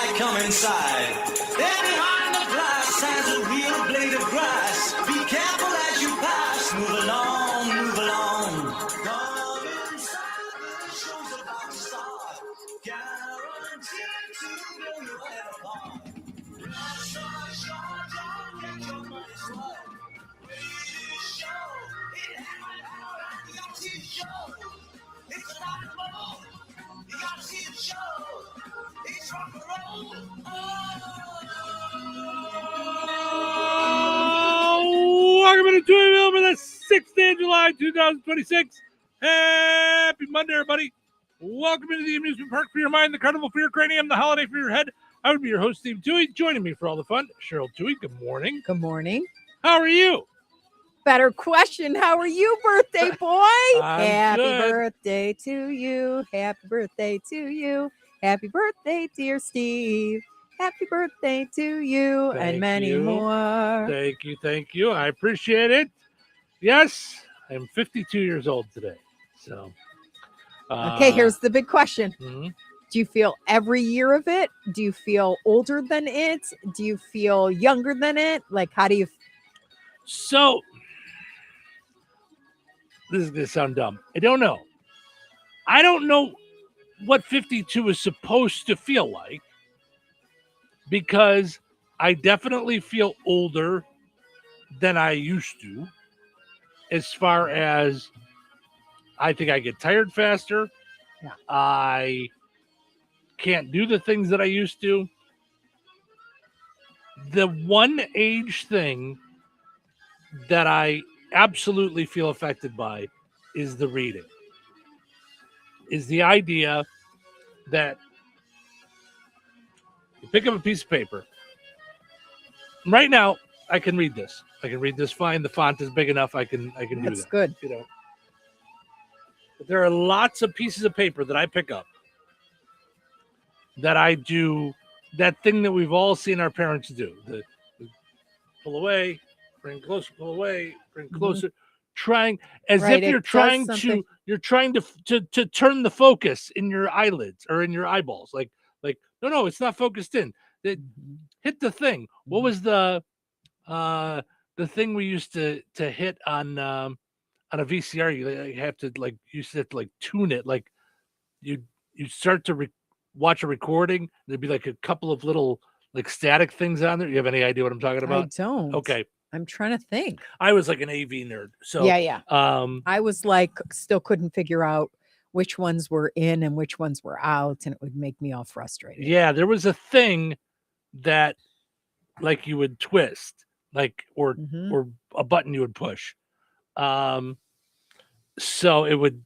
light come inside. There behind the glass has a real blade of grass. Be careful as you pass. Move along, move along. Come inside, the show's about to start. Guaranteed to blow your head apart. Rush on short, don't get your money's worth. Radio show, it had power and you gotta see the show. It's a rock and roll. You gotta see the show. It's rock and roll. Oh, welcome to Touhyville for the 6th day of July, 2026. Happy Monday, everybody. Welcome into the amusement park for your mind, the carnival for your cranium, the holiday for your head. I would be your host, Steve Touhy. Joining me for all the fun, Cheryl Touhy. Good morning. Good morning. How are you? Better question. How are you, birthday boy? Happy good. birthday to you. Happy birthday to you. Happy birthday, dear Steve. Happy birthday to you. Thank and many you. more. Thank you. Thank you. I appreciate it. Yes, I'm 52 years old today. So, Okay, here's the big question. mhm. Do you feel every year of it? Do you feel older than it? Do you feel younger than it? Like, how do you? So, this is going to sound dumb. I don't know. I don't know what 52 is supposed to feel like because I definitely feel older than I used to as far as I think I get tired faster. Yeah. I can't do the things that I used to. The one age thing that I absolutely feel affected by is the reading. Is the idea that you pick up a piece of paper. Right now, I can read this. I can read this fine. The font is big enough. I can do That's that. good. You know. But there are lots of pieces of paper that I pick up that I do that thing that we've all seen our parents do. The pull away, bring closer, pull away, bring closer, trying as Right, if it you're does trying something. to turn the focus in your eyelids or in your eyeballs. Like no, it's not focused in. Hit the thing. What was the thing we used to hit on a VCR? You have to you used to have to tune it. Like you start to watch a recording. There'd be like a couple of little static things on there. You have any idea what I'm talking I about? don't. Okay. I'm trying to think. I was like an AV nerd. So Yeah. I was still couldn't figure out which ones were in and which ones were out, and it would make me all frustrated. yeah, there was a thing that you would twist, or a button you would push. So it would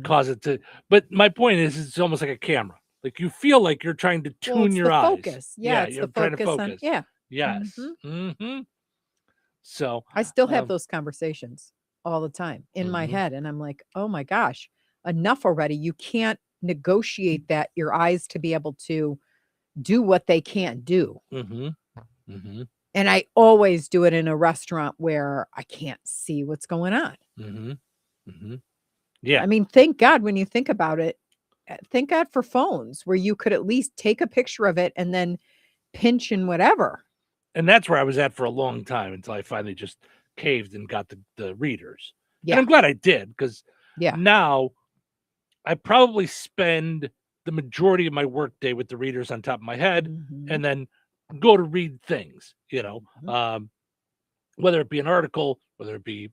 cause it to, but my point is it's almost like a camera. Like you feel like you're trying to tune it's your the eyes. focus. Yeah, it's you're the trying to focus focus. on, Yes. So I still have those conversations all the time in my head, and I'm like, oh my gosh, enough already. You can't negotiate that your eyes to be able to do what they can't do. And I always do it in a restaurant where I can't see what's going on. Yeah. I mean, thank God when you think about it, thank God for phones where you could at least take a picture of it and then pinch and whatever. And that's where I was at for a long time until I finally just caved and got the readers. Yeah. And I'm glad I did because Yeah. now I probably spend the majority of my work day with the readers on top of my head and then go to read things, whether it be an article, whether it be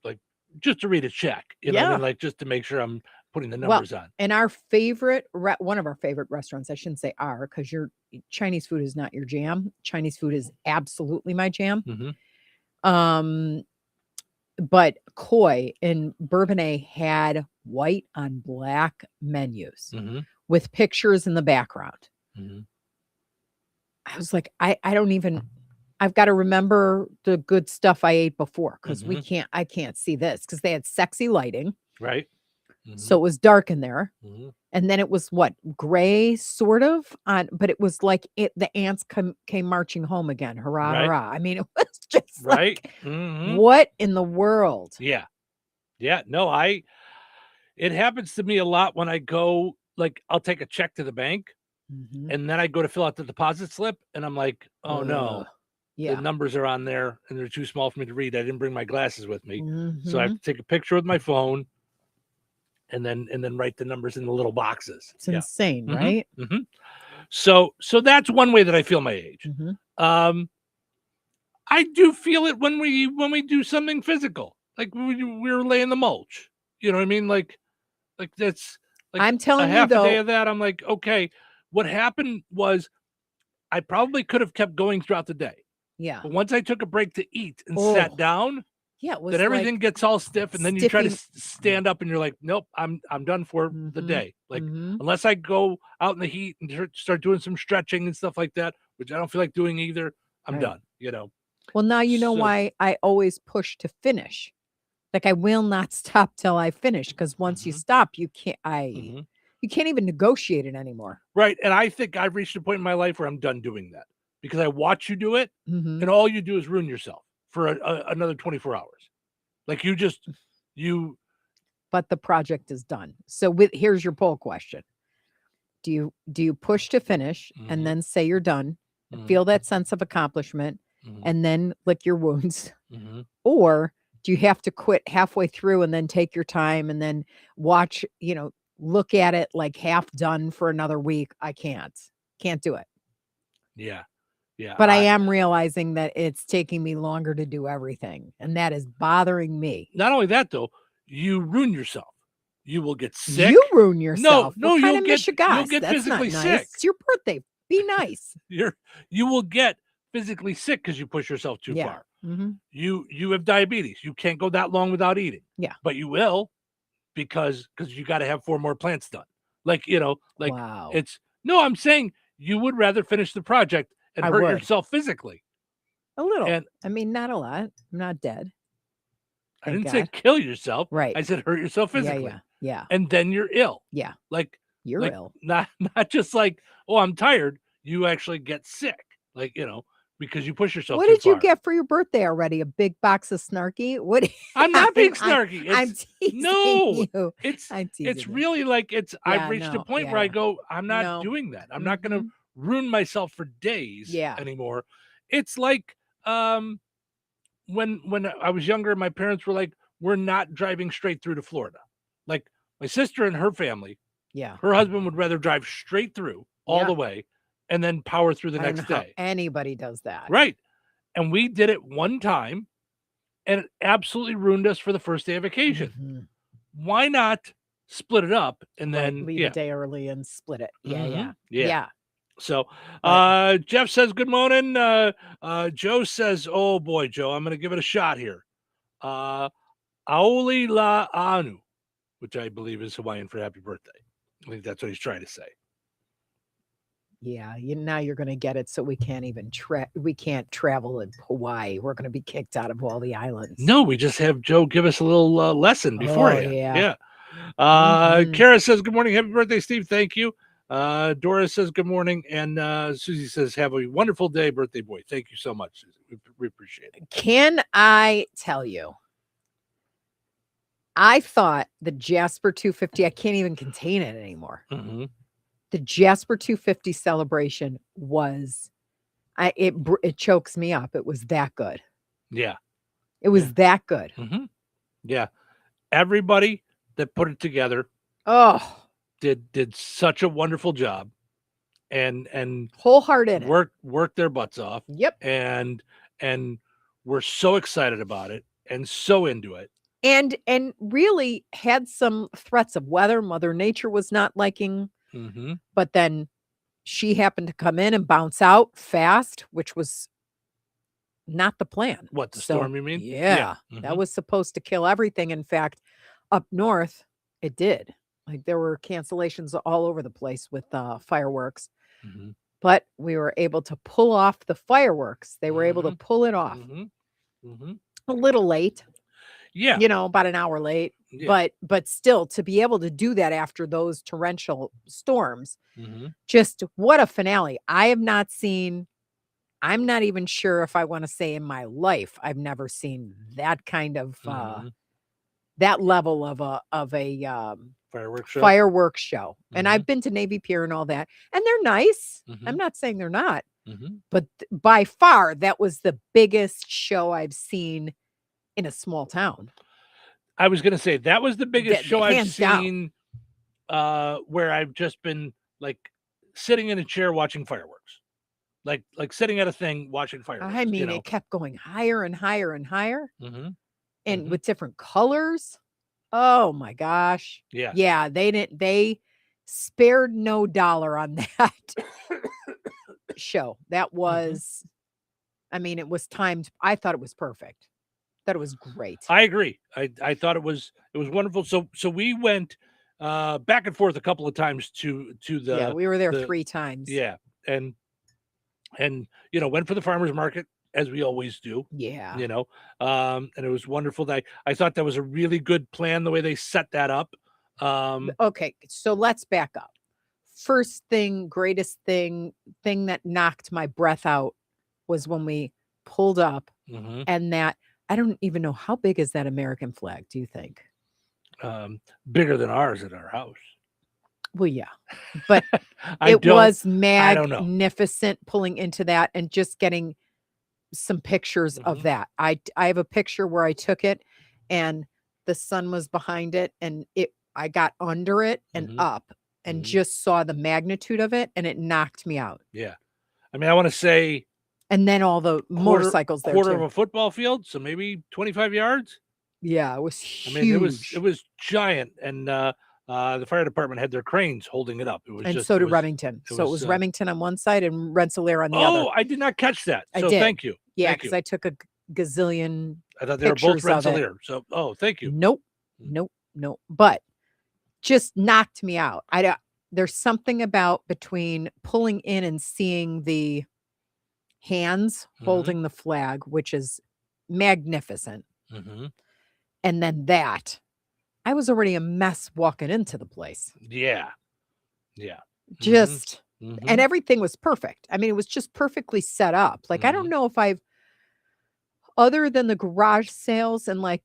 just to read a check, you know what I mean? Just to make sure I'm putting the numbers on. And our favorite, one of our favorite restaurants, I shouldn't say our, because your Chinese food is not your jam. Chinese food is absolutely my jam. But Koi in Bourbonnais had white on black menus with pictures in the background. I was like, I don't even, I've got to remember the good stuff I ate before because I can't see this because they had sexy lighting. Right. So it was dark in there. And then it was gray sort of on, but it was like the ants came marching home again. Hurrah, hurrah. I mean, it was just what in the world? Yeah. Yeah. No, it happens to me a lot when I go, I'll take a check to the bank Mhm. And then I go to fill out the deposit slip, and I'm like, oh no, Ugh. Yeah. the numbers are on there and they're too small for me to read. I didn't bring my glasses with me. So I have Mhm. to take a picture with my phone and then write the numbers in the little boxes. It's insane, Mhm, right? mhm. So that's one way that I feel my age. Mhm. I do feel it when we do something physical, like we're laying the mulch. You know what I mean? Like that's like I'm a telling you half a day though, of that. I'm like, okay, what happened was I probably could have kept going throughout the day. yeah. But once I took a break to eat and sat Oh, down, yeah, it was then everything like gets all stiff, and then you try to stiffy. stand up, and you're like, nope, I'm done for the Mhm. day. Like Mhm. unless I go out in the heat and start doing some stretching and stuff like that, which I don't feel like doing either, I'm Right. done. You know. Well, now you know So why I always push to finish. Like I will not stop till I finish because once you mhm, stop, mhm. you can't even negotiate it anymore. Right, and I think I've reached a point in my life where I'm done doing that because I watch you do it, Mhm. and all you do is ruin yourself for another 24 hours. Like you But the project is done. So with here's your poll question. Do you push to finish and mhm, then say you're done, and mhm, feel that sense of accomplishment mhm, and then lick your wounds? mhm. Or do you have to quit halfway through and then take your time and then watch, look at it like half done for another week? I can't. Can't do it. Yeah, yeah. But I am realizing that it's taking me longer to do everything, and that is bothering me. Not only that though, you ruin yourself. You will get You sick. ruin No, yourself. What no, kind you'll of get Michigas? That's not physically nice. sick. It's your birthday. Be nice. You will get physically sick because you push yourself too Yeah. far. Hmm. You have diabetes. You can't go that long without eating. Yeah. But you will because you got to have 4 more plants done. Like, like Wow. it's no, I'm saying you would rather finish the project and I hurt would. yourself physically. A little. And I mean, not a lot. I'm not dead. I Thank didn't say God. kill yourself. Right. I said hurt yourself Yeah. physically. Yeah. Yeah. And then you're ill. Yeah. Like You're ill. not just like, oh, I'm tired. You actually get sick. Like, because you push yourself What too did you far. get for your birthday already? A big box of Snarky? What? I'm not being snarky. I'm It's teasing no. you. It's I'm teasing you. really like I've Yeah, reached a no. point Yeah, where I yeah. go, I'm not No. doing that. I'm not gonna Mhm. ruin myself for days Yeah. anymore. It's like when I was younger, my parents were like, we're not driving straight through to Florida. Like my sister and her family, Yeah. her husband would rather drive straight through all Yeah. the way and then power through the I don't know next how day. anybody does that. Right. And we did it one time and it absolutely ruined us for the first day of vacation. Mhm. Why not split it up and Right. then Leave a day early and split it. Yeah. Mhm. Yeah. Yeah. Yeah. So But Jeff says good morning. Joe says, oh boy, Joe, I'm gonna give it a shot here. Aoli la anu, which I believe is Hawaiian for happy birthday. I think that's what he's trying to say. yeah, now you're going to get it. So we can't even we can't travel in Hawaii. We're going to be kicked out of all the islands. No, we just have Joe give us a little lesson beforehand. yeah. Yeah. Mhm. Kara says, good morning. Happy birthday, Steve. Thank you. Dora says, good morning. And Susie says, have a wonderful day, birthday boy. Thank you so much, Susie. We appreciate it. Can I tell you? I thought the Jasper 250, I can't even contain it anymore. Mm-hmm. The Jasper 250 celebration was, it chokes me up. It was that good. Yeah. It was that good. Mm-hmm. Yeah. Everybody that put it together did such a wonderful job and wholehearted worked their butts off. Yep. And we're so excited about it and so into it. And really had some threats of weather. Mother Nature was not liking, Mm-hmm. but then she happened to come in and bounce out fast, which was not the plan. What, the storm, you mean? Yeah. Mm-hmm. That was supposed to kill everything. In fact, up north, it did. Like there were cancellations all over the place with fireworks. Mm-hmm. But we were able to pull off the fireworks. They were able to Mm-hmm. pull it off. Mm-hmm. Mm-hmm. A little late. Yeah. About an hour late. Yeah. But still, to be able to do that after those torrential storms, Mm-hmm. just what a finale. I'm not even sure if I want to say in my life, I've never seen that kind of that level of a fireworks show. And Mhm. I've been to Navy Pier and all that, and they're nice. Mhm. I'm not saying they're not, Mhm. but by far that was the biggest show I've seen in a small town. I was gonna say that was the biggest show I've hands down. seen, where I've just been like sitting in a chair watching fireworks, like sitting at a thing watching fireworks. I mean, you know? it kept going higher and higher and higher, Mhm. and Mhm. with different colors. Oh my gosh. Yeah. Yeah, they spared no dollar on that show. That was, I mean, it was timed. I thought it was perfect. Thought it was great. I agree. I thought it was wonderful. So we went back and forth a couple of times to the Yeah, we were there the 3 times. yeah, and went for the farmers market as we always do. Yeah. And it was wonderful. That I thought that was a really good plan the way they set that up. Okay, so let's back up. First thing, greatest thing that knocked my breath out was when we pulled up, Mhm. and that, I don't even know, how big is that American flag, do you think? Bigger than ours at our house. Well, yeah, but I it was don't know. magnificent pulling into that and just getting some pictures of Mhm. that. I have a picture where I took it and the sun was behind it, and I got under it and Mhm. up and Mhm. just saw the magnitude of it, and it knocked me out. Yeah. I mean, I want to say And then all the motorcycles there quarter too. of a football field, so maybe 25 yards. Yeah, it was I huge. mean, it was giant, and the fire department had their cranes holding it up. It was and just, so it did was, Remington. it So it was, was Remington on one side and Rensselaer on the oh, other. I did not catch that. I So did. thank you. Yeah, Thank because you. I took a gazillion I thought they were both pictures of it. Rensselaer. So, thank you. Nope. Mm. Nope. Nope. But just knocked me out. There's something about between pulling in and seeing the hands Mhm. holding the flag, which is magnificent. Mhm. And then that, I was already a mess walking into the place. Yeah. Yeah. Just, Mhm. and everything was perfect. I mean, it was just perfectly set up. Like, I don't Mhm. know if other than the garage sales and like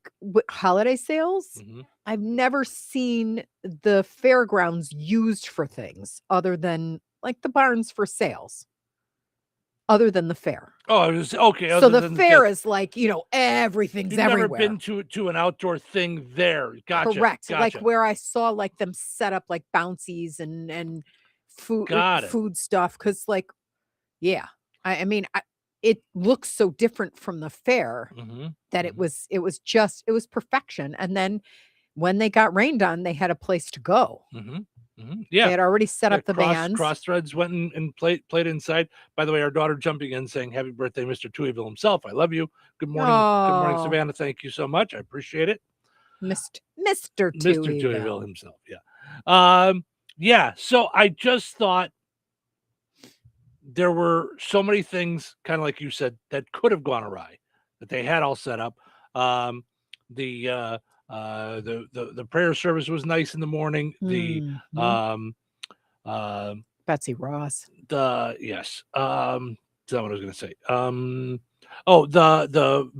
holiday sales, Mhm. I've never seen the fairgrounds used for things other than like the barns for sales, other than the fair. Oh, it was okay. So Other the than fair just, is like, everything's you've never everywhere. been to an outdoor thing there. Gotcha. Correct. Like Gotcha. where I saw like them set up like bouncies and Got it. food stuff. Cause like, yeah, I mean, it looks so different from the fair Mhm. that Mhm. it was perfection. And then when they got rained on, they had a place to go. Mhm. Mhm. They Yeah. had already set Yeah, up the bands. Cross threads went and played inside. By the way, our daughter jumping in saying, "Happy birthday, Mr. Touhyville himself. I love you. Good morning, Oh, Savannah. Thank you so much. I appreciate it, Mr. Mr. Touhyville Touhyville. himself." Yeah, yeah. So I just thought there were so many things, kind of like you said, that could have gone awry, that they had all set up. The prayer service was nice in the morning. Mhm. Betsy Ross. Yes. Is that what I was going to say? The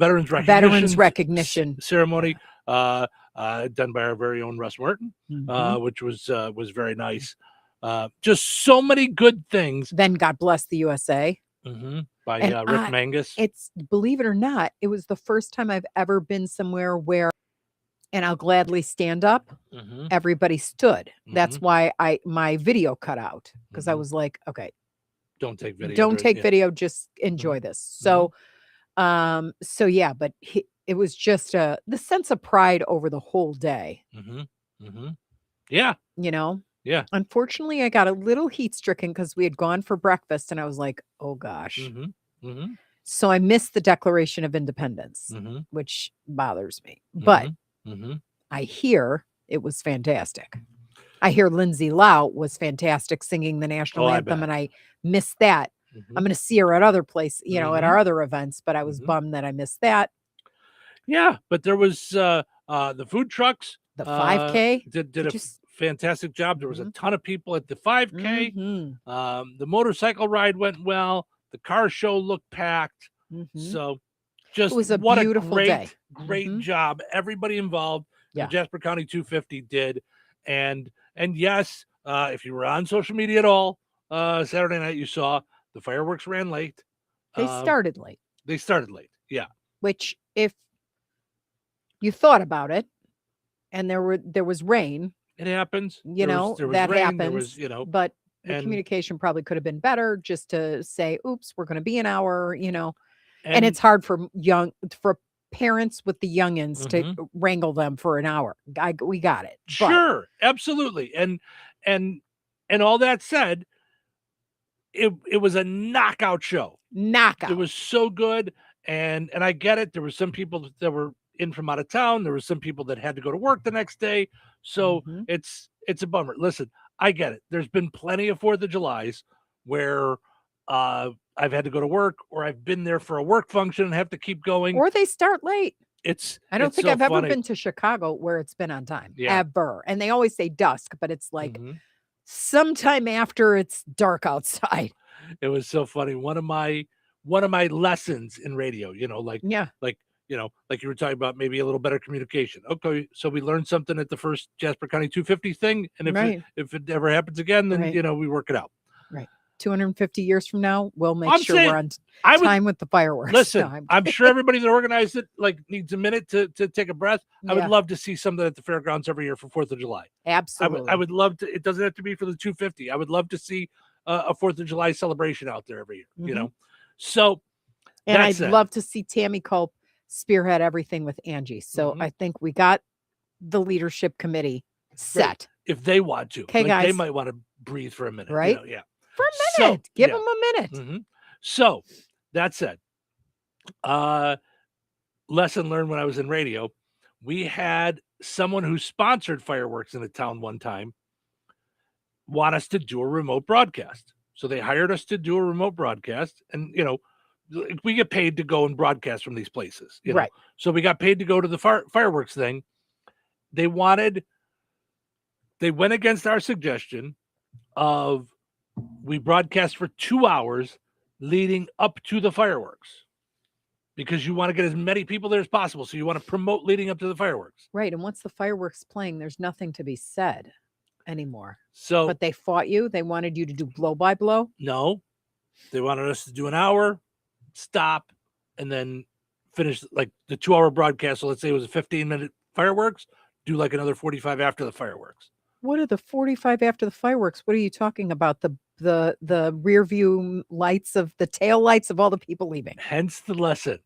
Veterans recognition ceremony, done by our very own Russ Merton, Mhm. which was very nice. Just so many good things. Then God Bless the USA. By And Rick Mangus. It's, believe it or not, it was the first time I've ever been somewhere where, and I'll gladly stand up, everybody stood. That's why my video cut out, because I was like, okay, don't take video. Don't take video, just enjoy this. So, so yeah, but it was just the sense of pride over the whole day. Yeah. Yeah. Unfortunately, I got a little heat stricken because we had gone for breakfast, and I was like, oh gosh. So I missed the Declaration of Independence, which bothers me. But I hear it was fantastic. I hear Lindsay Lau was fantastic singing the national anthem, and I missed that. I'm going to see her at other places, at our other events, but I was bummed that I missed that. Yeah, but there was the food trucks. The 5K did a fantastic job. There was a ton of people at the 5K. The motorcycle ride went well. The car show looked packed. So just it was a what beautiful a day. Great job. Everybody involved. Yeah. The Jasper County 250 did. And yes, if you were on social media at all, Saturday night, you saw the fireworks ran late. They started late. They started late. Yeah. Which, if you thought about it, and there was rain, it happens. You know, there was that rain, happens. There was, you know, but the communication probably could have been better, just to say, "Oops, we're going to be an hour." You know, and it's hard for parents with the youngins to wrangle them for an hour. We got it. Sure, absolutely. And all that said, it was a knockout show. Knockout. It was so good. And I get it. There were some people that were in from out of town. There were some people that had to go to work the next day. So it's a bummer. Listen, I get it. There's been plenty of 4th of Julys where I've had to go to work, or I've been there for a work function and have to keep going. Or they start late. I don't think so I've funny. ever been to Chicago where it's been on time. Yeah. Ever. And they always say dusk, but it's like sometime after it's dark outside. It was so funny. One of my lessons in radio, you know, like you were talking about, maybe a little better communication. Okay, so we learned something at the first Jasper County 250 thing, and if it ever happens again, then we work it out. Right. 250 years from now, we'll make sure we're on time with the fireworks. Listen, I'm sure everybody that organized it needs a minute to take a breath. I would love to see something at the fairgrounds every year for 4th of July. Absolutely. I would love to. It doesn't have to be for the 250. I would love to see a 4th of July celebration out there every year, you know? So, and I'd love to see Tammy Culp spearhead everything with Angie. So I think we got the leadership committee set. Right. If they want to, okay, guys, they might want to breathe for a minute, right? You know, for a minute, give them a minute. So that said, lesson learned when I was in radio, we had someone who sponsored fireworks in the town one time want us to do a remote broadcast. So they hired us to do a remote broadcast, and you know, we get paid to go and broadcast from these places, you know? Right. So we got paid to go to the fireworks thing. They went against our suggestion of we broadcast for 2 hours leading up to the fireworks, because you want to get as many people there as possible. So you want to promote leading up to the fireworks. Right. And once the fireworks playing, there's nothing to be said anymore. So, but they fought you. They wanted you to do blow by blow. No, they wanted us to do an hour, stop, and then finish like the 2 hour broadcast. So let's say it was a 15-minute fireworks, do like another 45 after the fireworks. What are the 45 after the fireworks? What are you talking about? The rear view lights of the tail lights of all the people leaving. Hence the lesson.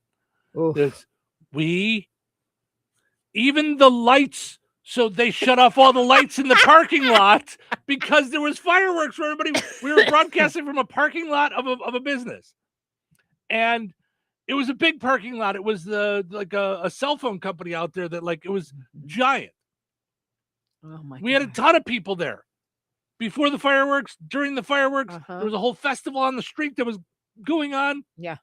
Even the lights. So they shut off all the lights in the parking lot because there was fireworks for everybody. We were broadcasting from a parking lot of a business, and it was a big parking lot. It was a cell phone company out there that it was giant. Oh my! We had a ton of people there before the fireworks, during the fireworks. There was a whole festival on the street that was going on. Yeah.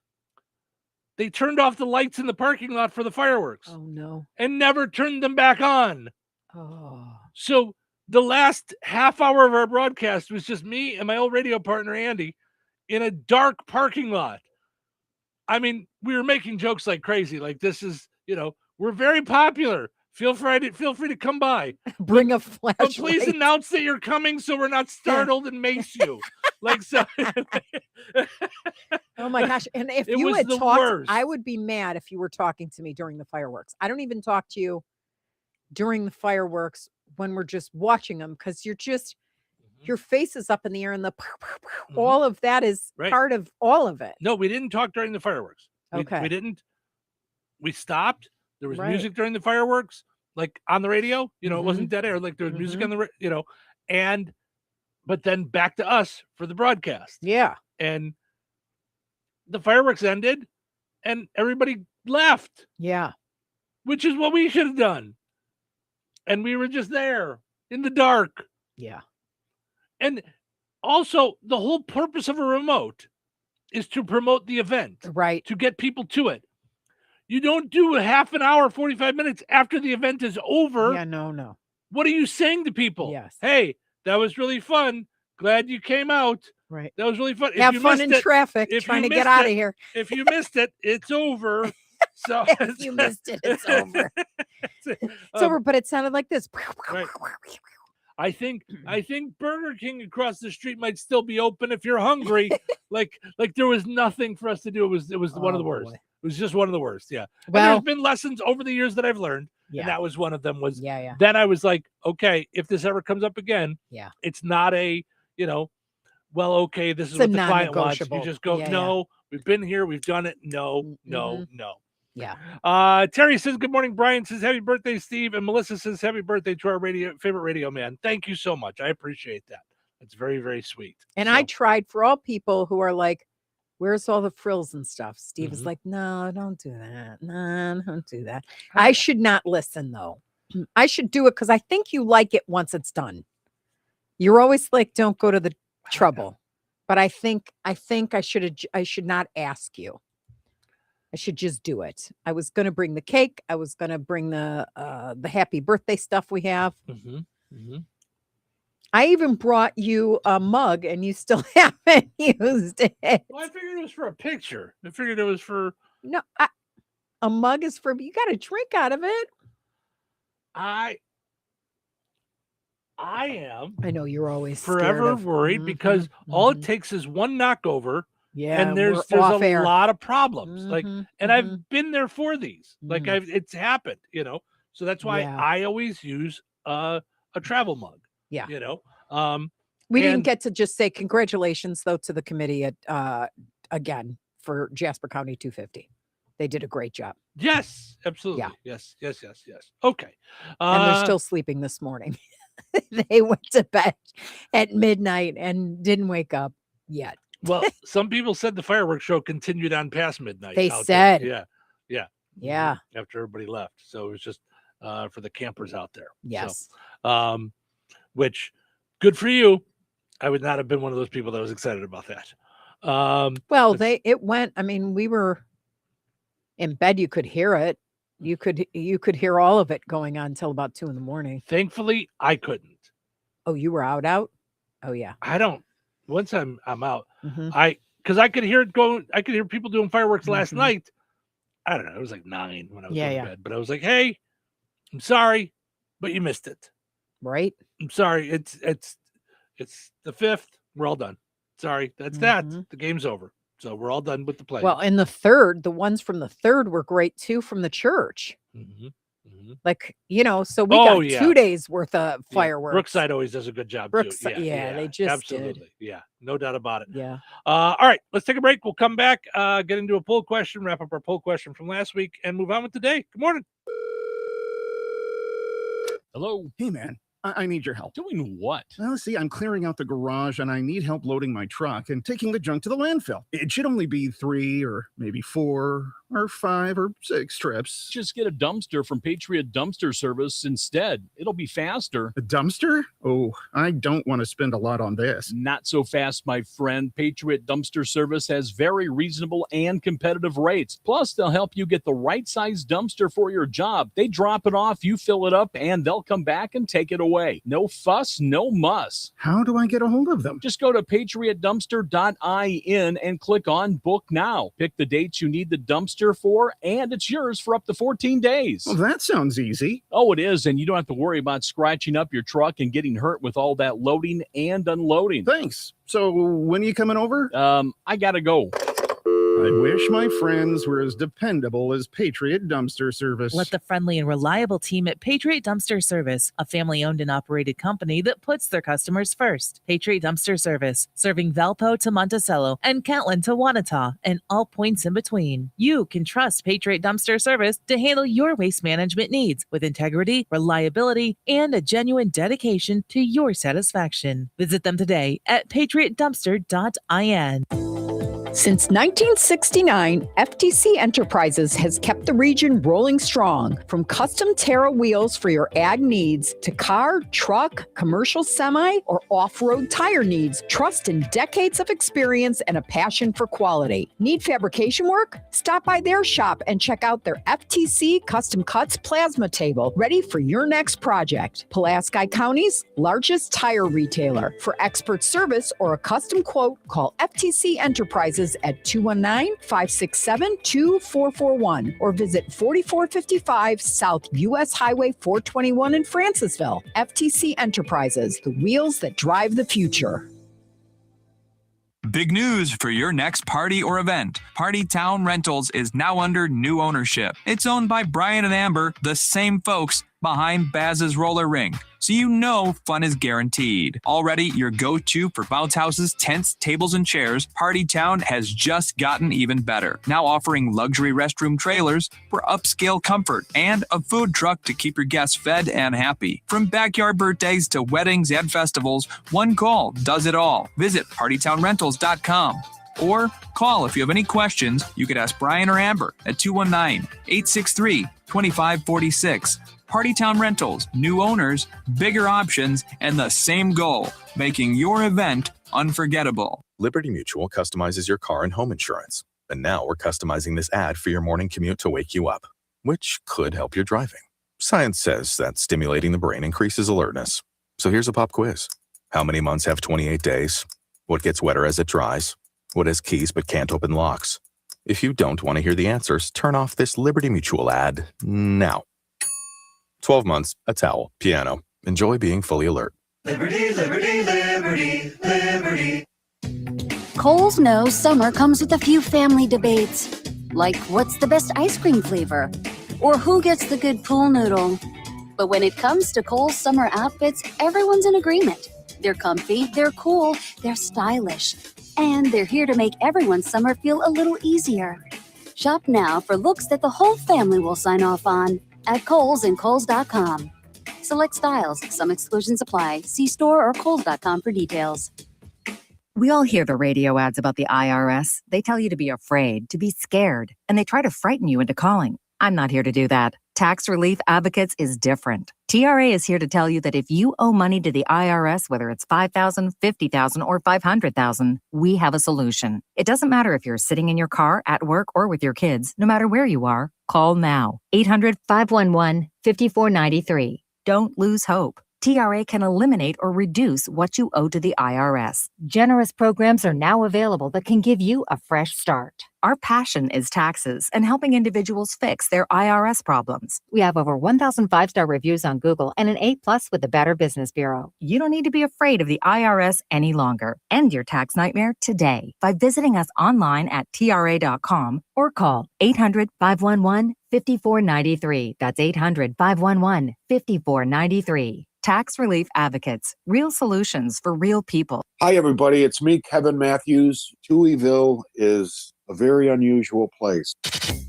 They turned off the lights in the parking lot for the fireworks. Oh no! And never turned them back on. Oh. So the last half hour of our broadcast was just me and my old radio partner, Andy, in a dark parking lot. I mean, we were making jokes like crazy. Like, this is, you know, we're very popular. Feel free to come by. Bring a flashlight. But please announce that you're coming so we're not startled and mace you. So. Oh my gosh. And if you had talked, I would be mad if you were talking to me during the fireworks. I don't even talk to you during the fireworks when we're just watching them, because you're just your face is up in the air, and all of that is part of all of it. No, we didn't talk during the fireworks. Okay. We didn't. We stopped. There was music during the fireworks, like on the radio. You know, it wasn't dead air. Like there was music on the, you know, but then back to us for the broadcast. Yeah. And the fireworks ended, and everybody left. Yeah. Which is what we should have done. And we were just there in the dark. Yeah. And also, the whole purpose of a remote is to promote the event. Right. To get people to it. You don't do a half an hour, 45 minutes after the event is over. Yeah, no. What are you saying to people? Yes. Hey, that was really fun. Glad you came out. Right. That was really fun. Have fun in traffic trying to get out of here. If you missed it, it's over. So If you missed it, it's over. It's um, over, but it sounded like this. right. I think Burger King across the street might still be open if you're hungry. like there was nothing for us to do. It was one of the worst. boy. It was just one of the worst. Yeah. And Well, there's been lessons over the years that I've learned, and yeah, that was one of them. Was yeah. then I was like, okay, if this ever comes up again, Yeah. it's not a well, okay, this is It's a what the client wants. You non-negotiable. just go, Yeah, no, we've been here, we've done it. No, Mhm. no. Yeah. Terry says, good morning. Brian says, happy birthday, Steve. And Melissa says, happy birthday to our favorite radio man. Thank you so much. I appreciate that. That's very, very sweet. And So, I tried for all people who are like, where's all the frills and stuff? Steve is Mhm. like, no, don't do that. No, don't do that. I should not listen though. I should do it because I think you like it once it's done. You're always like, don't go to the trouble. But I think I should not ask you. I should just do it. I was going to bring the cake. I was going to bring the happy birthday stuff we have. Mhm. Mhm. I even brought you a mug and you still haven't used it. Well, I figured it was for a picture. I figured it was for, No, a mug is for, you got to drink out of it. I am I know you're always scared forever of- worried Mhm, because all it mhm. takes is one knockover. Yeah, And there's we're a off air. lot of problems. Like, Mhm, and mhm. I've been there for these. Like Mhm. it's happened, So that's why Yeah. I always use a travel mug. Yeah. And- We didn't get to just say congratulations though to the committee at again for Jasper County 250. They did a great job. Yes, absolutely. Yes. Okay. And they're still sleeping this morning. They went to bed at midnight and didn't wake up yet. well, some people said the fireworks show continued on past midnight. They out said. there. Yeah. Yeah. After everybody left. So it was just for the campers out there. Yes. So, which good for you. I would not have been one of those people that was excited about that. Well, it went, I mean, we were in bed, you could hear it. You could hear all of it going on until about 2 a.m. Thankfully, I couldn't. Oh, you were out? Oh yeah. I don't. Once I'm out, Mhm. because I could hear it going. I could hear people doing fireworks last Mhm. night. I don't know. It was like 9 when I was Yeah, in yeah. bed, but I was like, "Hey, I'm sorry, but you missed it. Right? I'm sorry. It's the 5th. We're all done. Sorry. That's that. Mhm. The game's over. So we're all done with the play." Well, and the ones from the third were great too from the church. Mhm. Like, so we Oh, got yeah. 2 days worth of Yeah, fireworks. Brookside always does a good job too. Brookside, yeah, they just did. absolutely. Yeah, no doubt about it. Yeah. All right, let's take a break. We'll come back, get into a poll question, wrap up our poll question from last week, and move on with today. Good morning. Hello. Hey, man, I need your help. Doing what? Well, see, I'm clearing out the garage and I need help loading my truck and taking the junk to the landfill. It should only be 3 or maybe 4 or 5 or 6 trips. Just get a dumpster from Patriot Dumpster Service instead. It'll be faster. A dumpster? Oh, I don't want to spend a lot on this. Not so fast, my friend. Patriot Dumpster Service has very reasonable and competitive rates. Plus, they'll help you get the right size dumpster for your job. They drop it off, you fill it up, and they'll come back and take it away. No fuss, no muss. How do I get a hold of them? Just go to patriotdumpster.in and click on Book Now. Pick the dates you need the dumpster for, and it's yours for up to 14 days. Well, that sounds easy. Oh, it is, and you don't have to worry about scratching up your truck and getting hurt with all that loading and unloading. Thanks. So when are you coming over? I gotta go. I wish my friends were as dependable as Patriot Dumpster Service. Let the friendly and reliable team at Patriot Dumpster Service, a family-owned and operated company that puts their customers first. Patriot Dumpster Service, serving Valpo to Monticello and Catlin to Wanata and all points in between. You can trust Patriot Dumpster Service to handle your waste management needs with integrity, reliability, and a genuine dedication to your satisfaction. Visit them today at patriotdumpster.in. Since 1969, FTC Enterprises has kept the region rolling strong. From custom Terra wheels for your ag needs to car, truck, commercial semi, or off-road tire needs, trust in decades of experience and a passion for quality. Need fabrication work? Stop by their shop and check out their FTC Custom Cuts plasma table, ready for your next project. Pulaski County's largest tire retailer. For expert service or a custom quote, call FTC Enterprises Enterprises at 219-567-2441 or visit 4455 South US Highway 421 in Francisville. FTC Enterprises, the wheels that drive the future. Big news for your next party or event. Party Town Rentals is now under new ownership. It's owned by Brian and Amber, the same folks behind Baz's Roller Rink. So you know fun is guaranteed. Already your go-to for bounce houses, tents, tables, and chairs, Party Town has just gotten even better. Now offering luxury restroom trailers for upscale comfort and a food truck to keep your guests fed and happy. From backyard birthdays to weddings and festivals, one call does it all. Visit partytownrentals.com. Or call if you have any questions. You could ask Brian or Amber at 219-863-2546. Party Town Rentals, new owners, bigger options, and the same goal, making your event unforgettable. Liberty Mutual customizes your car and home insurance. And now we're customizing this ad for your morning commute to wake you up, which could help your driving. Science says that stimulating the brain increases alertness. So here's a pop quiz. How many months have 28 days? What gets wetter as it dries? What has keys but can't open locks? If you don't want to hear the answers, turn off this Liberty Mutual ad now. 12 months, a towel, piano. Enjoy being fully alert. Liberty, liberty, liberty, liberty. Kohl's knows summer comes with a few family debates, like what's the best ice cream flavor, or who gets the good pool noodle. But when it comes to Kohl's summer outfits, everyone's in agreement. They're comfy, they're cool, they're stylish, and they're here to make everyone's summer feel a little easier. Shop now for looks that the whole family will sign off on at Kohl's and Kohl's.com. Select styles, some exclusions apply. See store or Kohl's.com for details. We all hear the radio ads about the IRS. They tell you to be afraid, to be scared, and they try to frighten you into calling. I'm not here to do that. Tax Relief Advocates is different. TRA is here to tell you that if you owe money to the IRS, whether it's $5,000, $50,000, or $500,000, we have a solution. It doesn't matter if you're sitting in your car, at work, or with your kids. No matter where you are, call now. 800-511-5493. Don't lose hope. TRA can eliminate or reduce what you owe to the IRS. Generous programs are now available that can give you a fresh start. Our passion is taxes and helping individuals fix their IRS problems. We have over 1,000 5-star reviews on Google and an A+ with the Better Business Bureau. You don't need to be afraid of the IRS any longer. End your tax nightmare today by visiting us online at TRA.com or call 800-511-5493. That's 800-511-5493. Tax Relief Advocates, real solutions for real people. Hi, everybody. It's me, Kevin Matthews. Touhyville is a very unusual place.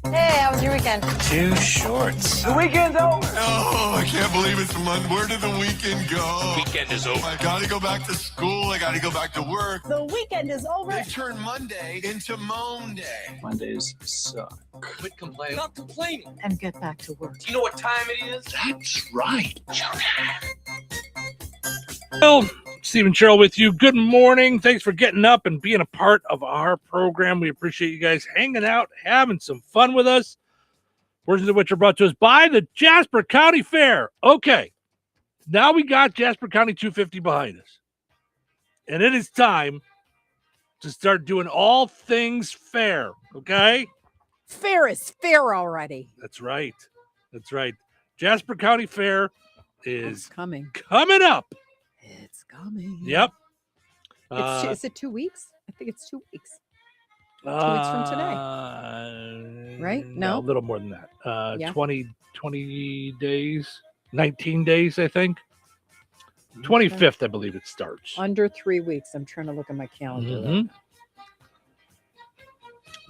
Hey, how was your weekend? Too short. The weekend's over. Oh, I can't believe it's Monday. Where did the weekend go? Weekend is over. I gotta go back to school. I gotta go back to work. The weekend is over. They turned Monday into Monday. Mondays suck. Quit complaining. Not complaining. And get back to work. Do you know what time it is? That's right. Well, Steve and Cheryl with you. Good morning. Thanks for getting up and being a part of our program. We appreciate you guys hanging out, having some fun with us. Words of which are brought to us by the Jasper County Fair. Okay, now we got Jasper County 250 behind us. And it is time to start doing all things fair, okay? Fair is fair already. That's right. That's right. Jasper County Fair is coming up. It's coming. Yep. Is it 2 weeks? I think it's 2 weeks. 2 weeks from today. Right? No? A little more than that. Yeah. 20 days, 19 days, I think. 25th, I believe it starts. Under 3 weeks. I'm trying to look at my calendar. Mhm.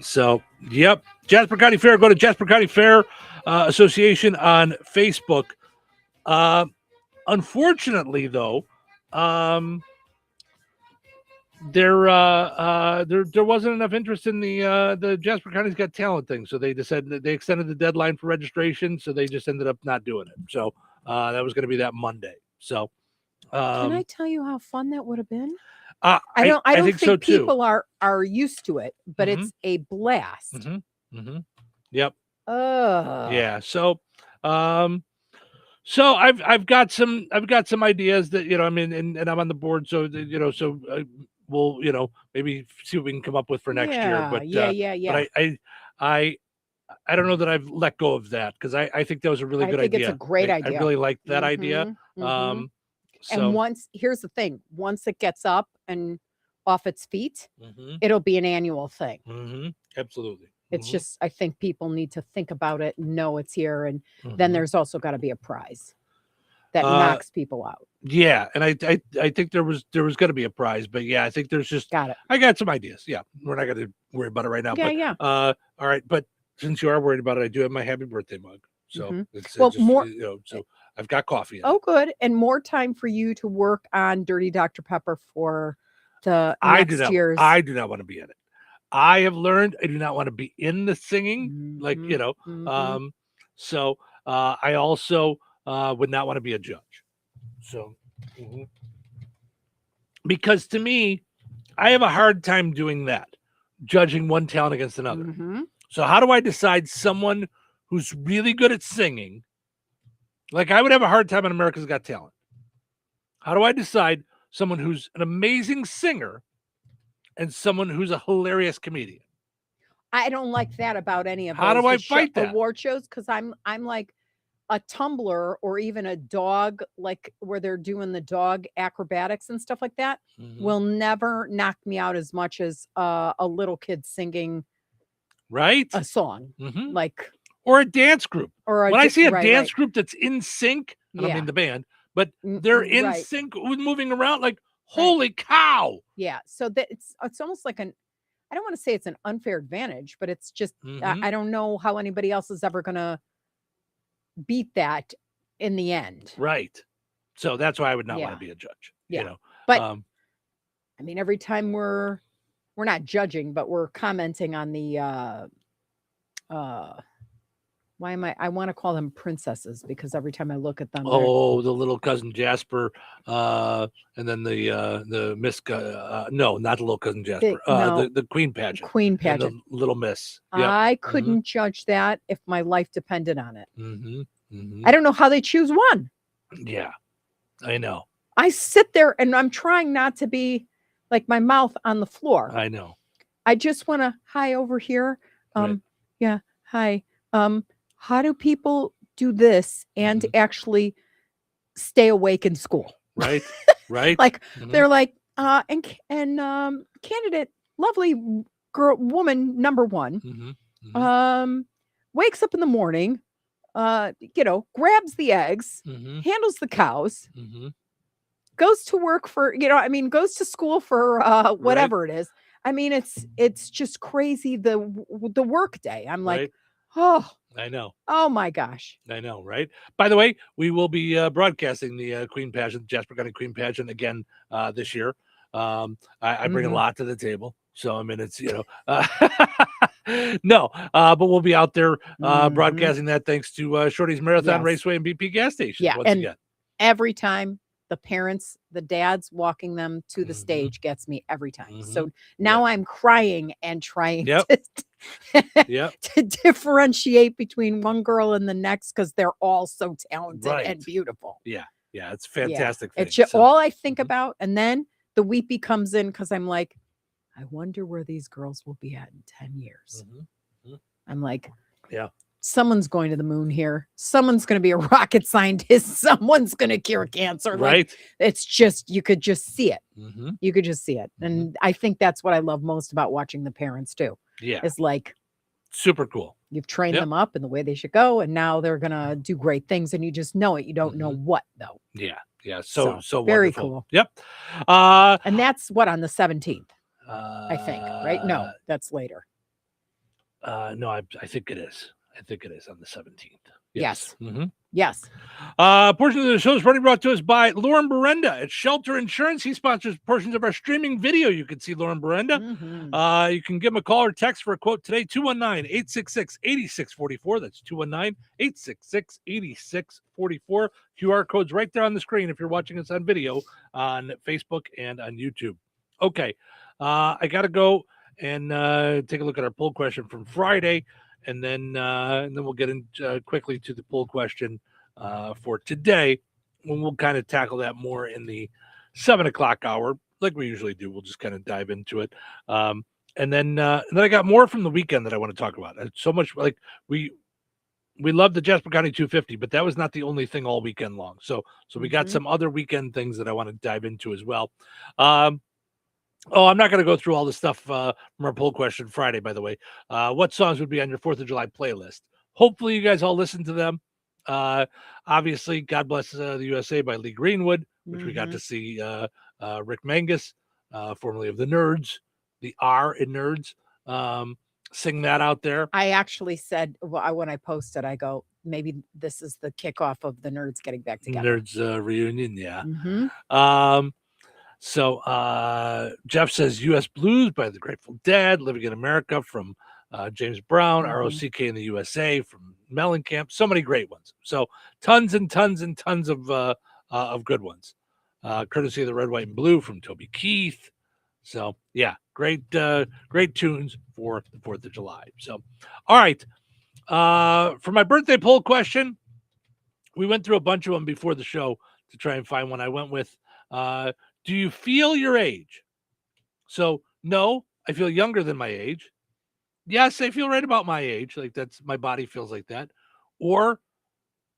So, yep. Jasper County Fair. Go to Jasper County Fair Association on Facebook. Unfortunately, though, there wasn't enough interest in the Jasper County's Got Talent thing, so they decided they extended the deadline for registration, so they just ended up not doing it. So that was going to be that Monday. So Can I tell you how fun that would have been? I don't think so too. people are used to it, but it's a blast. Yep. Oh. Yeah. So so I've got some ideas that, you know, I mean, and I'm on the board. So, we'll maybe see what we can come up with for next year. But yeah. But I don't know that I've let go of that because I think that was a really good idea. I think it's a great idea. I really like that idea. And here's the thing: once it gets up and off its feet, it'll be an annual thing. Absolutely. It's just, I think people need to think about it and know it's here. And then there's also got to be a prize that knocks people out. Yeah. And I think there was going to be a prize, but I think there's just, I got some ideas. Yeah. We're not going to worry about it right now. All right. But since you are worried about it, I do have my happy birthday mug. So it's more, so I've got coffee. Good. And more time for you to work on Dirty Dr. Pepper for the next year's. I do not want to be in it. I have learned I do not want to be in the singing, so I also would not want to be a judge. So, because to me, I have a hard time doing that, judging one talent against another. So how do I decide someone who's really good at singing? Like I would have a hard time on America's Got Talent. How do I decide someone who's an amazing singer and someone who's a hilarious comedian? I don't like that about any of How do I fight that? Award shows, because I'm like a tumbler or even a dog, like where they're doing the dog acrobatics and stuff like that, will never knock me out as much as a little kid singing a song, like or a dance group. Or when I see a dance group that's in sync, I don't mean the band, but they're in right. sync with moving around, like holy cow. Yeah. So that it's almost like I don't want to say it's an unfair advantage, but it's just, I don't know how anybody else is ever going to beat that in the end. Right. So that's why I would not want to be a judge. But I mean, every time we're not judging, but we're commenting on the, I want to call them princesses because every time I look at them, the little cousin Jasper, and then the Miss, no, not the little cousin Jasper, the Queen pageant, the Little Miss. Yep. I couldn't judge that if my life depended on it. I don't know how they choose one. Yeah, I know. I sit there and I'm trying not to be like my mouth on the floor. I know. I just want to, hi over here. Yeah. Hi. How do people do this and actually stay awake in school? Right. Right. Like they're like, and candidate, lovely girl, woman, number one, wakes up in the morning, grabs the eggs, handles the cows, goes to work for, goes to school for whatever it is. I mean, it's just crazy. The work day. I'm like, oh, I know. Oh my gosh. I know, right? By the way, we will be broadcasting the Queen pageant, Jasper County Queen pageant again this year. I bring a lot to the table. So, I mean, it's, no, but we'll be out there broadcasting that thanks to Shorty's Marathon Raceway and BP gas station. Yeah. And again, every time the parents, the dads walking them to the stage gets me every time. So now I'm crying and trying to differentiate between one girl and the next because they're all so talented and beautiful. Yeah. Yeah. It's fantastic. It's just all I think about. And then the weepy comes in because I'm like, I wonder where these girls will be at in 10 years. I'm like, someone's going to the moon here. Someone's going to be a rocket scientist. Someone's going to cure cancer. Right. Like, it's just, you could just see it. You could just see it. And I think that's what I love most about watching the parents too. Yeah. It's like super cool. You've trained them up in the way they should go. And now they're going to do great things. And you just know it. You don't know what though. Yeah. Yeah. So very wonderful. Cool. Yep. And that's what on the 17th, I think, right? No, that's later. No, I think it is. I think it is on the 17th. Yes. Yes. Portion of the show is brought to us by Lauren Berenda at Shelter Insurance. He sponsors portions of our streaming video. You can see Lauren Berenda. You can give him a call or text for a quote today, 219-866-8644. That's 219-866-8644. QR code's right there on the screen if you're watching us on video on Facebook and on YouTube. Okay. I got to go and take a look at our poll question from Friday. And then we'll get in quickly to the poll question for today, when we'll kind of tackle that more in the 7 o'clock hour. we usually do. We'll just kind of dive into it. And then I got more from the weekend that I want to talk about. So much, like we love the Jasper County 250, but that was not the only thing all weekend long. So we got some other weekend things that I want to dive into as well. I'm not going to go through all the stuff from our poll question Friday, by the way. What songs would be on your 4th of July playlist? Hopefully you guys all listen to them. Obviously, God Bless the USA by Lee Greenwood, which we got to see Rick Mangus, formerly of the Nerds, the R in Nerds, sing that out there. I actually said, when I posted, I go, maybe this is the kickoff of the Nerds getting back together. Nerds reunion, yeah. Mm-hmm. So Jeff says U.S. Blues by the Grateful Dead, Living in America from James Brown, ROCK in the USA from Mellencamp. So many great ones. So tons and tons and tons of good ones. Courtesy of the Red, White, and Blue from Toby Keith. So yeah, great tunes for the 4th of July. So, all right. For my birthday poll question, we went through a bunch of them before the show to try and find one. I went with, do you feel your age? So no, I feel younger than my age. Yes, I feel right about my age. Like that's my body feels like that. Or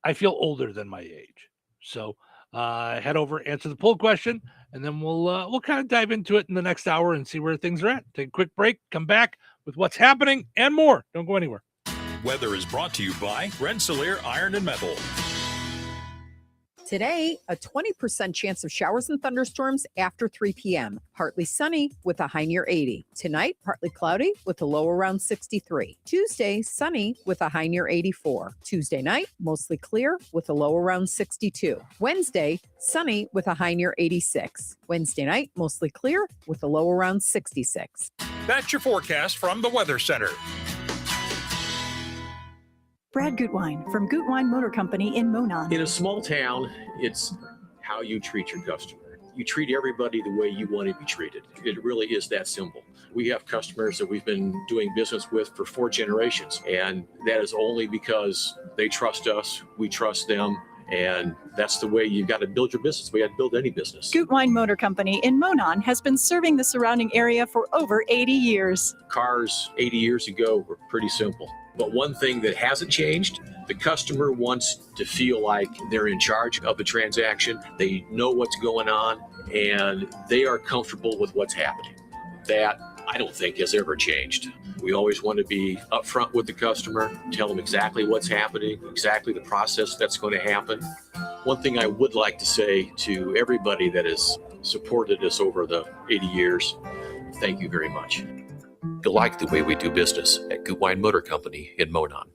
I feel older than my age. So head over, answer the poll question, and then we'll kind of dive into it in the next hour and see where things are at. Take a quick break, come back with what's happening and more. Don't go anywhere. Weather is brought to you by Rensselaer Iron and Metal. Today, a 20% chance of showers and thunderstorms after 3 p.m. Partly sunny with a high near 80. Tonight, partly cloudy with a low around 63. Tuesday, sunny with a high near 84. Tuesday night, mostly clear with a low around 62. Wednesday, sunny with a high near 86. Wednesday night, mostly clear with a low around 66. That's your forecast from the Weather Center. Brad Gutwein from Gutwein Motor Company in Monon. In a small town, it's how you treat your customer. You treat everybody the way you want to be treated. It really is that simple. We have customers that we've been doing business with for 4 generations, and that is only because they trust us, we trust them, and that's the way you've got to build your business. We got to build any business. Gutwein Motor Company in Monon has been serving the surrounding area for over 80 years. Cars 80 years ago were pretty simple. But one thing that hasn't changed, the customer wants to feel like they're in charge of the transaction. They know what's going on, and they are comfortable with what's happening. That, I don't think, has ever changed. We always want to be upfront with the customer, tell them exactly what's happening, exactly the process that's going to happen. One thing I would like to say to everybody that has supported us over the 80 years, thank you very much. You like the way we do business at Gutwein Motor Company in Monon.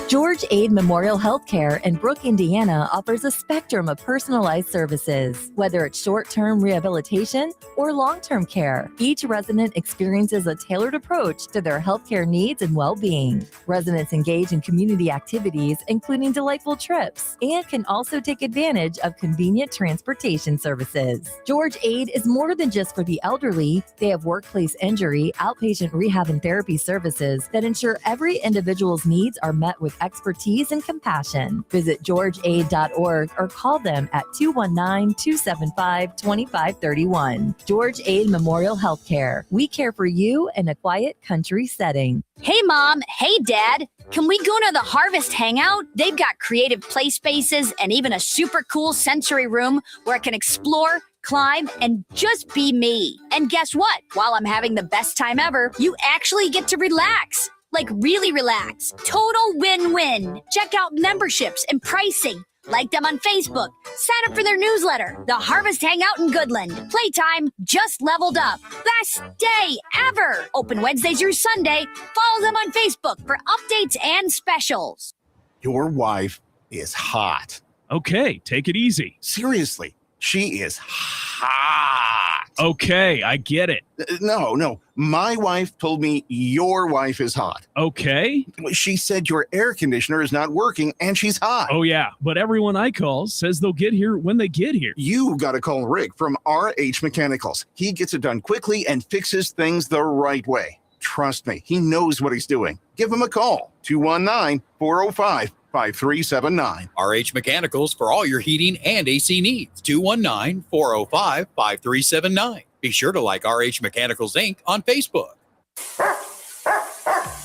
George Aid Memorial Healthcare in Brooke, Indiana offers a spectrum of personalized services, whether it's short-term rehabilitation or long-term care. Each resident experiences a tailored approach to their healthcare needs and well-being. Residents engage in community activities, including delightful trips, and can also take advantage of convenient transportation services. George Aid is more than just for the elderly. They have workplace injury, outpatient rehab and therapy services that ensure every individual's needs are met with expertise and compassion. Visit georgeaid.org or call them at 219-275-2531. George Aid Memorial Healthcare. We care for you in a quiet country setting. Hey, Mom. Hey, Dad. Can we go to the Harvest Hangout? They've got creative play spaces and even a super cool sensory room where I can explore, climb, and just be me. And guess what? While I'm having the best time ever, you actually get to relax. Like really relax. Total win-win. Check out memberships and pricing. Like them on Facebook. Sign up for their newsletter. The Harvest Hangout in Goodland. Playtime just leveled up. Best day ever. Open Wednesday through Sunday. Follow them on Facebook for updates and specials. Your wife is hot. Okay, take it easy. Seriously, she is hot. Okay, I get it. No. My wife told me your wife is hot. Okay. She said your air conditioner is not working and she's hot. Oh, yeah. But everyone I call says they'll get here when they get here. You got to call Rick from RH Mechanicals. He gets it done quickly and fixes things the right way. Trust me, he knows what he's doing. Give him a call. 219-405-4600. 219-405-5379. RH Mechanicals for all your heating and AC needs. 219-405-5379. Be sure to like RH Mechanicals Inc. on Facebook.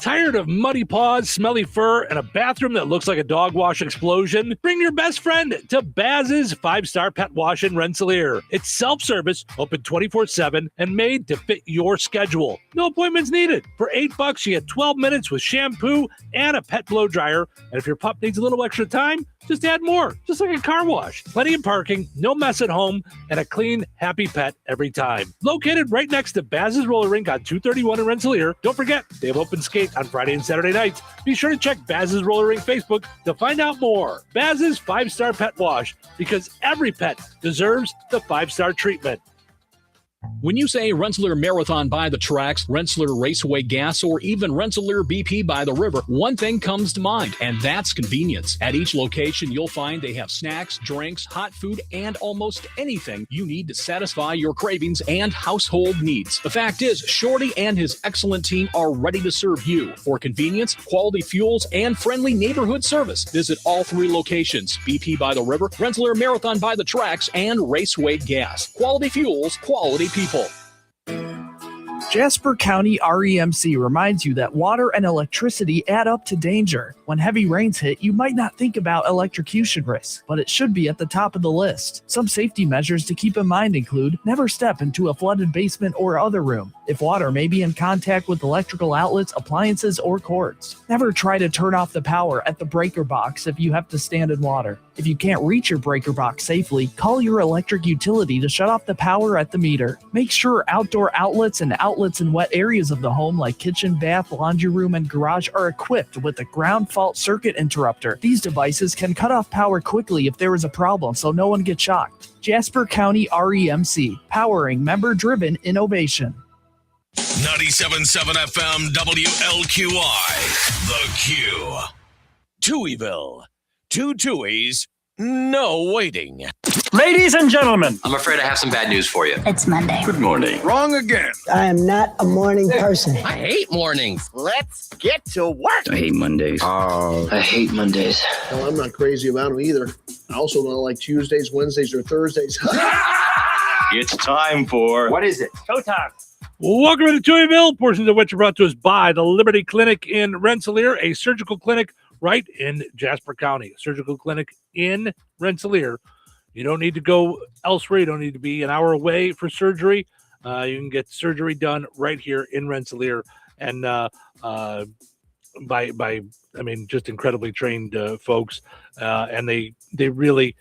Tired of muddy paws, smelly fur, and a bathroom that looks like a dog wash explosion? Bring your best friend to Baz's 5-Star Pet Wash in Rensselaer. It's self-service, open 24/7, and made to fit your schedule. No appointments needed. For $8, you get 12 minutes with shampoo and a pet blow dryer. And if your pup needs a little extra time, just add more, just like a car wash. Plenty of parking, no mess at home, and a clean, happy pet every time. Located right next to Baz's Roller Rink on 231 in Rensselaer. Don't forget, they have open skate on Friday and Saturday nights. Be sure to check Baz's Roller Rink Facebook to find out more. Baz's 5-Star Pet Wash, because every pet deserves the 5-star treatment. When you say Rensselaer Marathon by the tracks, Rensselaer Raceway Gas, or even Rensselaer BP by the river, one thing comes to mind, and that's convenience. At each location, you'll find they have snacks, drinks, hot food, and almost anything you need to satisfy your cravings and household needs. The fact is, Shorty and his excellent team are ready to serve you. For convenience, quality fuels, and friendly neighborhood service, visit all 3 locations: BP by the river, Rensselaer Marathon by the tracks, and Raceway Gas. Quality fuels, quality people. Jasper County REMC reminds you that water and electricity add up to danger. When heavy rains hit, you might not think about electrocution risks, but it should be at the top of the list. Some safety measures to keep in mind include never step into a flooded basement or other room if water may be in contact with electrical outlets, appliances, or cords. Never try to turn off the power at the breaker box if you have to stand in water. If you can't reach your breaker box safely, call your electric utility to shut off the power at the meter. Make sure outdoor outlets and outlets in wet areas of the home like kitchen, bath, laundry room, and garage are equipped with a ground fault circuit interrupter. These devices can cut off power quickly if there is a problem, so no one gets shocked. Jasper County REMC, powering member-driven innovation. 97.7 FM WLQI, The Q. Touhyville. 2 Tuies, no waiting. Ladies and gentlemen, I'm afraid I have some bad news for you. It's Monday. Good morning. Wrong again. I am not a morning person. I hate mornings. Let's get to work. I hate Mondays. I hate Mondays. Well, I'm not crazy about them either. I also don't like Tuesdays, Wednesdays, or Thursdays. It's time for... What is it? Showtime. Welcome to Touhyville, portions of which are brought to us by the Liberty Clinic in Rensselaer, a surgical clinic right in Jasper County. Surgical clinic in Rensselaer. You don't need to go elsewhere. You don't need to be an hour away for surgery. You can get surgery done right here in Rensselaer, and by just incredibly trained folks, and they really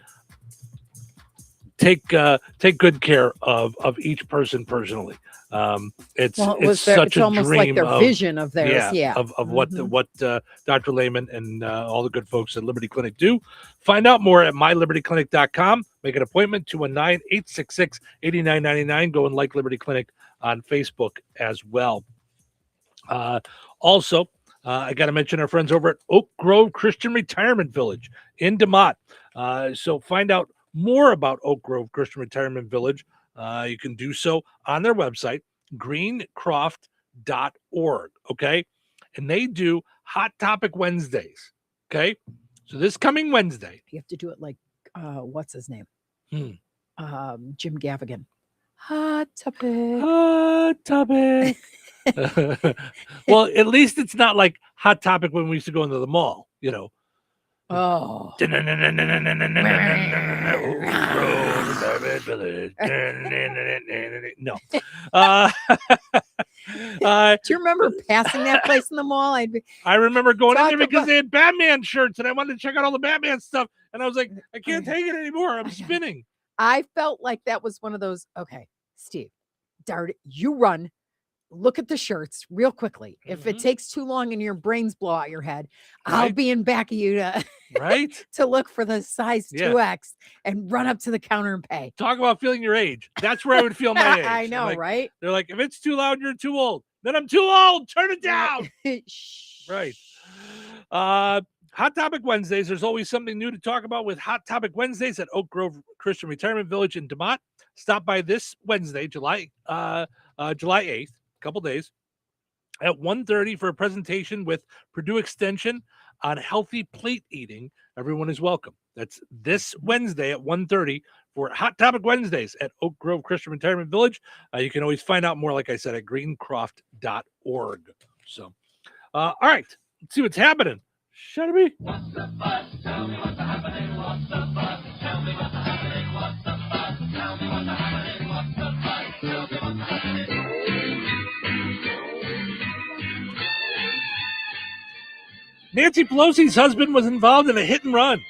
take good care of each person personally. It's such a almost dream like their of, vision of theirs. of what Dr. Lehman and all the good folks at Liberty Clinic do. Find out more at mylibertyclinic.com. Make an appointment, 219-866-8999. Go and like Liberty Clinic on Facebook as well. Also, I got to mention our friends over at Oak Grove Christian Retirement Village in DeMott. So find out more about Oak Grove Christian Retirement Village. You can do so on their website, greencroft.org, okay? And they do Hot Topic Wednesdays, okay? So this coming Wednesday. You have to do it like, what's his name? Jim Gaffigan. Hot Topic. Hot Topic. Well, at least it's not like Hot Topic when we used to go into the mall, you know. Oh. No. Do you remember passing that place in the mall? I remember going in there because they had Batman shirts and I wanted to check out all the Batman stuff. And I was like, I can't take it anymore. I'm spinning. I felt like that was one of those, okay, Steve, Dart, you run. Look at the shirts real quickly. If it takes too long and your brains blow out your head, I'll be in back of you to to look for the size 2X and run up to the counter and pay. Talk about feeling your age. That's where I would feel my age. I know, right? They're like, if it's too loud, you're too old. Then I'm too old. Turn it down. Right. Hot Topic Wednesdays. There's always something new to talk about with Hot Topic Wednesdays at Oak Grove Christian Retirement Village in DeMott. Stop by this Wednesday, July 8th. Couple days at 1:30 for a presentation with Purdue Extension on healthy plate eating. Everyone is welcome. That's this Wednesday at 1:30 for Hot Topic Wednesdays at Oak Grove Christian Retirement Village. You can always find out more, like I said, at greencroft.org. So, all right, let's see what's happening. Shut up. What's the buzz? Tell me what's happening. What's the buzz? Tell me what's happening. What's the buzz? Tell me what's happening. What's the buzz? Tell me what's happening. Nancy Pelosi's husband was involved in a hit and run.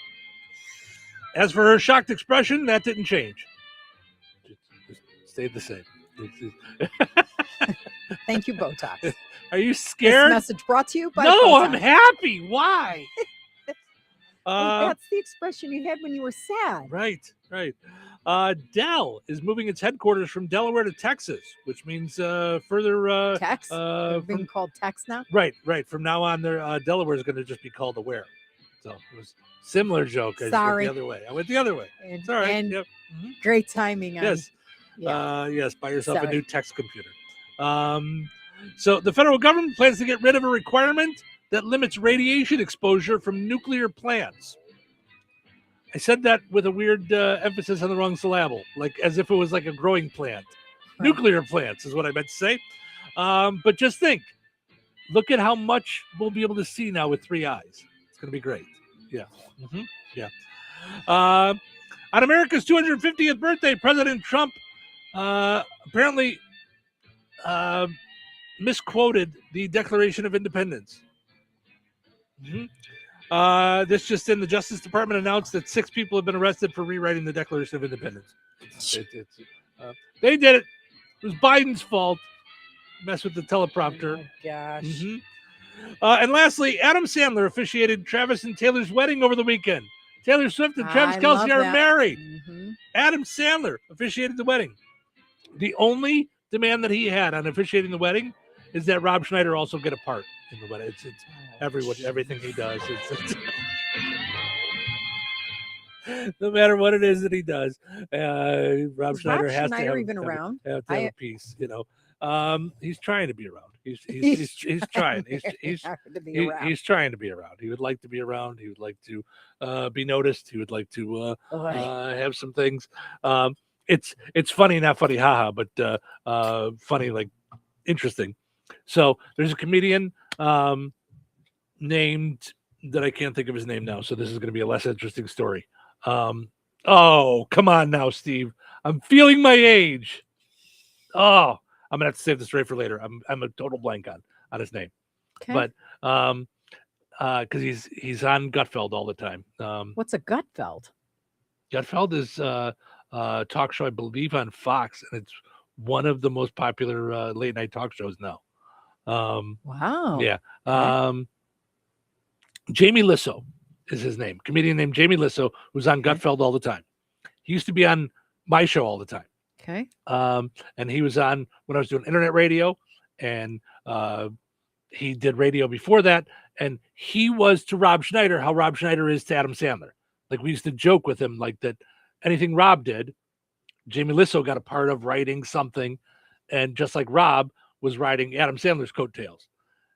As for her shocked expression, that didn't change. Just stayed the same. Thank you, Botox. Are you scared? This message brought to you by No, Botox. I'm happy. Why? Well, that's the expression you had when you were sad. Right. Dell is moving its headquarters from Delaware to Texas, which means further Tex? They're being called Tex now? Right. From now on, Delaware is going to just be called Aware. So it was a similar joke. I just Sorry. went the other way. I went the other way. It's all right. And Yep. great timing. Yes. Yeah. Yes. Buy yourself a Sorry. new text computer. So the federal government plans to get rid of a requirement that limits radiation exposure from nuclear plants. I said that with a weird emphasis on the wrong syllable, like as if it was like a growing plant. Right. Nuclear plants is what I meant to say. But just think, look at how much we'll be able to see now with 3 eyes. It's going to be great. Yeah. Yeah. On America's 250th birthday, President Trump apparently misquoted the Declaration of Independence. This just in, the Justice Department announced that 6 people have been arrested for rewriting the Declaration of Independence. They did it. It was Biden's fault. Mess with the teleprompter. Oh, gosh. And lastly, Adam Sandler officiated Travis and Taylor's wedding over the weekend. Taylor Swift and Travis I Kelce love are that. married. Mhm. Adam Sandler officiated the wedding. The only demand that he had on officiating the wedding is that Rob Schneider also get a part in the wedding. It's everything he does. It's no matter what it is that he does, Rob Is Schneider Rob has Schneider to even around? have a piece. He's trying to be around. He's trying. He's trying to be around. He would like to be around. He would like to be noticed. He would like to have some things. It's funny, not funny, haha, but funny, like interesting. So there's a comedian named that I can't think of his name now. So this is going to be a less interesting story. Oh, come on now, Steve. I'm feeling my age. Oh, I'm gonna have to save the story for later. I'm a total blank on his name. Okay. But because he's on Gutfeld all the time. What's a Gutfeld? Gutfeld is a talk show, I believe, on Fox, and it's one of the most popular late night talk shows now. Wow. Yeah. Jamie Lissow is his name. Comedian named Jamie Lissow, who's on Gutfeld all the time. He used to be on my show all the time. Okay. And he was on when I was doing internet radio, and he did radio before that. And he was to Rob Schneider how Rob Schneider is to Adam Sandler. Like, we used to joke with him like that. Anything Rob did, Jamie Lissow got a part of writing something, and just like Rob was writing Adam Sandler's coattails.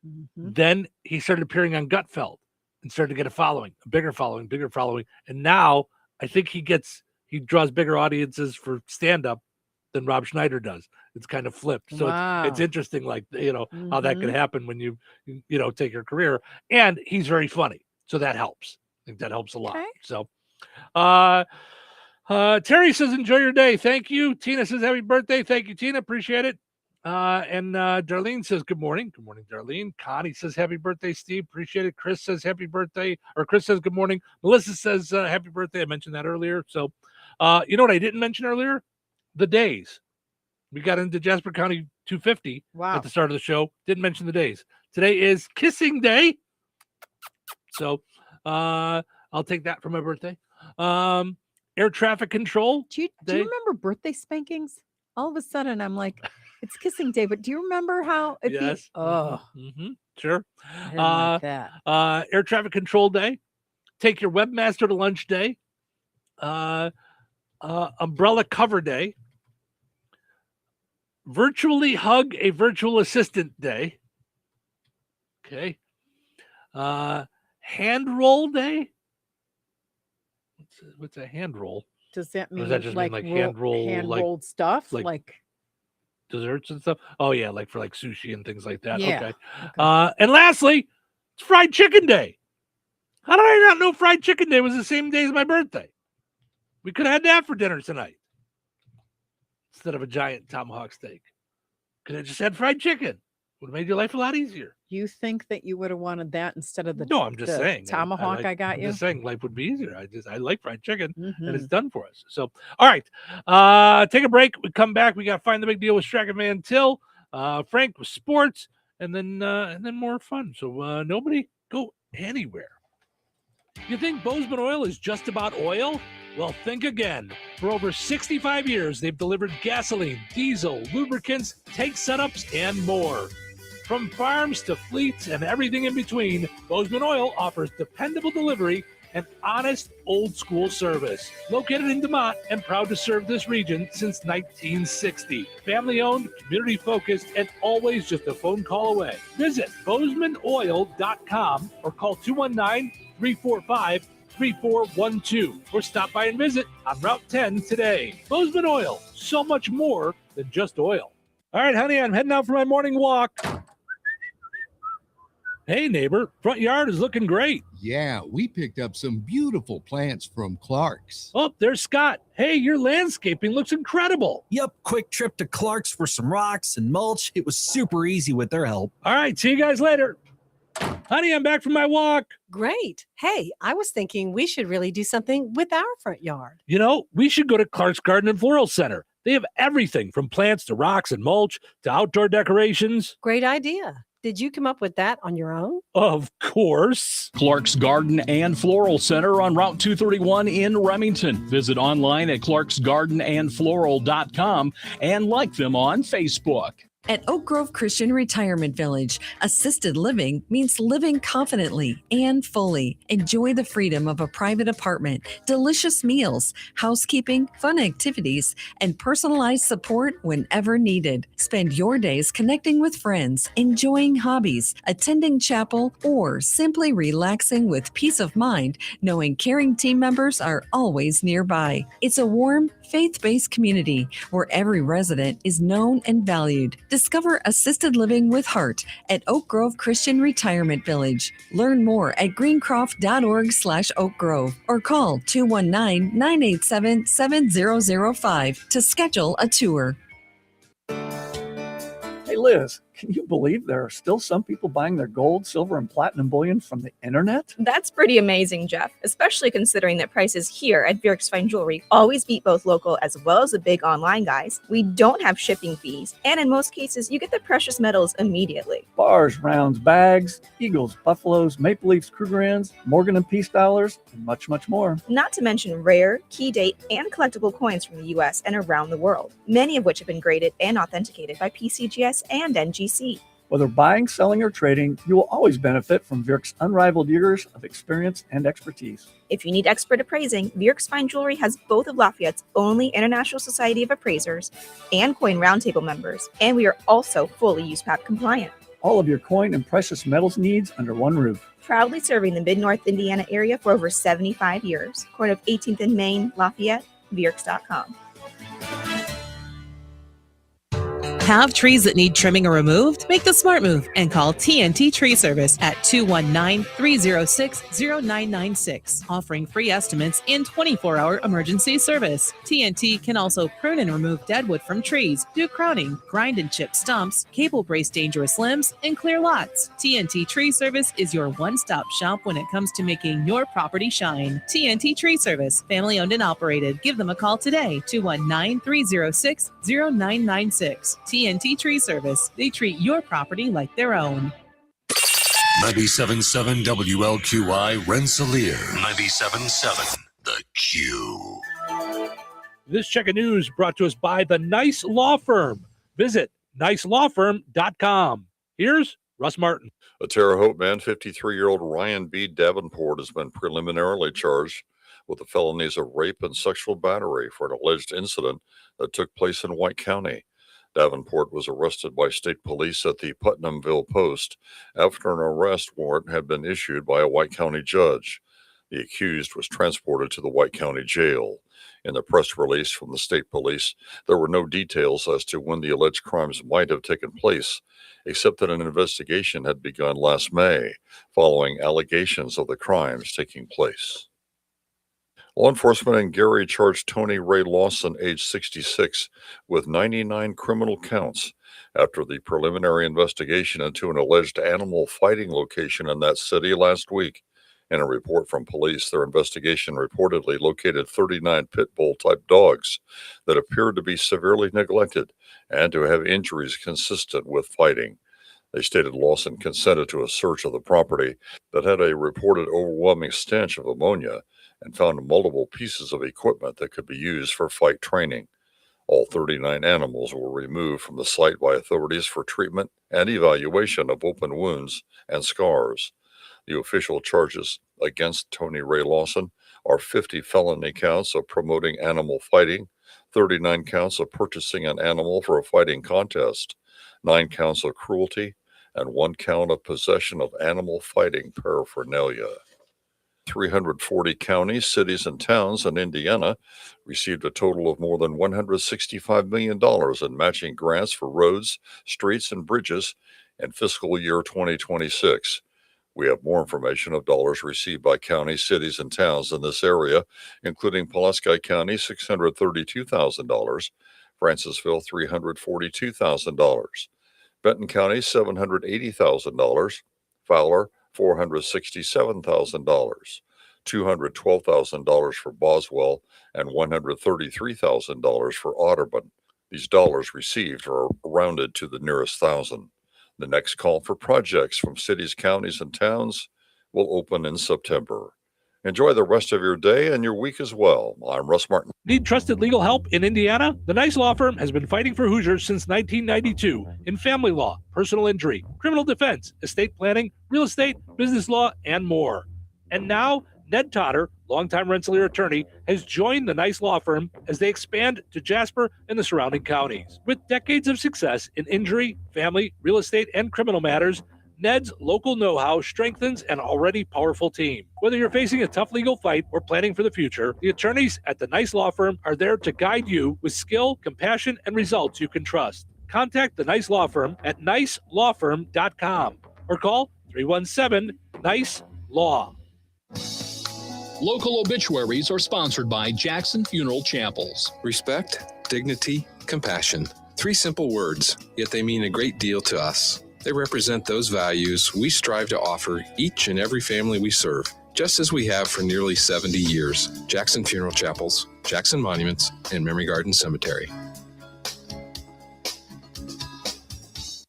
Mm-hmm. Then he started appearing on Gutfeld and started to get a following, a bigger following. And now I think he draws bigger audiences for stand-up than Rob Schneider does. It's kind of flipped. So it's interesting, like, how that could happen when you take your career. And he's very funny. So that helps. I think that helps a lot. Okay. So Terry says, enjoy your day. Thank you. Tina says, happy birthday. Thank you, Tina. Appreciate it. And Darlene says, good morning. Good morning, Darlene. Connie says, happy birthday, Steve. Appreciate it. Chris says, happy birthday. Or Chris says, good morning. Melissa says, happy birthday. I mentioned that earlier. So, you know what I didn't mention earlier? The days. We got into Jasper County 250 at the start of the show. Didn't mention the days. Today is Kissing Day. So, I'll take that for my birthday. Air traffic control. Do you remember birthday spankings? All of a sudden, I'm like, it's Kissing Day, but do you remember how it Yes. Sure. I didn't like that. Air traffic control day. Take your webmaster to lunch day. Umbrella cover day. Virtually hug a virtual assistant day. Okay. hand roll day. What's a hand roll? Does that Or mean does that just mean like hand roll, hand like rolled stuff? like desserts and stuff? Oh yeah, like for like sushi and things like that. Yeah. Okay. And lastly, it's Fried Chicken Day. How did I not know Fried Chicken Day was the same day as my birthday? We could have had that for dinner tonight instead of a giant tomahawk steak. Could have just had fried chicken. Would have made your life a lot easier. You think that you would have wanted that instead of the No, I'm just saying. tomahawk I got I'm you? just saying life would be easier. I like fried chicken and it's Mhm. done for us. So, all right. Take a break. We come back. We got to find the big deal with Strack and Van Til. Frank with sports and then more fun. So nobody go anywhere. You think Bozeman Oil is just about oil? Well, think again. For over 65 years, they've delivered gasoline, diesel, lubricants, tank setups, and more. From farms to fleets and everything in between, Bozeman Oil offers dependable delivery and honest, old-school service. Located in DeMont and proud to serve this region since 1960. Family-owned, community-focused, and always just a phone call away. Visit BozemanOil.com or call 219-345-3412 or stop by and visit on Route 10 today. Bozeman Oil, so much more than just oil. All right, honey, I'm heading out for my morning walk. Hey, neighbor, front yard is looking great. Yeah, we picked up some beautiful plants from Clark's. Oh, there's Scott. Hey, your landscaping looks incredible. Yep, quick trip to Clark's for some rocks and mulch. It was super easy with their help. All right, see you guys later. Honey, I'm back from my walk. Great. Hey, I was thinking we should really do something with our front yard. You know, we should go to Clark's Garden and Floral Center. They have everything from plants to rocks and mulch to outdoor decorations. Great idea. Did you come up with that on your own? Of course. Clark's Garden and Floral Center on Route 231 in Remington. Visit online at clarksgardenandfloral.com and like them on Facebook. At Oak Grove Christian Retirement Village, assisted living means living confidently and fully. Enjoy the freedom of a private apartment, delicious meals, housekeeping, fun activities, and personalized support whenever needed. Spend your days connecting with friends, enjoying hobbies, attending chapel, or simply relaxing with peace of mind, knowing caring team members are always nearby. It's a warm, faith-based community where every resident is known and valued. Discover assisted living with heart at Oak Grove Christian Retirement Village. Learn more at greencroft.org/Oak Grove or call 219-987-7005 to schedule a tour. Hey, Liz, can you believe there are still some people buying their gold, silver, and platinum bullion from the internet? That's pretty amazing, Jeff, especially considering that prices here at Bjork's Fine Jewelry always beat both local as well as the big online guys. We don't have shipping fees, and in most cases, you get the precious metals immediately. Bars, rounds, bags, eagles, buffaloes, maple leafs, Krugerrands, Morgan and Peace dollars, and much, much more. Not to mention rare, key date, and collectible coins from the U.S. and around the world, many of which have been graded and authenticated by PCGS and NGC. Whether buying, selling, or trading, you will always benefit from Bjork's unrivaled years of experience and expertise. If you need expert appraising, Bjork's Fine Jewelry has both of Lafayette's only International Society of Appraisers and Coin Roundtable members, and we are also fully USPAP compliant. All of your coin and precious metals needs under one roof. Proudly serving the Mid-North Indiana area for over 75 years. Corner of 18th and Main, Lafayette, Bjorks.com. Have trees that need trimming or removed? Make the smart move and call TNT Tree Service at 219-306-0996, offering free estimates and 24-hour emergency service. TNT can also prune and remove dead wood from trees, do crowning, grind and chip stumps, cable brace dangerous limbs, and clear lots. TNT Tree Service is your one-stop shop when it comes to making your property shine. TNT Tree Service, family owned and operated. Give them a call today, 219-306-0996. TNT Tree Service. They treat your property like their own. 97.7 WLQI Rensselaer. 97.7 The Q. This check of news brought to us by the Nice Law Firm. Visit nicelawfirm.com. Here's Russ Martin. A Terre Haute man, 53-year-old Ryan B. Davenport, has been preliminarily charged with the felonies of rape and sexual battery for an alleged incident that took place in White County. Davenport was arrested by state police at the Putnamville Post after an arrest warrant had been issued by a White County judge. The accused was transported to the White County Jail. In the press release from the state police, there were no details as to when the alleged crimes might have taken place, except that an investigation had begun last May following allegations of the crimes taking place. Law enforcement in Gary charged Tony Ray Lawson, age 66, with 99 criminal counts after the preliminary investigation into an alleged animal fighting location in that city last week. In a report from police, their investigation reportedly located 39 pit bull type dogs that appeared to be severely neglected and to have injuries consistent with fighting. They stated Lawson consented to a search of the property that had a reported overwhelming stench of ammonia and found multiple pieces of equipment that could be used for fight training. All 39 animals were removed from the site by authorities for treatment and evaluation of open wounds and scars. The official charges against Tony Ray Lawson are 50 felony counts of promoting animal fighting, 39 counts of purchasing an animal for a fighting contest, 9 counts of cruelty, and 1 count of possession of animal fighting paraphernalia. 340 counties, cities, and towns in Indiana received a total of more than $165 million in matching grants for roads, streets, and bridges in fiscal year 2026. We have more information of dollars received by counties, cities, and towns in this area, including Pulaski County, $632,000, Francisville, $342,000, Benton County, $780,000, Fowler, $467,000, $212,000 for Boswell, and $133,000 for Audubon. These dollars received are rounded to the nearest thousand. The next call for projects from cities, counties, and towns will open in September. Enjoy the rest of your day and your week as well. I'm Russ Martin. Need trusted legal help in Indiana? The Nice Law Firm has been fighting for Hoosiers since 1992 in family law, personal injury, criminal defense, estate planning, real estate, business law, and more. And now, Ned Totter, longtime Rensselaer attorney, has joined the Nice Law Firm as they expand to Jasper and the surrounding counties. With decades of success in injury, family, real estate, and criminal matters, Ned's local know-how strengthens an already powerful team. Whether you're facing a tough legal fight or planning for the future, the attorneys at the Nice Law Firm are there to guide you with skill, compassion, and results you can trust. Contact the Nice Law Firm at nicelawfirm.com or call 317-NICE-LAW. Local obituaries are sponsored by Jackson Funeral Chapels. Respect, dignity, compassion. 3 simple words, yet they mean a great deal to us. They represent those values we strive to offer each and every family we serve, just as we have for nearly 70 years. Jackson Funeral Chapels, Jackson Monuments, and Memory Garden Cemetery.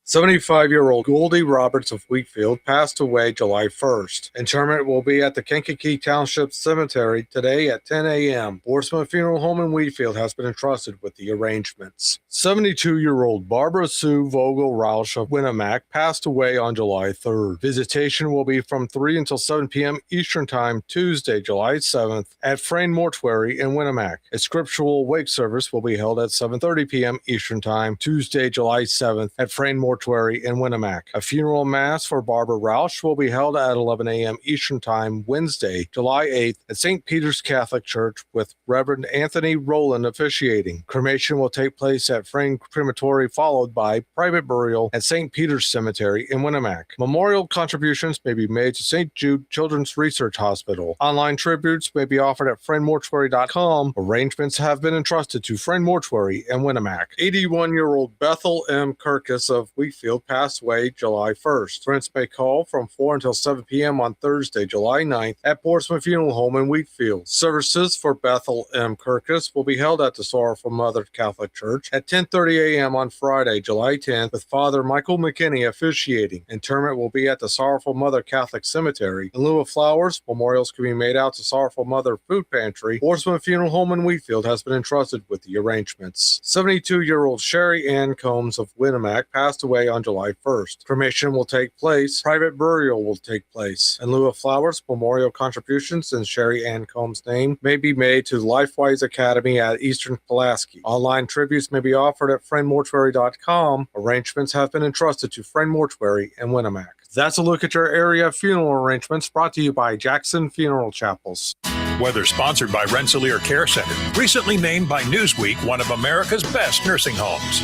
75-year-old Goldie Roberts of Wheatfield passed away July 1st. Interment will be at the Kankakee Township Cemetery today at 10 a.m. Borsman Funeral Home in Wheatfield has been entrusted with the arrangements. 72-year-old Barbara Sue Vogel Roush of Winnemac passed away on July 3rd. Visitation will be from 3 until 7 p.m. Eastern Time, Tuesday, July 7th at Frayne Mortuary in Winnemac. A scriptural wake service will be held at 7:30 p.m. Eastern Time, Tuesday, July 7th at Frayne Mortuary in Winnemac. A funeral mass for Barbara Roush will be held at 11 a.m. Eastern Time, Wednesday, July 8th at St. Peter's Catholic Church with Reverend Anthony Rowland officiating. Cremation will take place at Frayne Crematory, followed by private burial at St. Peter's Cemetery in Winnemac. Memorial contributions may be made to St. Jude Children's Research Hospital. Online tributes may be offered at FrayneMortuary.com. Arrangements have been entrusted to Frayne Mortuary in Winnemac. 81-year-old Bethel M. Kirkus of Wheatfield passed away July 1st. Friends may call from 4 until 7 p.m. on Thursday, July 9th at Portsmouth Funeral Home in Wheatfield. Services for Bethel M. Kirkus will be held at the Sorrowful Mother Catholic Church at 10:30 a.m. on Friday, July 10th, with Father Michael McKinney officiating. Interment will be at the Sorrowful Mother Catholic Cemetery. In lieu of flowers, memorials can be made out to Sorrowful Mother Food Pantry. Portsmouth Funeral Home in Wheatfield has been entrusted with the arrangements. 72-year-old Sherry Ann Combs of Winnemac passed away away on July 1st. Cremation will take place. Private burial will take place. In lieu of flowers, memorial contributions in Sherry Ann Combs' name may be made to Lifewise Academy at Eastern Pulaski. Online tributes may be offered at friendmortuary.com. Arrangements have been entrusted to Friend Mortuary in Winnemac. That's a look at your area funeral arrangements brought to you by Jackson Funeral Chapels. Weather sponsored by Rensselaer Care Center, recently named by Newsweek one of America's best nursing homes.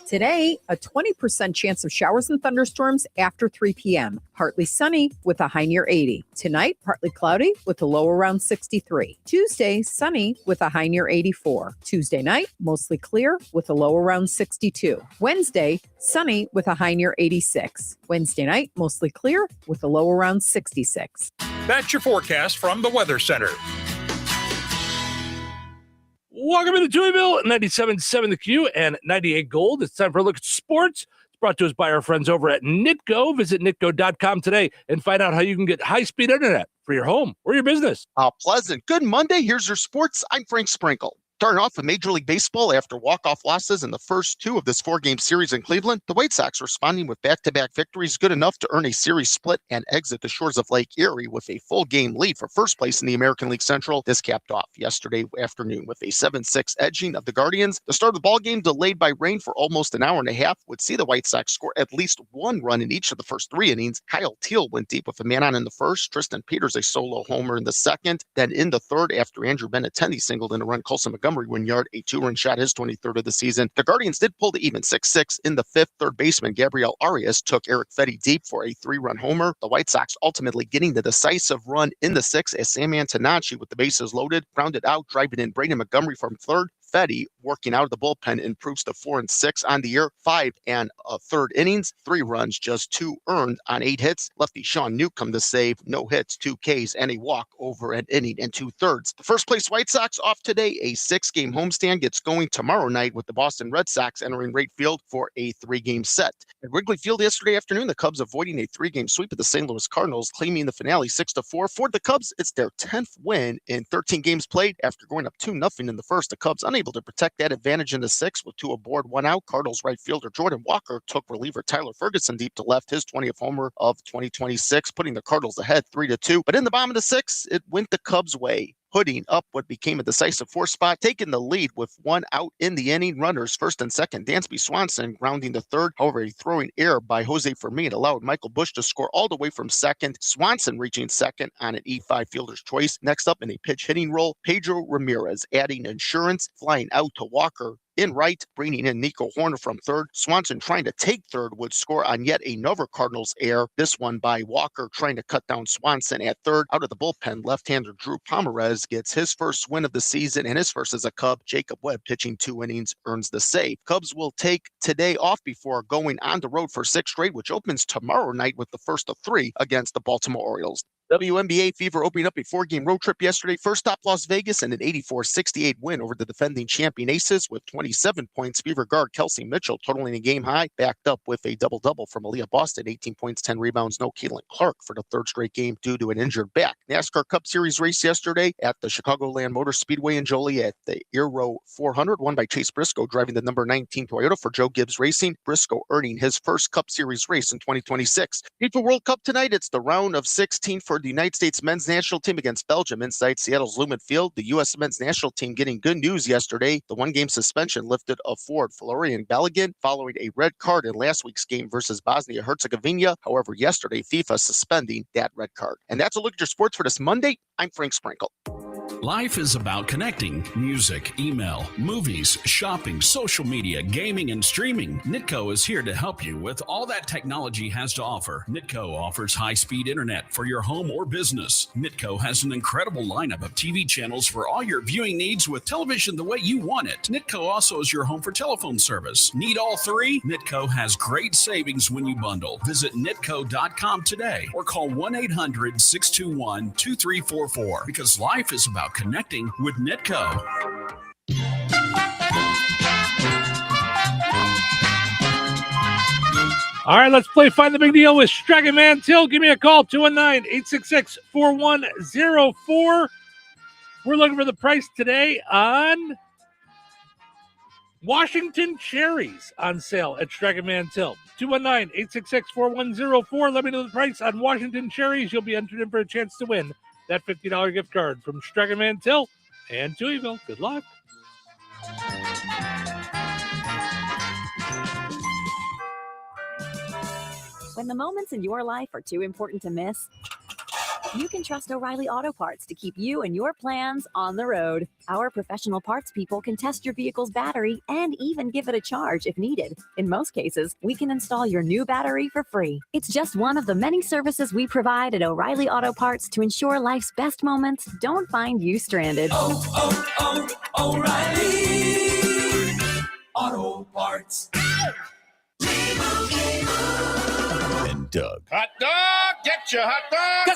Today, a 20% chance of showers and thunderstorms after 3 p.m. Partly sunny with a high near 80. Tonight, partly cloudy with a low around 63. Tuesday, sunny with a high near 84. Tuesday night, mostly clear with a low around 62. Wednesday, sunny with a high near 86. Wednesday night, mostly clear with a low around 66. That's your forecast from the Weather Center. Welcome to Touhyville, 97.7 The Q and 98 Gold. It's time for a look at sports. It's brought to us by our friends over at Nitco. Visit nitco.com today and find out how you can get high-speed internet for your home or your business. Pleasant. Good Monday. Here's your sports. I'm Frank Sprinkle. Starting off with Major League Baseball after walk-off losses in the first two of this four-game series in Cleveland, the White Sox responding with back-to-back victories good enough to earn a series split and exit the shores of Lake Erie with a full-game lead for first place in the American League Central. This capped off yesterday afternoon with a 7-6 edging of the Guardians. The start of the ballgame, delayed by rain for almost an hour and a half, would see the White Sox score at least one run in each of the first three innings. Kyle Teal went deep with a man on in the first, Tristan Peters a solo homer in the second. Then in the third, after Andrew Benintendi singled in a run, Colson Montgomery went yard, a two-run shot, his 23rd of the season. The Guardians did pull to even 6-6 in the fifth. Third baseman Gabriel Arias took Eric Fetty deep for a three-run homer. The White Sox ultimately getting the decisive run in the sixth as Sam Antonacci, with the bases loaded, grounded out, driving in Brandon Montgomery from third. Fetty, working out of the bullpen, improves to 4-6 on the year, 5 and a third innings, 3 runs, just 2 earned on 8 hits. Lefty Sean Newcomb to save, no hits, 2 Ks, and a walk over an inning and 2/3. The first place White Sox off today. A 6-game homestand gets going tomorrow night with the Boston Red Sox entering Wright Field for a 3-game set. At Wrigley Field yesterday afternoon, the Cubs avoiding a 3-game sweep of the St. Louis Cardinals, claiming the finale 6-4. For the Cubs, it's their 10th win in 13 games played. After going up 2-0 in the first, the Cubs unable to protect that advantage in the sixth with 2 aboard, 1 out. Cardinals right fielder Jordan Walker took reliever Tyler Ferguson deep to left, his 20th homer of 2026, putting the Cardinals ahead 3-2. But in the bottom of the sixth, it went the Cubs' way, putting up what became a decisive 4 spot, taking the lead with 1 out in the inning. Runners first and second. Dansby Swanson grounding the third. However, a throwing error by Jose Fermin allowed Michael Busch to score all the way from second. Swanson reaching second on an E5 fielder's choice. Next up in a pitch hitting role, Pedro Ramirez adding insurance, flying out to Walker in right, bringing in Nico Horner from third. Swanson trying to take third would score on yet another Cardinals error, this one by Walker trying to cut down Swanson at third. Out of the bullpen, left-hander Drew Pomeranz gets his first win of the season and his first as a Cub. Jacob Webb, pitching 2 innings, earns the save. Cubs will take today off before going on the road for 6 straight, which opens tomorrow night with the first of 3 against the Baltimore Orioles. WNBA Fever opening up a 4-game road trip yesterday. First stop Las Vegas and an 84-68 win over the defending champion Aces with 27 points. Fever guard Kelsey Mitchell totaling a game high, backed up with a double-double from Aaliyah Boston, 18 points, 10 rebounds. No Keelan Clark for the 3rd straight game due to an injured back. NASCAR Cup Series race yesterday at the Chicagoland Motor Speedway in Joliet. The Aero 400 won by Chase Briscoe, driving the number 19 Toyota for Joe Gibbs Racing. Briscoe earning his first Cup Series race in 2026. FIFA World Cup tonight. It's the round of 16 for the United States men's national team against Belgium inside Seattle's Lumen Field. The U.S. men's national team getting good news yesterday. The 1-game suspension lifted of forward Florian Balogun following a red card in last week's game versus Bosnia-Herzegovina. However, yesterday, FIFA suspending that red card. And that's a look at your sports for this Monday. I'm Frank Sprinkle. Life is about connecting. Music, email, movies, shopping, social media, gaming, and streaming. Nitco is here to help you with all that technology has to offer. Nitco offers high-speed internet for your home or business. Nitco has an incredible lineup of TV channels for all your viewing needs with television the way you want it. Nitco also is your home for telephone service. Need all 3? Nitco has great savings when you bundle. Visit nitco.com today or call 1-800-621-2344 because life is about connecting with Nitco. All right, let's play Find the Big Deal with Dragon Man Till. Give me a call, 219-866-4104. We're looking for the price today on Washington cherries on sale at Striking Man Till. 219-866-4104. Let me know the price on Washington cherries. You'll be entered in for a chance to win that $50 gift card from Striking Man Till and Touhyville. Good luck. When the moments in your life are too important to miss, you can trust O'Reilly Auto Parts to keep you and your plans on the road. Our professional parts people can test your vehicle's battery and even give it a charge if needed. In most cases, we can install your new battery for free. It's just one of the many services we provide at O'Reilly Auto Parts to ensure life's best moments don't find you stranded. O'Reilly Auto Parts. And Doug. Hot dog, get your hot dog.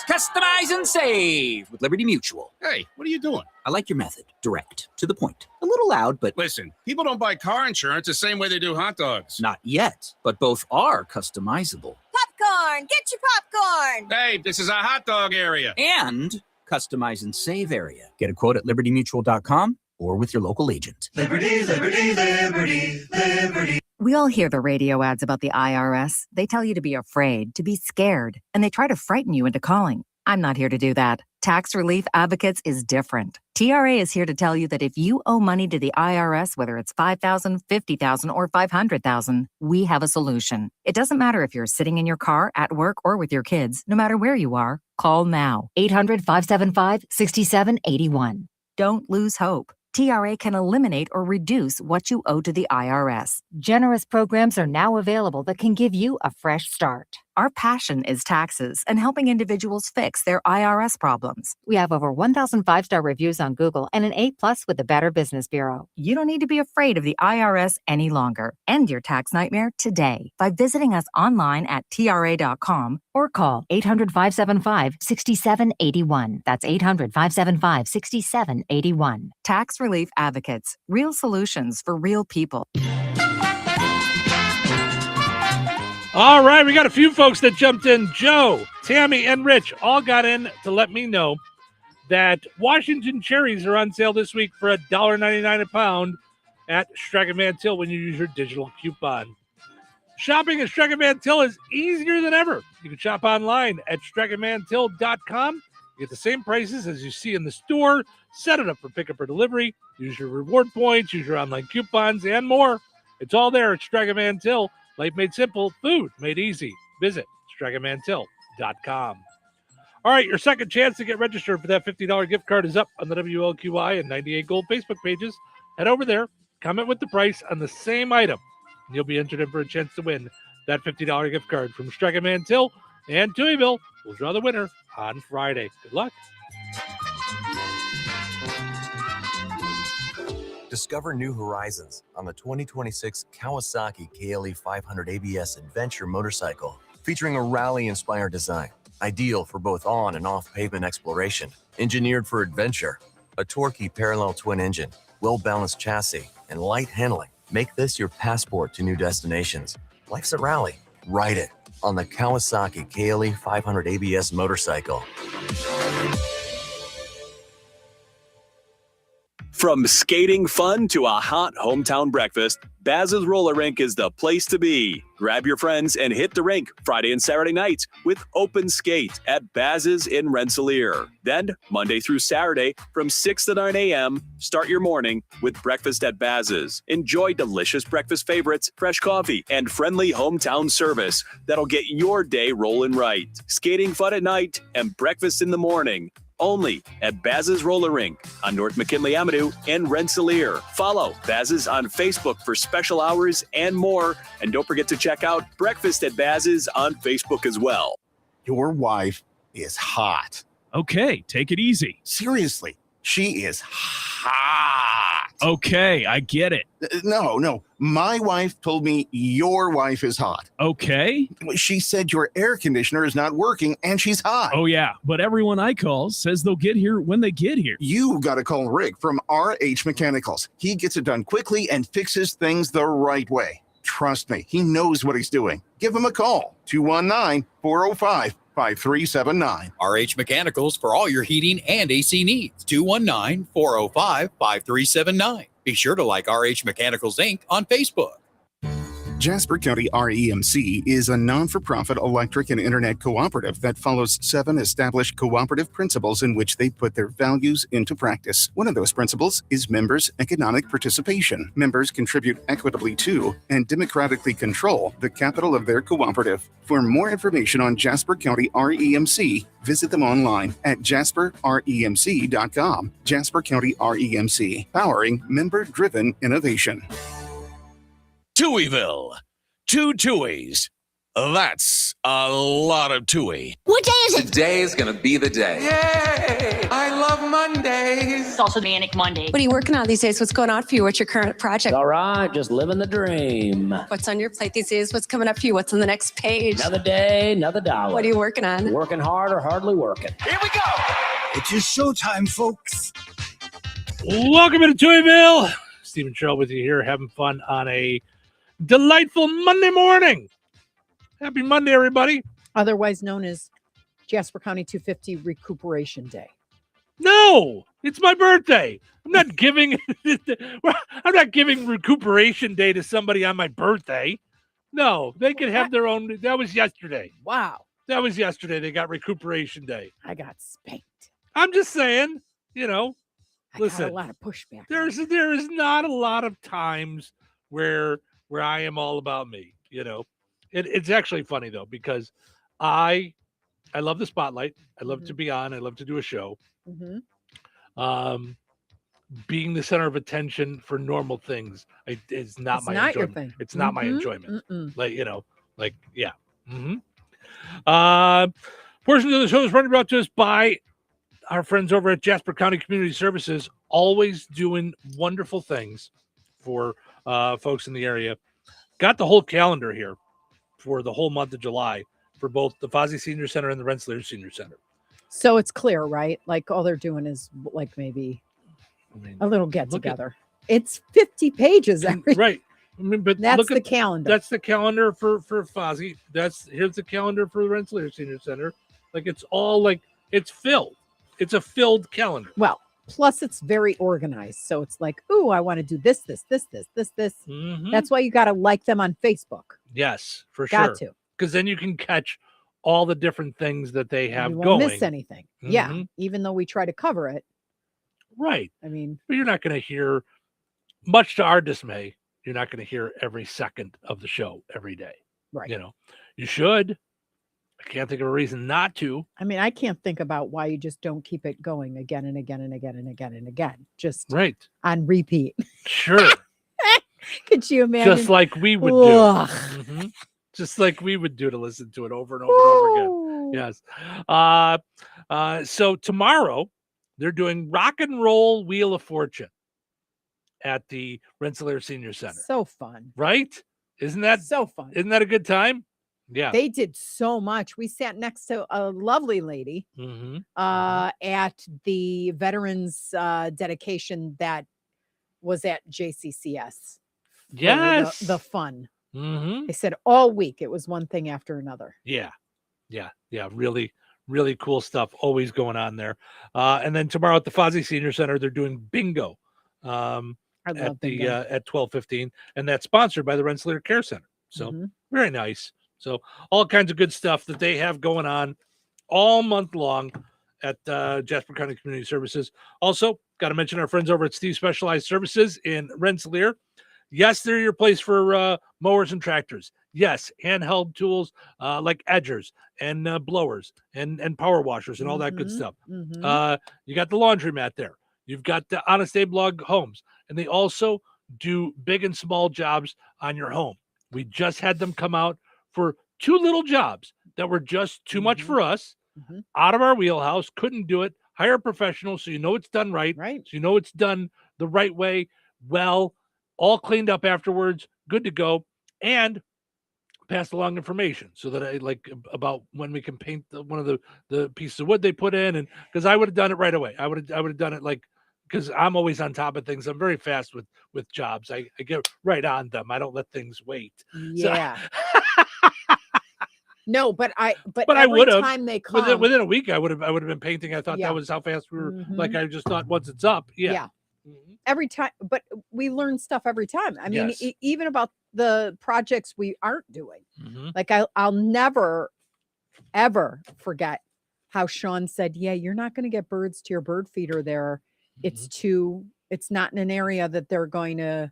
Customize and save with Liberty Mutual. Hey, what are you doing? I like your method. Direct, to the point. A little loud, but... Listen, people don't buy car insurance the same way they do hot dogs. Not yet, but both are customizable. Popcorn! Get your popcorn! Hey, this is a hot dog area. And customize and save area. Get a quote at libertymutual.com or with your local agent. Liberty, liberty, liberty, liberty. We all hear the radio ads about the IRS. They tell you to be afraid, to be scared, and they try to frighten you into calling. I'm not here to do that. Tax Relief Advocates is different. TRA is here to tell you that if you owe money to the IRS, whether it's $5,000, $50,000, or $500,000, we have a solution. It doesn't matter if you're sitting in your car, at work, or with your kids. No matter where you are, call now. 800-575-6781. Don't lose hope. TRA can eliminate or reduce what you owe to the IRS. Generous programs are now available that can give you a fresh start. Our passion is taxes and helping individuals fix their IRS problems. We have over 1,000 5-star reviews on Google and an A+ with the Better Business Bureau. You don't need to be afraid of the IRS any longer. End your tax nightmare today by visiting us online at TRA.com or call 800-575-6781. That's 800-575-6781. Tax Relief Advocates. Real solutions for real people. All right, we got a few folks that jumped in. Joe, Tammy, and Rich all got in to let me know that Washington cherries are on sale this week for $1.99 a pound at Striking Man Till when you use your digital coupon. Shopping at Striking Man Till is easier than ever. You can shop online at strikingmantill.com. You get the same prices as you see in the store. Set it up for pickup or delivery. Use your reward points, use your online coupons, and more. It's all there at Striking Man Till. Life made simple, food made easy. Visit strikingmantill.com. All right, your second chance to get registered for that $50 gift card is up on the WLQI and 98 Gold Facebook pages. Head over there, comment with the price on the same item, and you'll be entered in for a chance to win that $50 gift card from Striking Man Till and Touhyville. We'll draw the winner on Friday. Good luck. Discover new horizons on the 2026 Kawasaki KLE 500 ABS Adventure motorcycle, featuring a rally-inspired design, ideal for both on and off-pavement exploration. Engineered for adventure, a torquey parallel twin engine, well-balanced chassis, and light handling make this your passport to new destinations. Life's a rally. Ride it on the Kawasaki KLE 500 ABS motorcycle. From skating fun to a hot hometown breakfast, Baz's Roller Rink is the place to be. Grab your friends and hit the rink Friday and Saturday nights with open skate at Baz's in Rensselaer. Then, Monday through Saturday from 6 to 9 a.m., start your morning with breakfast at Baz's. Enjoy delicious breakfast favorites, fresh coffee, and friendly hometown service that'll get your day rolling right. Skating fun at night and breakfast in the morning. Only at Baz's Roller Rink on North McKinley Avenue in Rensselaer. Follow Baz's on Facebook for special hours and more. And don't forget to check out Breakfast at Baz's on Facebook as well. Your wife is hot. Okay, take it easy. Seriously, she is hot. Okay, I get it. No. My wife told me your wife is hot. Okay. She said your air conditioner is not working and she's hot. Oh, yeah, but everyone I call says they'll get here when they get here. You got to call Rick from RH Mechanicals. He gets it done quickly and fixes things the right way. Trust me, he knows what he's doing. Give him a call, 219-405-5379. RH Mechanicals for all your heating and AC needs. 219-405-5379. Be sure to like RH Mechanicals Inc. on Facebook. Jasper County REMC is a non-for-profit electric and internet cooperative that follows 7 established cooperative principles in which they put their values into practice. One of those principles is members' economic participation. Members contribute equitably to and democratically control the capital of their cooperative. For more information on Jasper County REMC, visit them online at jasperremc.com. Jasper County REMC, powering member-driven innovation. Touhyville. 2 Touhies. That's a lot of Touhy. What day is it? Today is going to be the day. Yay! I love Mondays. It's also Manic Monday. What are you working on these days? What's going on for you? What's your current project? All right, just living the dream. What's on your plate these days? What's coming up for you? What's on the next page? Another day, another dollar. What are you working on? Working hard or hardly working. Here we go. It's your showtime, folks. Welcome to Touhyville. Stephen Sherrill with you here, having fun on a delightful Monday morning. Happy Monday, everybody. Otherwise known as Jasper County 250 Recuperation Day. No, it's my birthday. I'm not giving Recuperation Day to somebody on my birthday. No, they can have their own. That was yesterday. Wow. That was yesterday. They got Recuperation Day. I got spanked. I'm just saying, listen, got a lot of pushback. There is not a lot of times where I am all about me, It's actually funny though, because I love the spotlight. I love to be on. I love to do a show. Being the center of attention for normal things is not my enjoyment. Your thing. It's not my enjoyment. Yeah. Portions of the show is brought to us by our friends over at Jasper County Community Services, always doing wonderful things for folks in the area. Got the whole calendar here for the whole month of July for both the Fozzie Senior Center and the Rensselaer Senior Center. So it's clear, right? Like all they're doing is like maybe a little get together. It's 50 pages. Right. But that's the calendar. That's the calendar for Fozzie. Here's the calendar for the Rensselaer Senior Center. Like it's all like it's filled. It's a filled calendar. Well, plus it's very organized. So it's like, ooh, I want to do this. Mm-hmm. That's why you got to like them on Facebook. Yes, for got sure. To. Because then you can catch all the different things that they have you won't going. Miss anything. Yeah. Even though we try to cover it. Right. I mean, but you're not going to hear, much to our dismay, you're not going to hear every second of the show every day. Right. You should. I can't think of a reason not to. I mean, I can't think about why you just don't keep it going again and again and again and again and again. Just right on repeat. Sure. Could you imagine? Just like we would do. Just like we would do to listen to it over and over and over again. Yes. So tomorrow they're doing Rock and Roll Wheel of Fortune at the Rensselaer Senior Center. So fun. Right? Isn't that so fun? Isn't that a good time? Yeah. They did so much. We sat next to a lovely lady at the veterans dedication that was at JCCS. Yes. The fun. They said all week it was one thing after another. Yeah. Really, really cool stuff always going on there. And then tomorrow at the Fozzie Senior Center, they're doing bingo at 12:15, and that's sponsored by the Rensselaer Care Center. So very nice. So all kinds of good stuff that they have going on all month long at Jasper County Community Services. Also, got to mention our friends over at Steve Specialized Services in Rensselaer. Yes, they're your place for mowers and tractors. Yes, handheld tools like edgers and blowers and power washers and all that good stuff. You got the laundromat there. You've got the Honest Abe Log Homes. And they also do big and small jobs on your home. We just had them come out for 2 little jobs that were just too much for us, out of our wheelhouse, couldn't do it. Hire a professional so you know it's done right. So you know it's done the right way, well, all cleaned up afterwards, good to go, and pass along information so that I about when we can paint one of the pieces of wood they put in, and because I would have done it right away. I would have done it because I'm always on top of things. I'm very fast with jobs. I get right on them. I don't let things wait. Yeah. No, but I every would have time they come within a week. I would have been painting. I thought that was how fast we were. Like I just thought once it's up. Yeah. every time, but we learn stuff every time. I mean, Yes. even about the projects we aren't doing. Mhm. Like I'll never, ever forget how Sean said, yeah, you're not going to get birds to your bird feeder there. It's not in an area that they're going to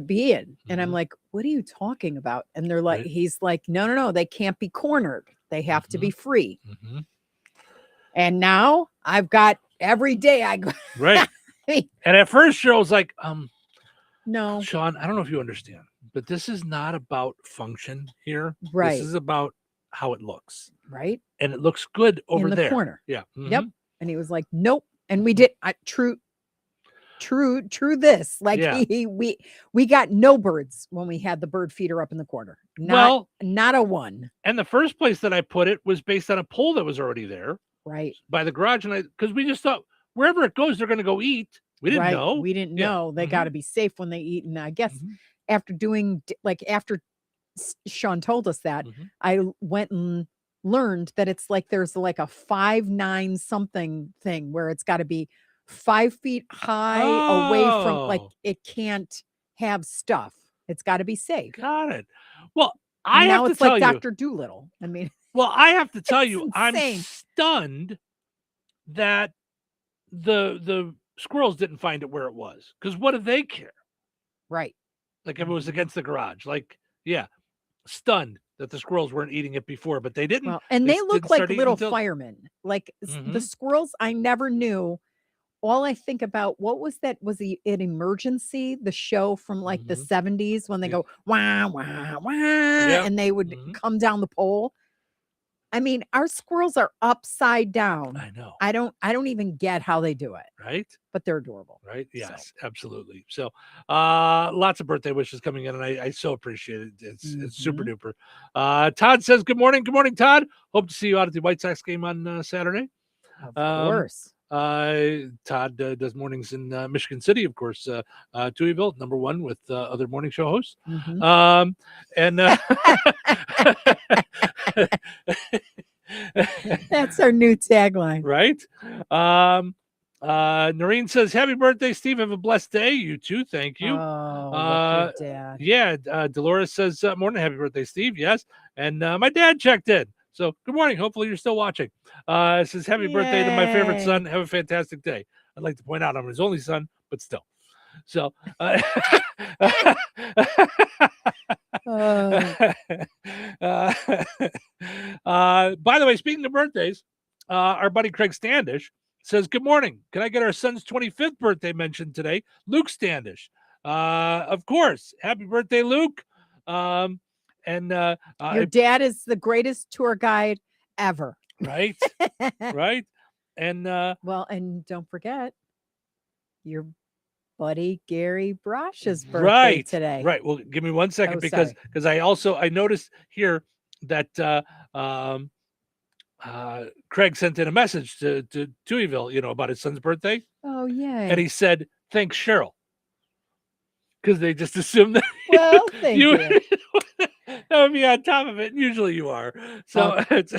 be in. And I'm like, what are you talking about? And they're like, he's like, no, they can't be cornered. They have to be free. And now I've got every day I go. Right. And at first Cheryl was like, no, Sean, I don't know if you understand, but this is not about function here. Right. This is about how it looks. Right. And it looks good over in the there. corner. Yeah. Yep. And he was like, nope. And we did true this. Like Yeah. we got no birds when we had the bird feeder up in the corner. Not a one. And the first place that I put it was based on a pole that was already there. Right. By the garage. And because we just thought wherever it goes, they're going to go eat. We didn't know. We didn't know. They got to be safe when they eat. And I guess after Sean told us that, I went and learned that it's like there's like a 5'9" something thing where it's got to be 5 feet high away from, like, it can't have stuff. It's got to be safe. Got it. Well, And now have it's to tell like you, Dr. Doolittle. I mean, well, I have to tell you, I'm insane. stunned that the squirrels didn't find it where it was. Because what do they care? Right. Like if it was against the garage. Like, yeah, stunned that the squirrels weren't eating it before, but they didn't. Well, and they look didn't like start eating little until- firemen. Like the squirrels, I never knew. All I think about, what was that? Was an Emergency, the show from like the 70s when they go wah wah wah, and they would come down the pole. I mean, our squirrels are upside down. I know. I don't even get how they do it. Right. But they're adorable. Right. Yes, absolutely. So lots of birthday wishes coming in, and I so appreciate it. It's super duper. Todd says, good morning. Good morning, Todd. Hope to see you out at the White Sox game on Saturday. Of course. Todd does mornings in Michigan City, of course. Touhyville, number one with other morning show hosts. And That's our new tagline, right? Noreen says, happy birthday, Steve. Have a blessed day. You too. Thank you. Oh, Dad. Yeah. Dolores says, morning. Happy birthday, Steve. Yes. And my dad checked in. So good morning. Hopefully you're still watching. It says, happy birthday to my favorite son. Have a fantastic day. I'd like to point out I'm his only son, but still. So by the way, speaking of birthdays, our buddy Craig Standish says, good morning. Can I get our son's 25th birthday mentioned today? Luke Standish. Of course. Happy birthday, Luke. And your dad is the greatest tour guide ever. Right. Right. And well, and don't forget your buddy Gary Brosh's birthday today. Right. Well, give me 1 second, because I noticed here that Craig sent in a message to Touhyville, about his son's birthday. Oh, yeah. And he said, thanks, Cheryl. Because they just assumed that well, thank you. That would be on top of it. And usually you are. So it's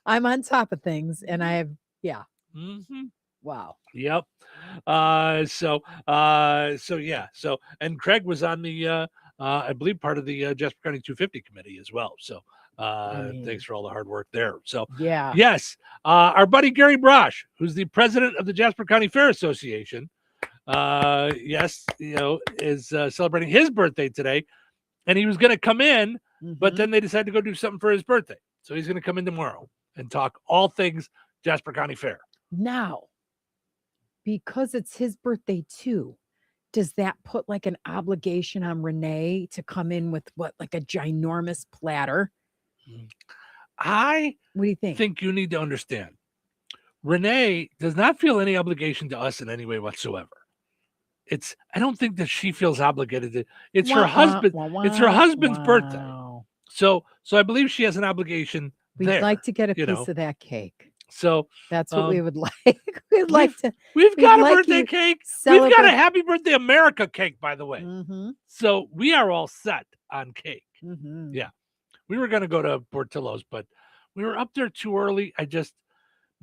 I'm on top of things, and I have, wow. Yep. So yeah. So, and Craig was on the I believe part of the Jasper County 250 committee as well. So thanks for all the hard work there. So yeah. Yes. Our buddy Gary Brosh, who's the president of the Jasper County Fair Association, is celebrating his birthday today. And he was going to come in, but then they decided to go do something for his birthday. So he's going to come in tomorrow and talk all things Jasper County Fair. Now, because it's his birthday too, does that put like an obligation on Renee to come in with like a ginormous platter? What do you think? Think you need to understand. Renee does not feel any obligation to us in any way whatsoever. I don't think that she feels obligated to. It's her husband. It's her husband's birthday. So I believe she has an obligation. We'd like to get a piece of that cake. So that's what we would like. We'd like to. We've got a birthday cake. We've got a Happy Birthday America cake, by the way. So we are all set on cake. Yeah, we were going to go to Portillo's, but we were up there too early.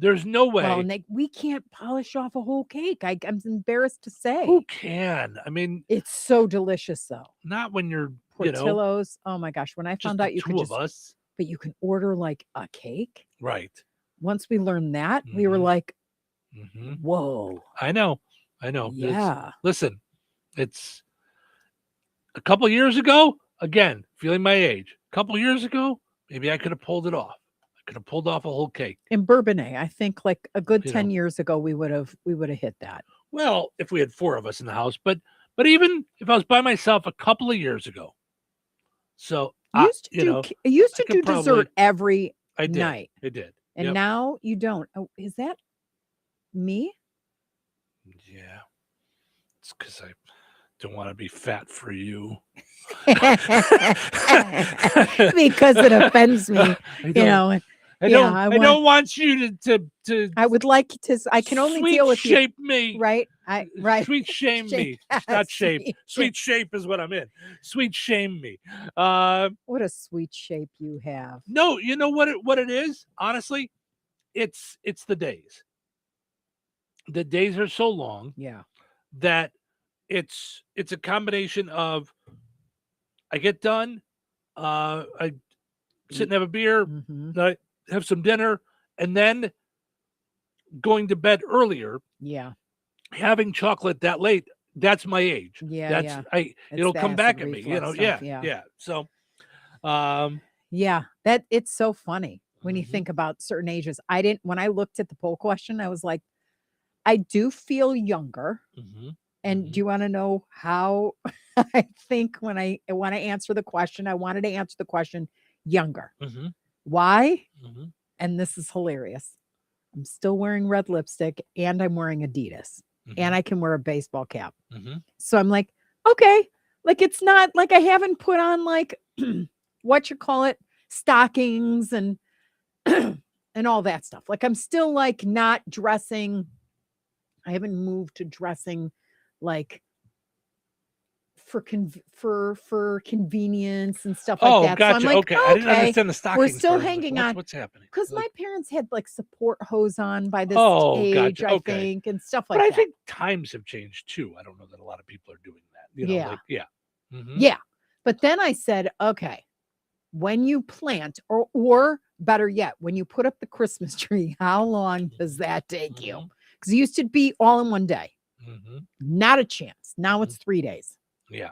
There's no way. Well, and we can't polish off a whole cake. I'm embarrassed to say. Who can? I mean, it's so delicious though. Not when you're Portillo's. Oh my gosh! When I found out you could just, but you can order like a cake. Right. Once we learned that, we were like, whoa. I know. Yeah. Listen, it's a couple years ago. Again, feeling my age. A couple years ago, maybe I could have pulled it off. Could have pulled off a whole cake. In Bourbonnais, I think like a good 10 years ago, we would have hit that. Well, if we had 4 of us in the house, but even if I was by myself a couple of years ago. So I used to do dessert every night. I did. And now you don't. Oh, is that me? Yeah. It's because I don't want to be fat for you. Because it offends me. I don't want you to I would like to. I can only deal with you. Sweet shape me. Right. Right. Sweet shame me. Not shape. Sweet shape is what I'm in. Sweet shame me. What a sweet shape you have. No, you know what it is? Honestly, it's the days. The days are so long. Yeah. That it's a combination of I get done, I sit and have a beer, I have some dinner, and then going to bed earlier. Yeah. Having chocolate that late, that's my age. Yeah. It'll come back at me, stuff, yeah. So yeah, that it's so funny when you think about certain ages. When I looked at the poll question, I was like, I do feel younger. And do you want to know how I think when I want to answer the question? I wanted to answer the question younger. Why? And this is hilarious. I'm still wearing red lipstick and I'm wearing Adidas and I can wear a baseball cap. So I'm like, okay, like it's not like I haven't put on like what you call it, stockings and and all that stuff. Like I'm still like not dressing. I haven't moved to dressing like for convenience and stuff like that. Gotcha. So I'm like, okay. I didn't understand the stockings. We're still part. hanging on. What's happening? Because my parents had like support hose on by this age, gotcha. I think, and stuff like but that. I think times have changed too. I don't know that a lot of people are doing that. Yeah. But then I said, okay, when you plant or better yet, when you put up the Christmas tree, how long does that take you? Because it used to be all in one day. Not a chance. Now it's 3 days. Yeah.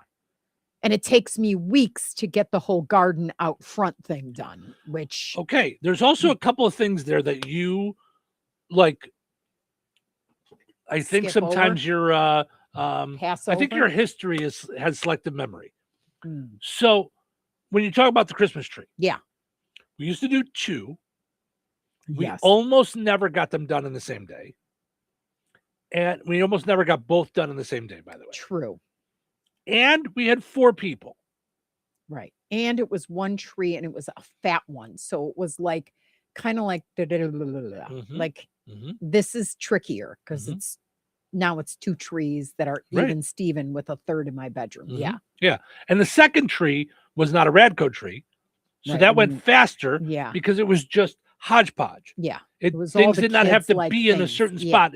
And it takes me weeks to get the whole garden out front thing done, which. Okay. There's also a couple of things there that you like. I think sometimes your pass I think over? your history has selective memory. So when you talk about the Christmas tree, we used to do 2. We almost never got them done in the same day. And we almost never got both done in the same day, by the way. True. And we had 4 people. Right. And it was one tree and it was a fat one. So it was like kind of like like this is trickier because it's 2 trees that are even Steven with a third in my bedroom. Yeah. Yeah. And the second tree was not a Radco tree. So that went faster because it was just hodgepodge. Yeah. Things did not have to be in a certain spot.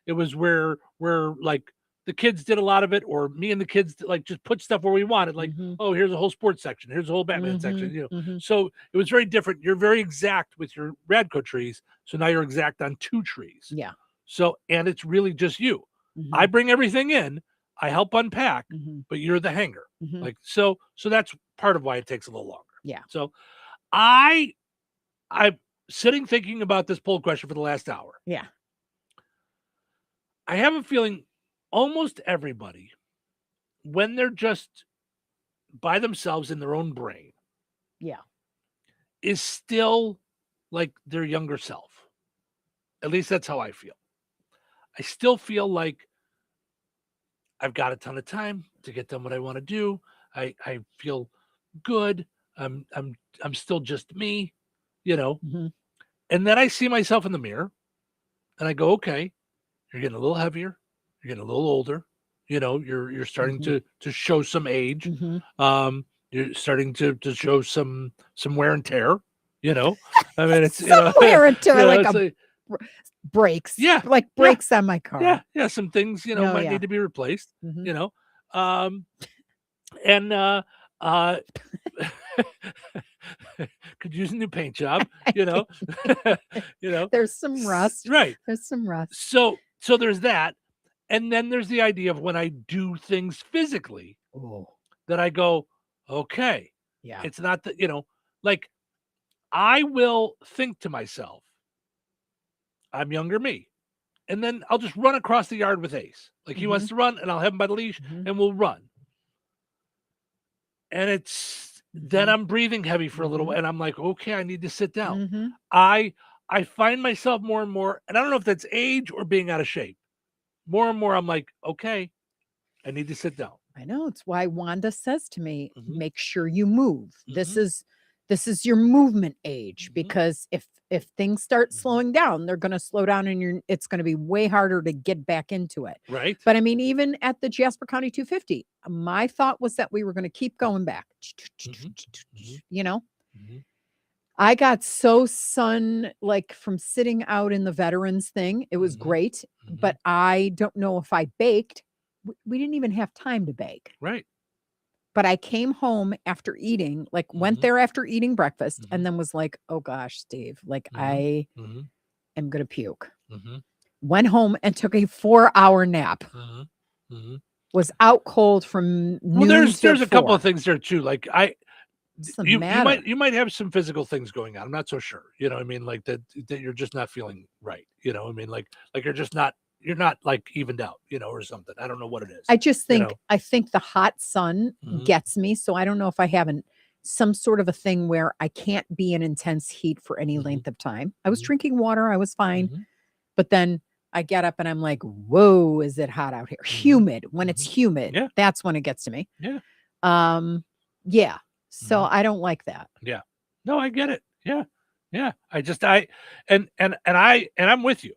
It was where like the kids did a lot of it, or me and the kids like just put stuff where we wanted. Like, oh, here's a whole sports section. Here's a whole Batman section. So it was very different. You're very exact with your Radco trees. So now you're exact on 2 trees. Yeah. So, and it's really just you. I bring everything in. I help unpack, but you're the hanger. Like, so that's part of why it takes a little longer. Yeah. So I'm sitting thinking about this poll question for the last hour. Yeah. I have a feeling almost everybody, when they're just by themselves in their own brain, is still like their younger self. At least that's how I feel. I still feel like I've got a ton of time to get done what I want to do. I feel good. I'm still just me, And then I see myself in the mirror and I go, okay, you're getting a little heavier. You're getting a little older. You're starting to show some age. You're starting to show some wear and tear. I mean, it's wear and tear, like brakes. Yeah. Like brakes on my car. Yeah. Yeah. Some things, might need to be replaced, and could use a new paint job, There's some rust. Right. There's some rust. So there's that. And then there's the idea of when I do things physically that I go, okay, yeah, it's not that, like I will think to myself, I'm younger me. And then I'll just run across the yard with Ace. Like he wants to run and I'll have him by the leash and we'll run. And then I'm breathing heavy for a little and I'm like, okay, I need to sit down. I find myself more and more, and I don't know if that's age or being out of shape. More and more, I'm like, okay, I need to sit down. I know. It's why Wanda says to me, make sure you move. This is your movement age, because if things start slowing down, they're going to slow down and it's going to be way harder to get back into it. Right. But I mean, even at the Jasper County 250, my thought was that we were going to keep going back, I got so like from sitting out in the veterans thing. It was great, but I don't know if I baked. We didn't even have time to bake. Right. But I came home after eating, like went there after eating breakfast and then was like, oh gosh, Steve, like I am going to puke. Went home and took a 4-hour nap. Was out cold from noon there's to a couple 4. of things there too. Like you might have some physical things going on. I'm not so sure. You know what I mean? Like that you're just not feeling right. You know what I mean? Like you're not like evened out, or something. I don't know what it is. I just think I think the hot sun gets me. So I don't know if I have some sort of a thing where I can't be in intense heat for any length of time. I was drinking water, I was fine. But then I get up and I'm like, whoa, is it hot out here? Humid. When it's humid, that's when it gets to me. Yeah. Yeah. So I don't like that. Yeah. No, I get it. Yeah. Yeah. And I'm with you.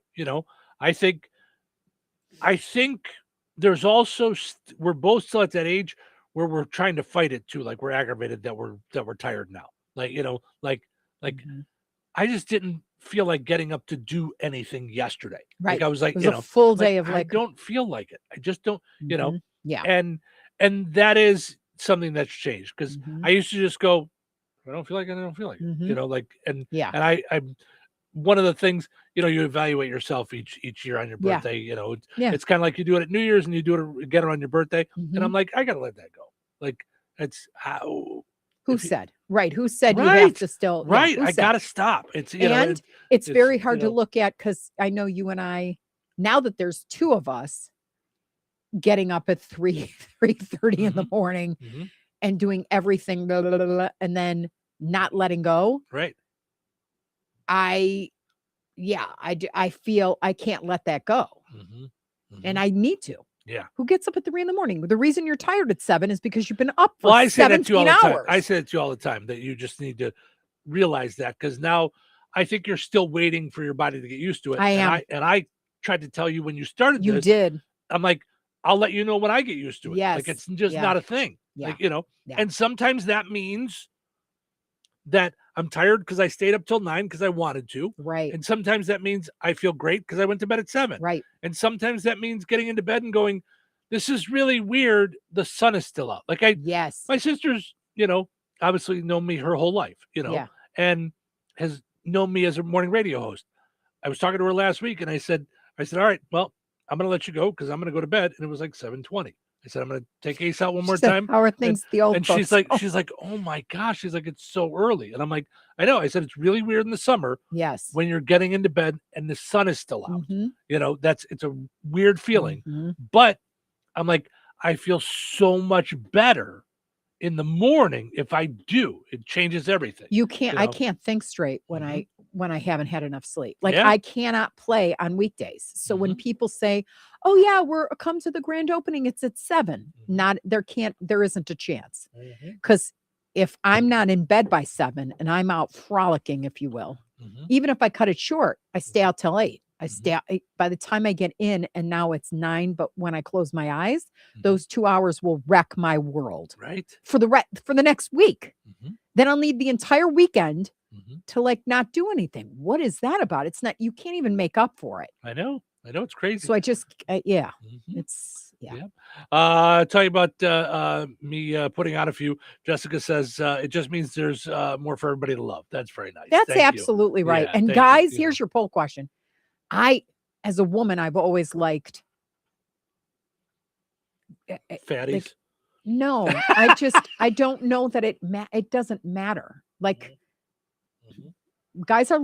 I think there's also we're both still at that age where we're trying to fight it too. Like we're aggravated that we're tired now. Like, I just didn't feel like getting up to do anything yesterday. Right. Like I was like, it was a full day of I don't feel like it. I just don't, Yeah. And that is something that's changed, because I used to just go, I don't feel like it. I don't feel like it. And I'm one of the things, you evaluate yourself each year on your birthday. It's kind of like you do it at New Year's and you do it again on your birthday. And I'm like, I gotta let that go. Like it's how. Who said you have to still I gotta stop. It's it's very hard to look at, because I know you and I, now that there's two of us getting up at 3:30 in the morning and doing everything and then not letting go. Right. I feel I can't let that go. And I need to. Yeah. Who gets up at 3 a.m? The reason you're tired at 7 is because you've been up for I say that to you all 17 the time. hours. I say it to you all the time, that you just need to realize that, because now I think you're still waiting for your body to get used to it. I am. And I tried to tell you when you started You this, did. I'm like, I'll let you know when I get used to it. Yes. Like it's just Yeah. not a thing. Yeah. Like, and sometimes that means that I'm tired because I stayed up till 9 because I wanted to. Right. And sometimes that means I feel great because I went to bed at 7. Right. And sometimes that means getting into bed and going, this is really weird. The sun is still out. Like my sister's, obviously known me her whole life, and has known me as a morning radio host. I was talking to her last week and I said, all right, well, I'm going to let you go because I'm going to go to bed. And it was like 7:20. I said, I'm going to take Ace out one more time. How are things the old And folks? she's like, oh my gosh. She's like, it's so early. And I'm like, I know. I said, it's really weird in the summer. Yes. When you're getting into bed and the sun is still out, it's a weird feeling, but I'm like, I feel so much better in the morning if I do. It changes everything. I can't think straight when I haven't had enough sleep. Like I cannot play on weekdays. So when people say, "Oh yeah, come to the grand opening, it's at 7." There isn't a chance. Cuz if I'm not in bed by 7 and I'm out frolicking, if you will, even if I cut it short, I stay out till 8. By the time I get in, and now it's 9, but when I close my eyes, those 2 hours will wreck my world. Right. For the next week. Then I'll need the entire weekend to like not do anything. What is that about? It's not, you can't even make up for it. I know it's crazy. So I just, yeah, it's, tell you about me putting out a few. Jessica says it just means there's more for everybody to love. That's very nice. That's Thank absolutely you. right. Yeah, and thank guys, you. here's your poll question. As a woman, I've always liked fatties. No, I don't know that it doesn't matter. Like guys are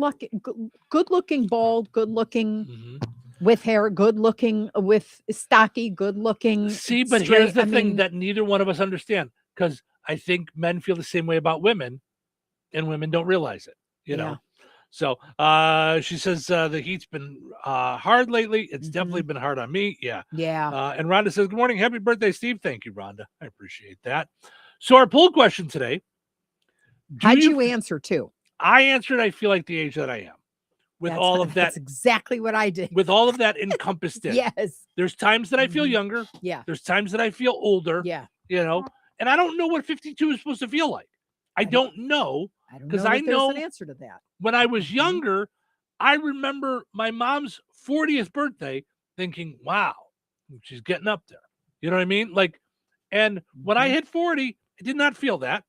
good looking, bald, good looking with hair, good looking with stocky, good looking. See, but straight. here's the thing that neither one of us understand, because I think men feel the same way about women and women don't realize it, you know? So she says the heat's been hard lately. It's definitely been hard on me. Yeah. And Rhonda says, good morning. Happy birthday, Steve. Thank you, Rhonda. I appreciate that. So our poll question today. How'd you answer too? I answered, I feel like the age that I am. With all of that. That's exactly what I did. With all of that encompassed in. Yes. There's times that I feel younger. Yeah. There's times that I feel older. Yeah. You know, and I don't know what 52 is supposed to feel like. I don't know. Because I know there's an answer to that. When I was younger, I remember my mom's 40th birthday thinking, wow, she's getting up there. You know what I mean? Like, and when I hit 40, I did not feel that.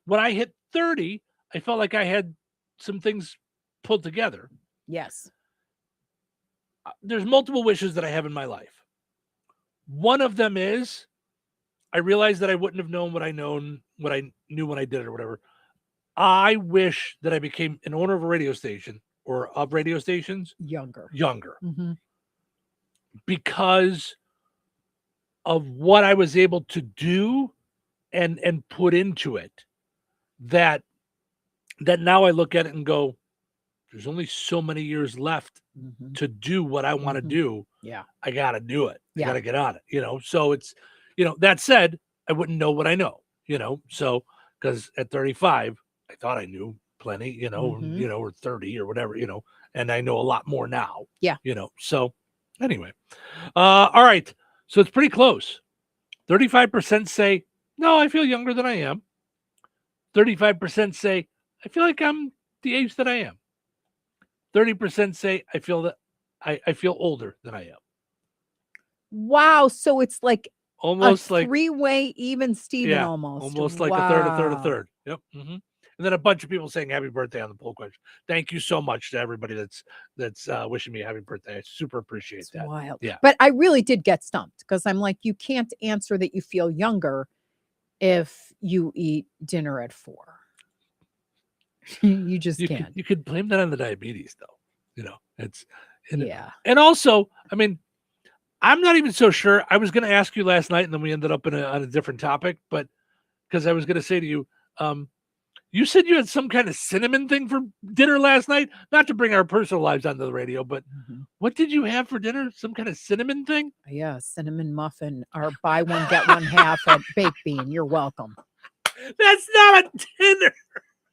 When I hit 30, I felt like I had some things pulled together. Yes. There's multiple wishes that I have in my life. One of them is I realized that I wouldn't have known what I knew when I did it or whatever. I wish that I became an owner of a radio station or of radio stations younger. Because of what I was able to do and put into it, that now I look at it and go, there's only so many years left to do what I want to do. Yeah. I got to do it. I Yeah. got to get on it, you know? So it's, you know, that said, I wouldn't know what I know, you know? So, because at 35, I thought I knew plenty, you know, or 30 or whatever, you know, and I know a lot more now. Yeah. You know, so anyway. All right. So it's pretty close. 35% say, no, I feel younger than I am. 35% say, I feel like I'm the age that I am. 30% say, I feel that I feel older than I am. Wow. So it's like almost a like three-way even Steven almost like a third. Yep. And then a bunch of people saying happy birthday on the poll question. Thank you so much to everybody that's wishing me a happy birthday. I super appreciate that. Wild. Yeah. But I really did get stumped because I'm like, you can't answer that you feel younger if you eat dinner at 4. You just can't. You could blame that on the diabetes though. You know, yeah. And also, I mean, I'm not even so sure. I was going to ask you last night and then we ended up on a different topic, but because I was going to say to you, you said you had some kind of cinnamon thing for dinner last night. Not to bring our personal lives onto the radio, but what did you have for dinner? Some kind of cinnamon thing? Yeah, cinnamon muffin or buy one, get one half at Baked Bean. You're welcome. That's not a dinner.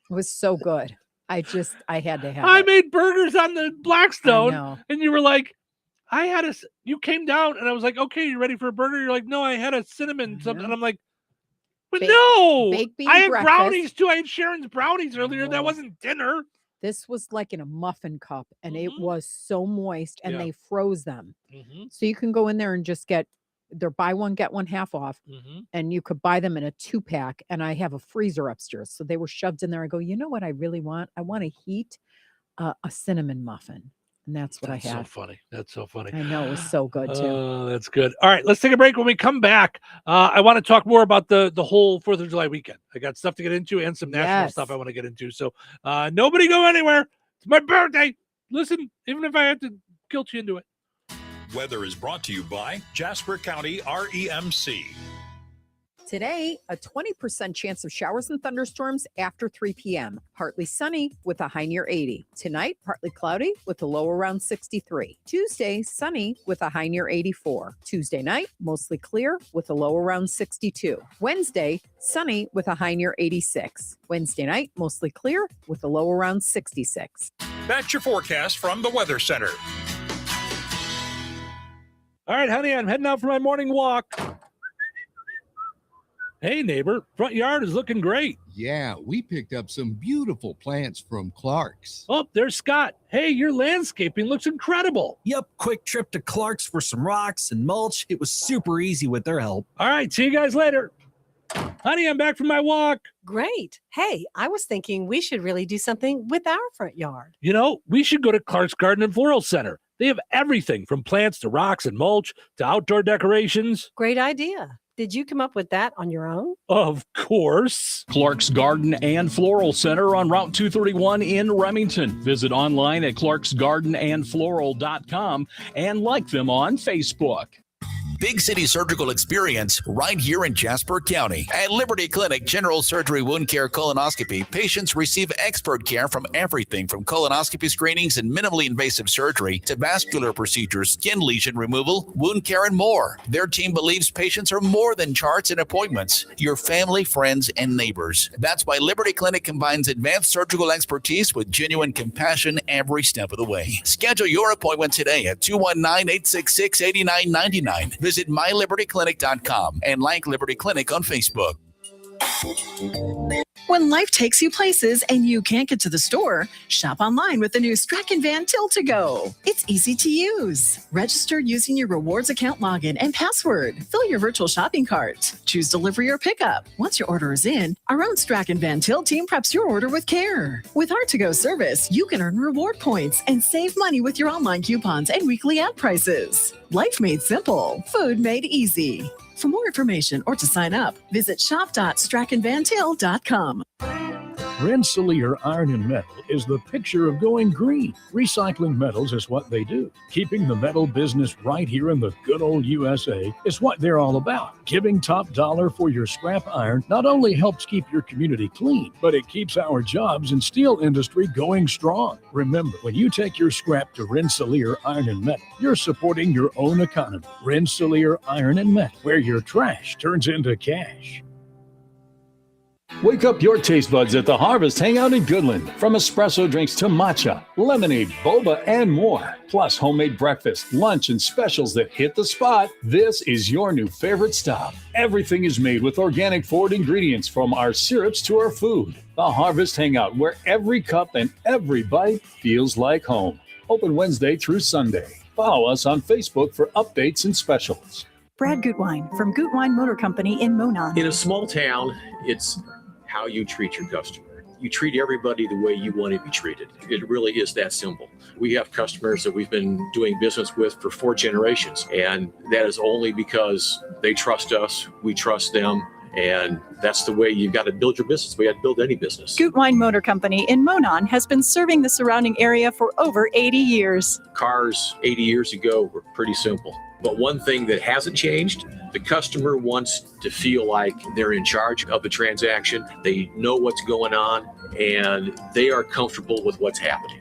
It was so good. I had to have I it. made burgers on the Blackstone and you were like, you came down and I was like, okay, you ready for a burger? You're like, no, I had a cinnamon something. And I'm like, but no, Baked Bean I had breakfast. brownies too. I had Sharon's brownies earlier. That wasn't dinner. This was like in a muffin cup and it was so moist and Yeah. they froze them. So you can go in there and just get their buy one, get one half off. And you could buy them in a 2-pack. And I have a freezer upstairs. So they were shoved in there. I go, you know what I really want? I want to heat a cinnamon muffin. And that's what I had. So funny. That's so funny. I know it was so good too. Oh, that's good. All right, let's take a break. When we come back, I want to talk more about the whole 4th of July weekend. I got stuff to get into and some national stuff I want to get into. So nobody go anywhere. It's my birthday. Listen, even if I have to guilt you into it. Weather is brought to you by Jasper County REMC. Today, a 20% chance of showers and thunderstorms after 3 p.m. Partly sunny with a high near 80. Tonight, partly cloudy with a low around 63. Tuesday, sunny with a high near 84. Tuesday night, mostly clear with a low around 62. Wednesday, sunny with a high near 86. Wednesday night, mostly clear with a low around 66. That's your forecast from the Weather Center. All right, honey, I'm heading out for my morning walk. Hey, neighbor, front yard is looking great. Yeah, we picked up some beautiful plants from Clark's. Oh, there's Scott. Hey, your landscaping looks incredible. Yep, quick trip to Clark's for some rocks and mulch. It was super easy with their help. All right, see you guys later. Honey, I'm back from my walk. Great. Hey, I was thinking we should really do something with our front yard. You know, we should go to Clark's Garden and Floral Center. They have everything from plants to rocks and mulch to outdoor decorations. Great idea. Did you come up with that on your own? Of course. Clark's Garden and Floral Center on Route 231 in Remington. Visit online at clarksgardenandfloral.com and like them on Facebook. Big city surgical experience right here in Jasper County. At Liberty Clinic General Surgery Wound Care Colonoscopy, patients receive expert care from everything from colonoscopy screenings and minimally invasive surgery to vascular procedures, skin lesion removal, wound care, and more. Their team believes patients are more than charts and appointments, your family, friends, and neighbors. That's why Liberty Clinic combines advanced surgical expertise with genuine compassion every step of the way. Schedule your appointment today at 219-866-8999. Visit mylibertyclinic.com and like Liberty Clinic on Facebook. When life takes you places and you can't get to the store, shop online with the new Strachan Van Til to Go. It's easy to use. Register using your rewards account login and password. Fill your virtual shopping cart. Choose delivery or pickup. Once your order is in, our own Strachan Van Til team preps your order with care. With our to-go service, you can earn reward points and save money with your online coupons and weekly ad prices. Life made simple. Food made easy. For more information or to sign up, visit shop.strachanvantil.com. Rensselaer Iron and Metal is the picture of going green. Recycling metals is what they do. Keeping the metal business right here in the good old USA is what they're all about. Giving top dollar for your scrap iron not only helps keep your community clean, but it keeps our jobs and steel industry going strong. Remember, when you take your scrap to Rensselaer Iron and Metal, you're supporting your own economy. Rensselaer Iron and Metal, where your trash turns into cash. Wake up your taste buds at the Harvest Hangout in Goodland. From espresso drinks to matcha, lemonade, boba, and more. Plus homemade breakfast, lunch, and specials that hit the spot. This is your new favorite stop. Everything is made with organic forward ingredients, from our syrups to our food. The Harvest Hangout, where every cup and every bite feels like home. Open Wednesday through Sunday. Follow us on Facebook for updates and specials. Brad Gutwein from Gutwein Motor Company in Monon. In a small town, it's how you treat your customer. You treat everybody the way you want to be treated. It really is that simple. We have customers that we've been doing business with for 4 generations, and that is only because they trust us, we trust them, and that's the way you've got to build your business. We got to build any business. Gutwein Motor Company in Monon has been serving the surrounding area for over 80 years. Cars 80 years ago were pretty simple. But one thing that hasn't changed, the customer wants to feel like they're in charge of the transaction. They know what's going on, and they are comfortable with what's happening.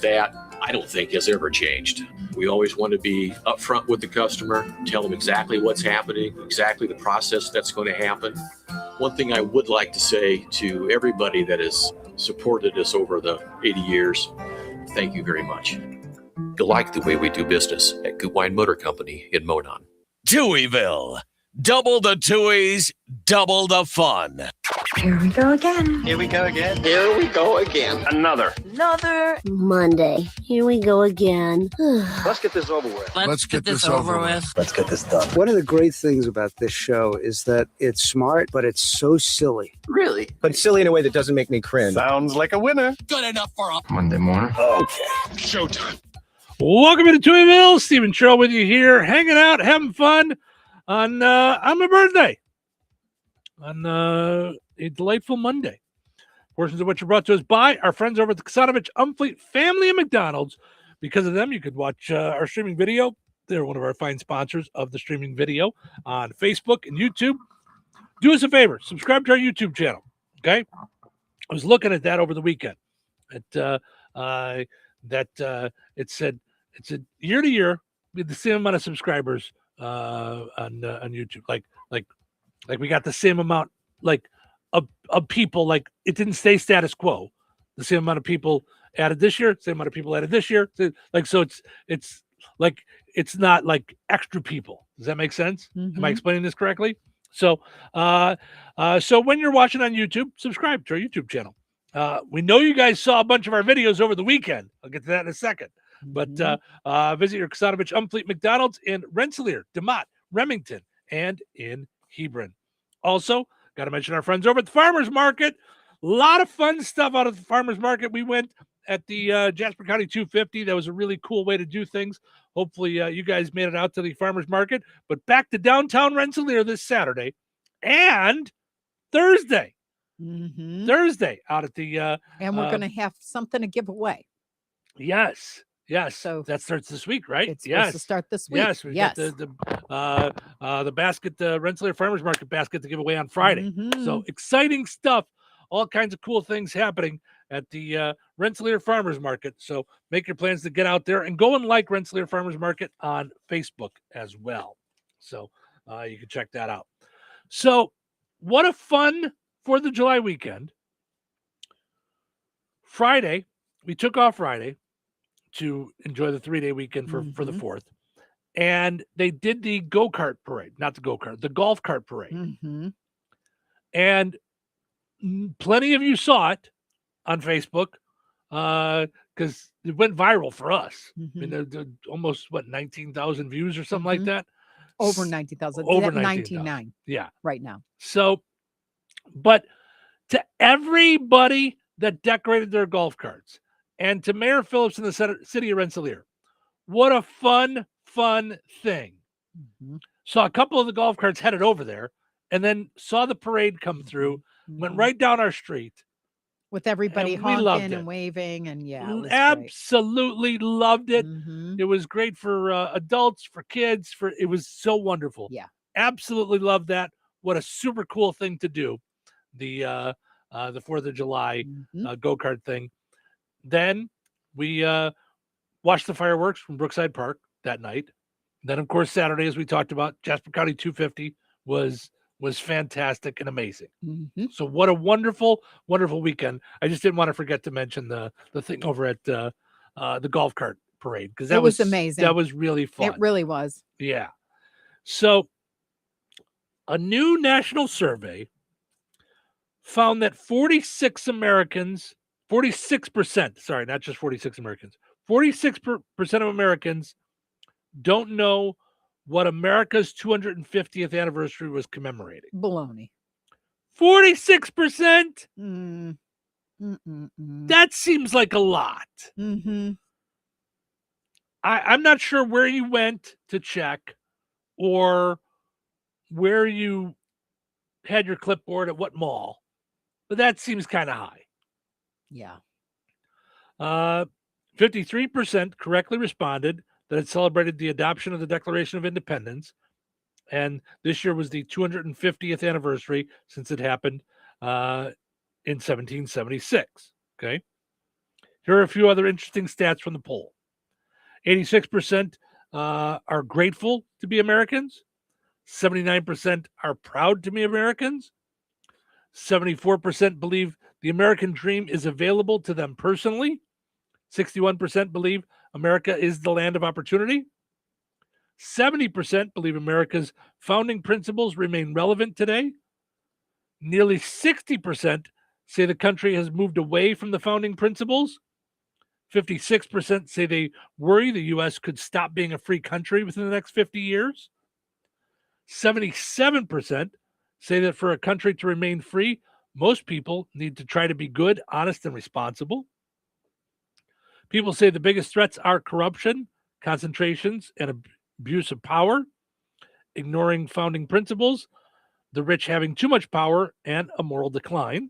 That, I don't think, has ever changed. We always want to be upfront with the customer, tell them exactly what's happening, exactly the process that's going to happen. One thing I would like to say to everybody that has supported us over the 80 years, thank you very much. You like the way we do business at Gutwein Motor Company in Monon. Touhyville. Double the Touhies, double the fun. Here we go again. Here we go again. Here we go again. Another Monday. Here we go again. Let's get this over with. Let's get this over with. Let's get this done. One of the great things about this show is that it's smart, but it's so silly. Really? But silly in a way that doesn't make me cringe. Sounds like a winner. Good enough for a Monday morning. Okay. Showtime. Welcome to Touhyville. Stephen Troll with you here, hanging out, having fun on my birthday, on a delightful Monday. Portions of which are brought to us by our friends over at the Kasanovich Umfleet family of McDonald's. Because of them, you could watch our streaming video. They're one of our fine sponsors of the streaming video on Facebook and YouTube. Do us a favor, subscribe to our YouTube channel. Okay, I was looking at that over the weekend. It said year to year we had the same amount of subscribers on YouTube. Like we got the same amount of people. Like it didn't stay status quo. The same amount of people added this year, same amount of people added this year. Like so, it's like it's not like extra people. Does that make sense? Mm-hmm. Am I explaining this correctly? So, so when you're watching on YouTube, subscribe to our YouTube channel. We know you guys saw a bunch of our videos over the weekend. I'll get to that in a second. But visit your Kosanovich Umfleet McDonald's in Rensselaer, DeMott, Remington, and in Hebron. Also, got to mention our friends over at the Farmers Market. A lot of fun stuff out of the Farmers Market. We went at the Jasper County 250. That was a really cool way to do things. Hopefully you guys made it out to the Farmers Market. But back to downtown Rensselaer this Saturday and Thursday. Thursday out at the and we're going to have something to give away. Yes. So that starts this week, right? It's supposed to start this week. Yes, we got the basket, the Rensselaer Farmers Market basket to give away on Friday. So exciting stuff, all kinds of cool things happening at the Rensselaer Farmers Market. So make your plans to get out there and go and like Rensselaer Farmers Market on Facebook as well. So you can check that out. So what a fun 4th of July weekend. Friday, we took off Friday to enjoy the 3-day weekend for the 4th. And they did the go-kart parade, not the go-kart, the golf cart parade. And plenty of you saw it on Facebook because it went viral for us. I mean, they're almost, 19,000 views or something like that? Over 90,000. Over 99. Yeah. Right now. So, but to everybody that decorated their golf carts, and to Mayor Phillips in the city of Rensselaer, what a fun thing. Saw a couple of the golf carts headed over there and then saw the parade come through, went right down our street. With everybody honking and waving. And it was absolutely loved it. It was great for adults, for kids, it was so wonderful. Yeah. Absolutely loved that. What a super cool thing to do. The 4th of July go-kart thing. Then we watched the fireworks from Brookside Park that night. Then, of course, Saturday, as we talked about, Jasper County 250 was fantastic and amazing. So what a wonderful, wonderful weekend. I just didn't want to forget to mention the thing over at the golf cart parade because that was amazing. That was really fun. It really was. Yeah. So a new national survey found that 46%, sorry, not just 46 Americans, 46% of Americans don't know what America's 250th anniversary was commemorating. Baloney. 46%? That seems like a lot. I'm not sure where you went to check or where you had your clipboard at what mall, but that seems kind of high. Yeah. 53% correctly responded that it celebrated the adoption of the Declaration of Independence. And this year was the 250th anniversary since it happened in 1776. Okay. Here are a few other interesting stats from the poll. 86% are grateful to be Americans. 79% are proud to be Americans. 74% believe the American dream is available to them personally. 61% believe America is the land of opportunity. 70% believe America's founding principles remain relevant today. Nearly 60% say the country has moved away from the founding principles. 56% say they worry the U.S. could stop being a free country within the next 50 years. 77% say that for a country to remain free, most people need to try to be good, honest, and responsible. People say the biggest threats are corruption, concentrations, and abuse of power, ignoring founding principles, the rich having too much power, and a moral decline.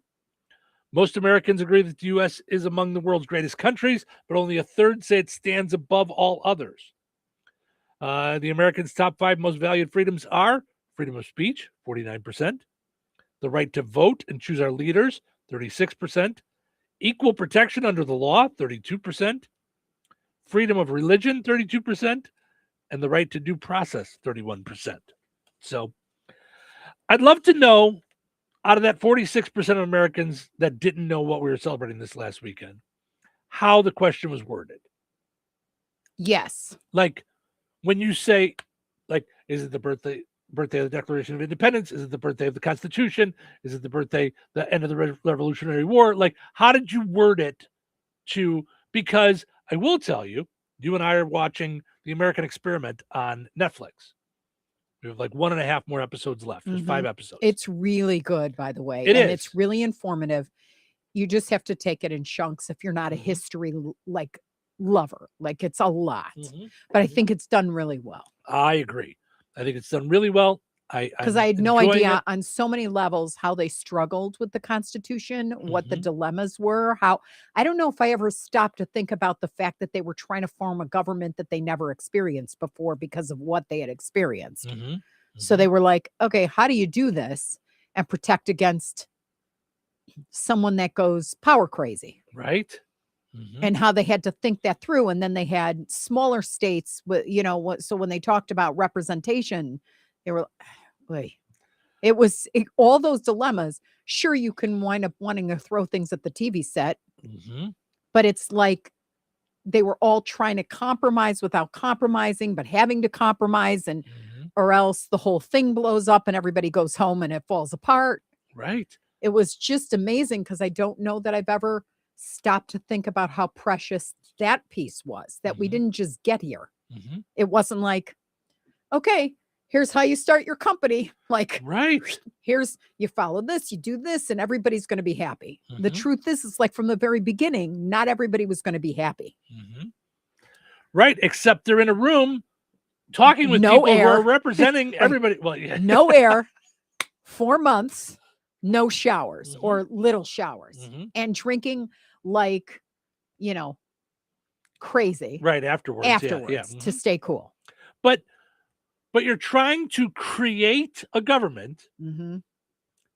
Most Americans agree that the U.S. is among the world's greatest countries, but only a third say it stands above all others. The Americans' top 5 most valued freedoms are freedom of speech, 49%, the right to vote and choose our leaders, 36%, equal protection under the law, 32%, freedom of religion, 32%, and the right to due process, 31%. So I'd love to know, out of that 46% of Americans that didn't know what we were celebrating this last weekend, how the question was worded. Yes. Like when you say, like, is it the birthday birthday of the Declaration of Independence? Is it the birthday of the Constitution? Is it the end of the Revolutionary War? Like, how did you word it because I will tell you, you and I are watching The American Experiment on Netflix. We have like 1.5 more episodes left. There's 5 episodes. It's really good, by the way. It is. It's really informative. You just have to take it in chunks if you're not a history lover. Like, it's a lot. But I think it's done really well. I agree. I think it's done really well. Because I had no idea on so many levels how they struggled with the Constitution, what the dilemmas were, I don't know if I ever stopped to think about the fact that they were trying to form a government that they never experienced before because of what they had experienced. So they were like, okay, how do you do this and protect against someone that goes power crazy? Right. And how they had to think that through. And then they had smaller states with, so when they talked about representation, they were, all those dilemmas. Sure, you can wind up wanting to throw things at the TV set, but it's like they were all trying to compromise without compromising, but having to compromise, and or else the whole thing blows up and everybody goes home and it falls apart. Right. It was just amazing because I don't know that I've ever stopped to think about how precious that piece was, that we didn't just get here. It wasn't like, okay, here's how you start your company. Like, right. Here's, you follow this, you do this, and everybody's going to be happy. The truth is like from the very beginning, not everybody was going to be happy. Right. Except they're in a room talking with people who are representing everybody. Well, yeah. No air, 4 months, no showers or little showers, and drinking like, crazy. Right. Afterwards. Yeah. To stay cool. But you're trying to create a government, and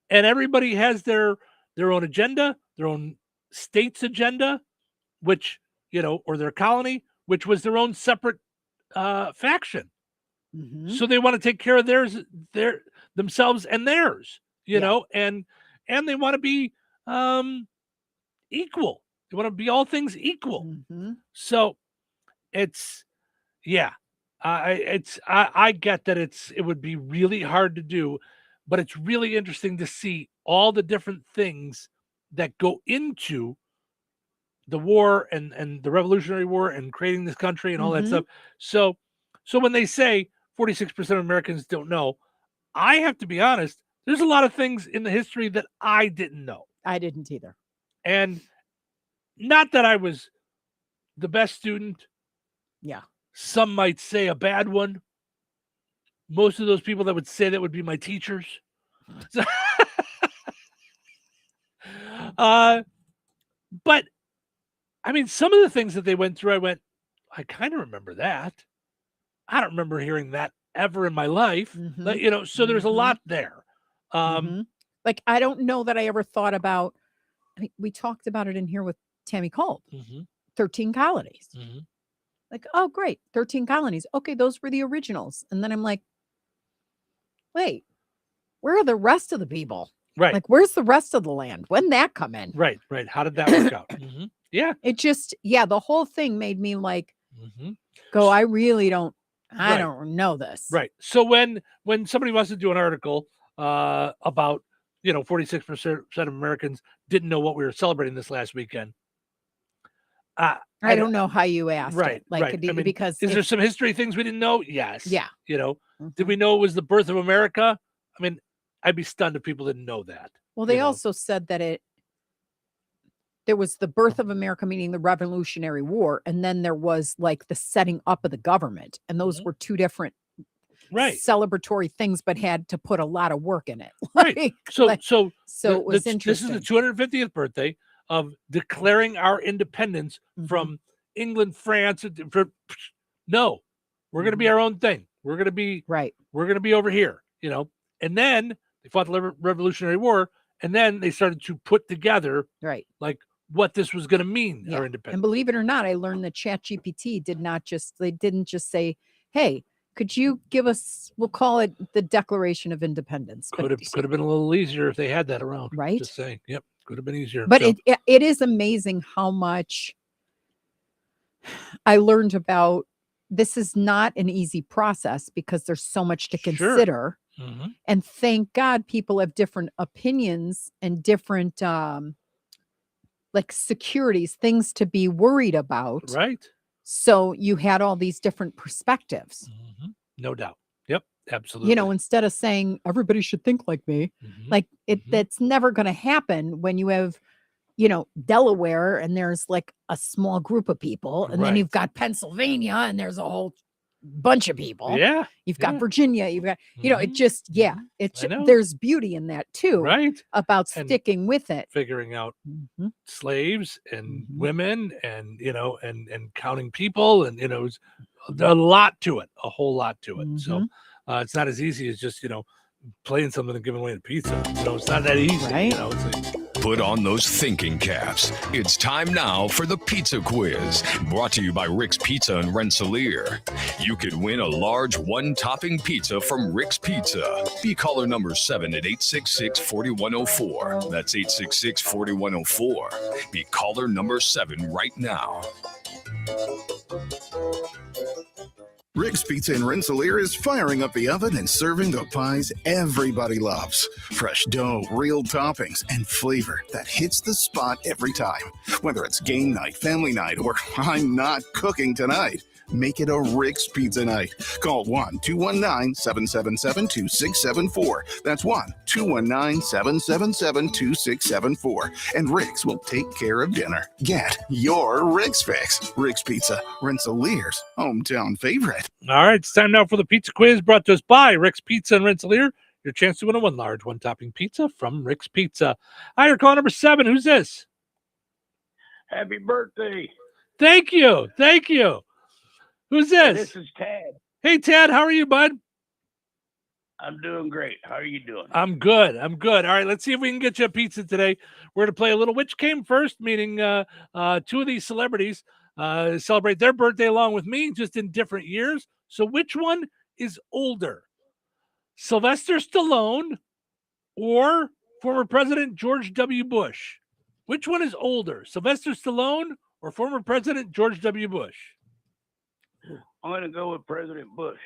everybody has their own agenda, their own state's agenda, which, or their colony, which was their own separate faction. So they want to take care of themselves and theirs, know, and they want to be equal. They want to be all things equal. So it's, I get that it would be really hard to do, but it's really interesting to see all the different things that go into the war and the Revolutionary War and creating this country and all that stuff. So when they say 46% of Americans don't know, I have to be honest, there's a lot of things in the history that I didn't know. I didn't either. And not that I was the best student. Yeah. Some might say a bad one. Most of those people that would say that would be my teachers. But I mean, some of the things that they went through, I kind of remember that. I don't remember hearing that ever in my life. So there's a lot there. Like, I don't know that I ever thought about, we talked about it in here with Tammy Kolb, 13 colonies. Like, oh, great, 13 colonies. Okay, those were the originals. And then I'm like, wait, where are the rest of the people? Right. Like, where's the rest of the land? When that come in? Right. How did that work out? Yeah. It just, the whole thing made me like, go, I really don't, I don't know this. Right. So when somebody wants to do an article about, 46% of Americans didn't know what we were celebrating this last weekend. I don't know how you asked. Right. It. Like, right. Because there some history things we didn't know? Yes. Yeah. Did we know it was the birth of America? I mean, I'd be stunned if people didn't know that. Well, they also said that there was the birth of America, meaning the Revolutionary War, and then there was like the setting up of the government, and those were two different celebratory things, but had to put a lot of work in it. Right. So it was interesting. This is the 250th birthday of declaring our independence from England, France. No, we're going to be our own thing. We're going to be We're going to be over here, And then they fought the Revolutionary War, and then they started to put together like what this was going to mean, our independence. And believe it or not, I learned that ChatGPT didn't just say, "Hey, could you give us?" We'll call it the Declaration of Independence. Could have been a little easier if they had that around. Right. Just saying. Yep. Could have been easier. But it is amazing how much I learned about this is not an easy process because there's so much to consider. And thank God people have different opinions and different like securities, things to be worried about. Right. So you had all these different perspectives. No doubt. Yep. Absolutely. You know, instead of saying everybody should think like me, like that's never going to happen when you have, you know, Delaware and there's like a small group of people, and then you've got Pennsylvania and there's a whole bunch of people. Yeah. You've got Virginia, you've got, you know, it just, it's, know. there's beauty in that too. Right. About And sticking with it. figuring out slaves and women and, you know, and counting people. And, you know, it's a lot to it, a whole lot to it. So it's not as easy as just, you know, playing something and giving away the pizza. You know, it's not that easy. Right. You know, it's like, Put on those thinking caps. It's time now for the pizza quiz, brought to you by Rick's Pizza in Rensselaer. You could win a large one-topping pizza from Rick's Pizza. Be caller number 7 at 866-4104. That's 866-4104. Be caller number 7 right now. Rick's Pizza in Rensselaer is firing up the oven and serving the pies everybody loves. Fresh dough, real toppings, and flavor that hits the spot every time. Whether it's game night, family night, or I'm not cooking tonight, make it a Rick's Pizza night. Call 1-219-777-2674. That's 1-219-777-2674. And Rick's will take care of dinner. Get your Rick's fix. Rick's Pizza, Rensselaer's hometown favorite. all right, it's time now for the pizza quiz brought to us by Rick's Pizza in Rensselaer. Your chance to win a one large, one-topping pizza from Rick's Pizza. Hi, you're caller number 7. Who's this? Happy birthday. Thank you. Thank you. Who's this? This is Tad. Hey, Tad, how are you, bud? I'm doing great. How are you doing? I'm good. I'm good. All right, let's see if we can get you a pizza today. We're going to play a little Which Came First, meaning two of these celebrities celebrate their birthday along with me, just in different years. So which one is older? Sylvester Stallone or former President George W. Bush? Which one is older? Sylvester Stallone or former President George W. Bush? I'm going to go with President Bush.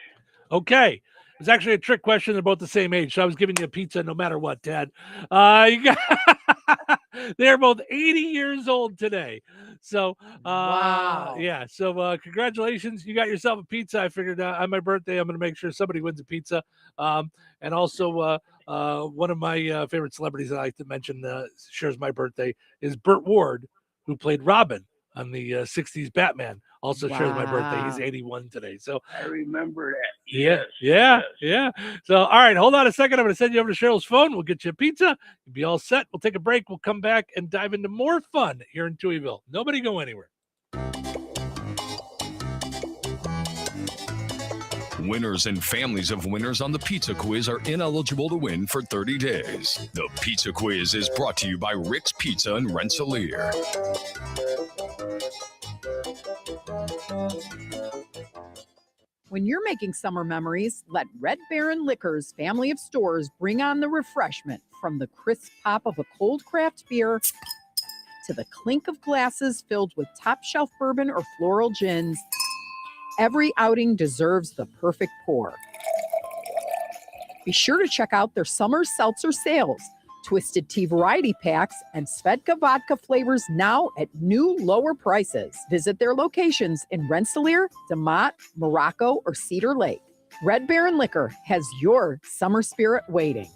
Okay. It's actually a trick question. They're both the same age, so I was giving you a pizza no matter what, Tad. They're both 80 years old today. So, wow. Yeah. So, congratulations. You got yourself a pizza. I figured on my birthday, I'm going to make sure somebody wins a pizza. And also, one of my favorite celebrities I like to mention shares my birthday is Burt Ward, who played Robin on the 60s Batman. Also shares my birthday. He's 81 today. So I remember that. yeah. Yes. So, all right, hold on a second. I'm going to send you over to Cheryl's phone. We'll get you a pizza. You'll be all set. We'll take a break. We'll come back and dive into more fun here in Touhyville. Nobody go anywhere. Winners and families of winners on the Pizza Quiz are ineligible to win for 30 days. The Pizza Quiz is brought to you by Rick's Pizza in Rensselaer. When you're making summer memories, let Red Baron Liquors family of stores bring on the refreshment, from the crisp pop of a cold craft beer to the clink of glasses filled with top shelf bourbon or floral gins. Every outing deserves the perfect pour. Be sure to check out their summer seltzer sales. Twisted Tea variety packs and Svedka vodka flavors now at new lower prices. Visit their locations in Rensselaer, DeMott, Morocco, or Cedar Lake. Red Baron Liquor has your summer spirit waiting.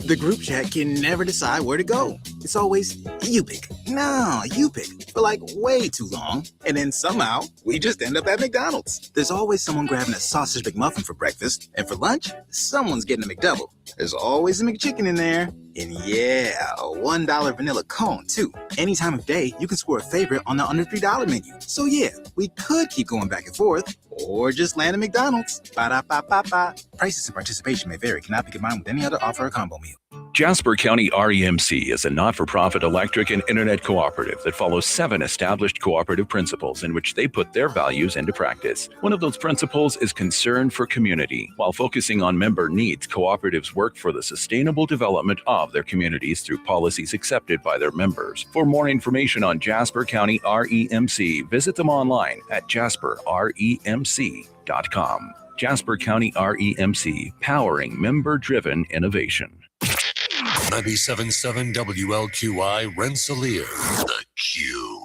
The group chat can never decide where to go. It's always, you pick. No, you pick. For like way too long. And then somehow, we just end up at McDonald's. There's always someone grabbing a sausage McMuffin for breakfast. And for lunch, someone's getting a McDouble. There's always a McChicken in there. And yeah, a $1 vanilla cone, too. Any time of day, you can score a favorite on the under $3 menu. So yeah, we could keep going back and forth, or just land at McDonald's. Ba-da-ba-ba-ba. Prices and participation may vary. Cannot be combined with any other offer or combo meal. Jasper County REMC is a not-for-profit electric and internet cooperative that follows 7 established cooperative principles in which they put their values into practice. One of those principles is concern for community. While focusing on member needs, cooperatives work for the sustainable development of their communities through policies accepted by their members. For more information on Jasper County REMC, visit them online at jasperremc.com. Jasper County REMC, powering member-driven innovation. 97.7 WLQI Rensselaer, The Q.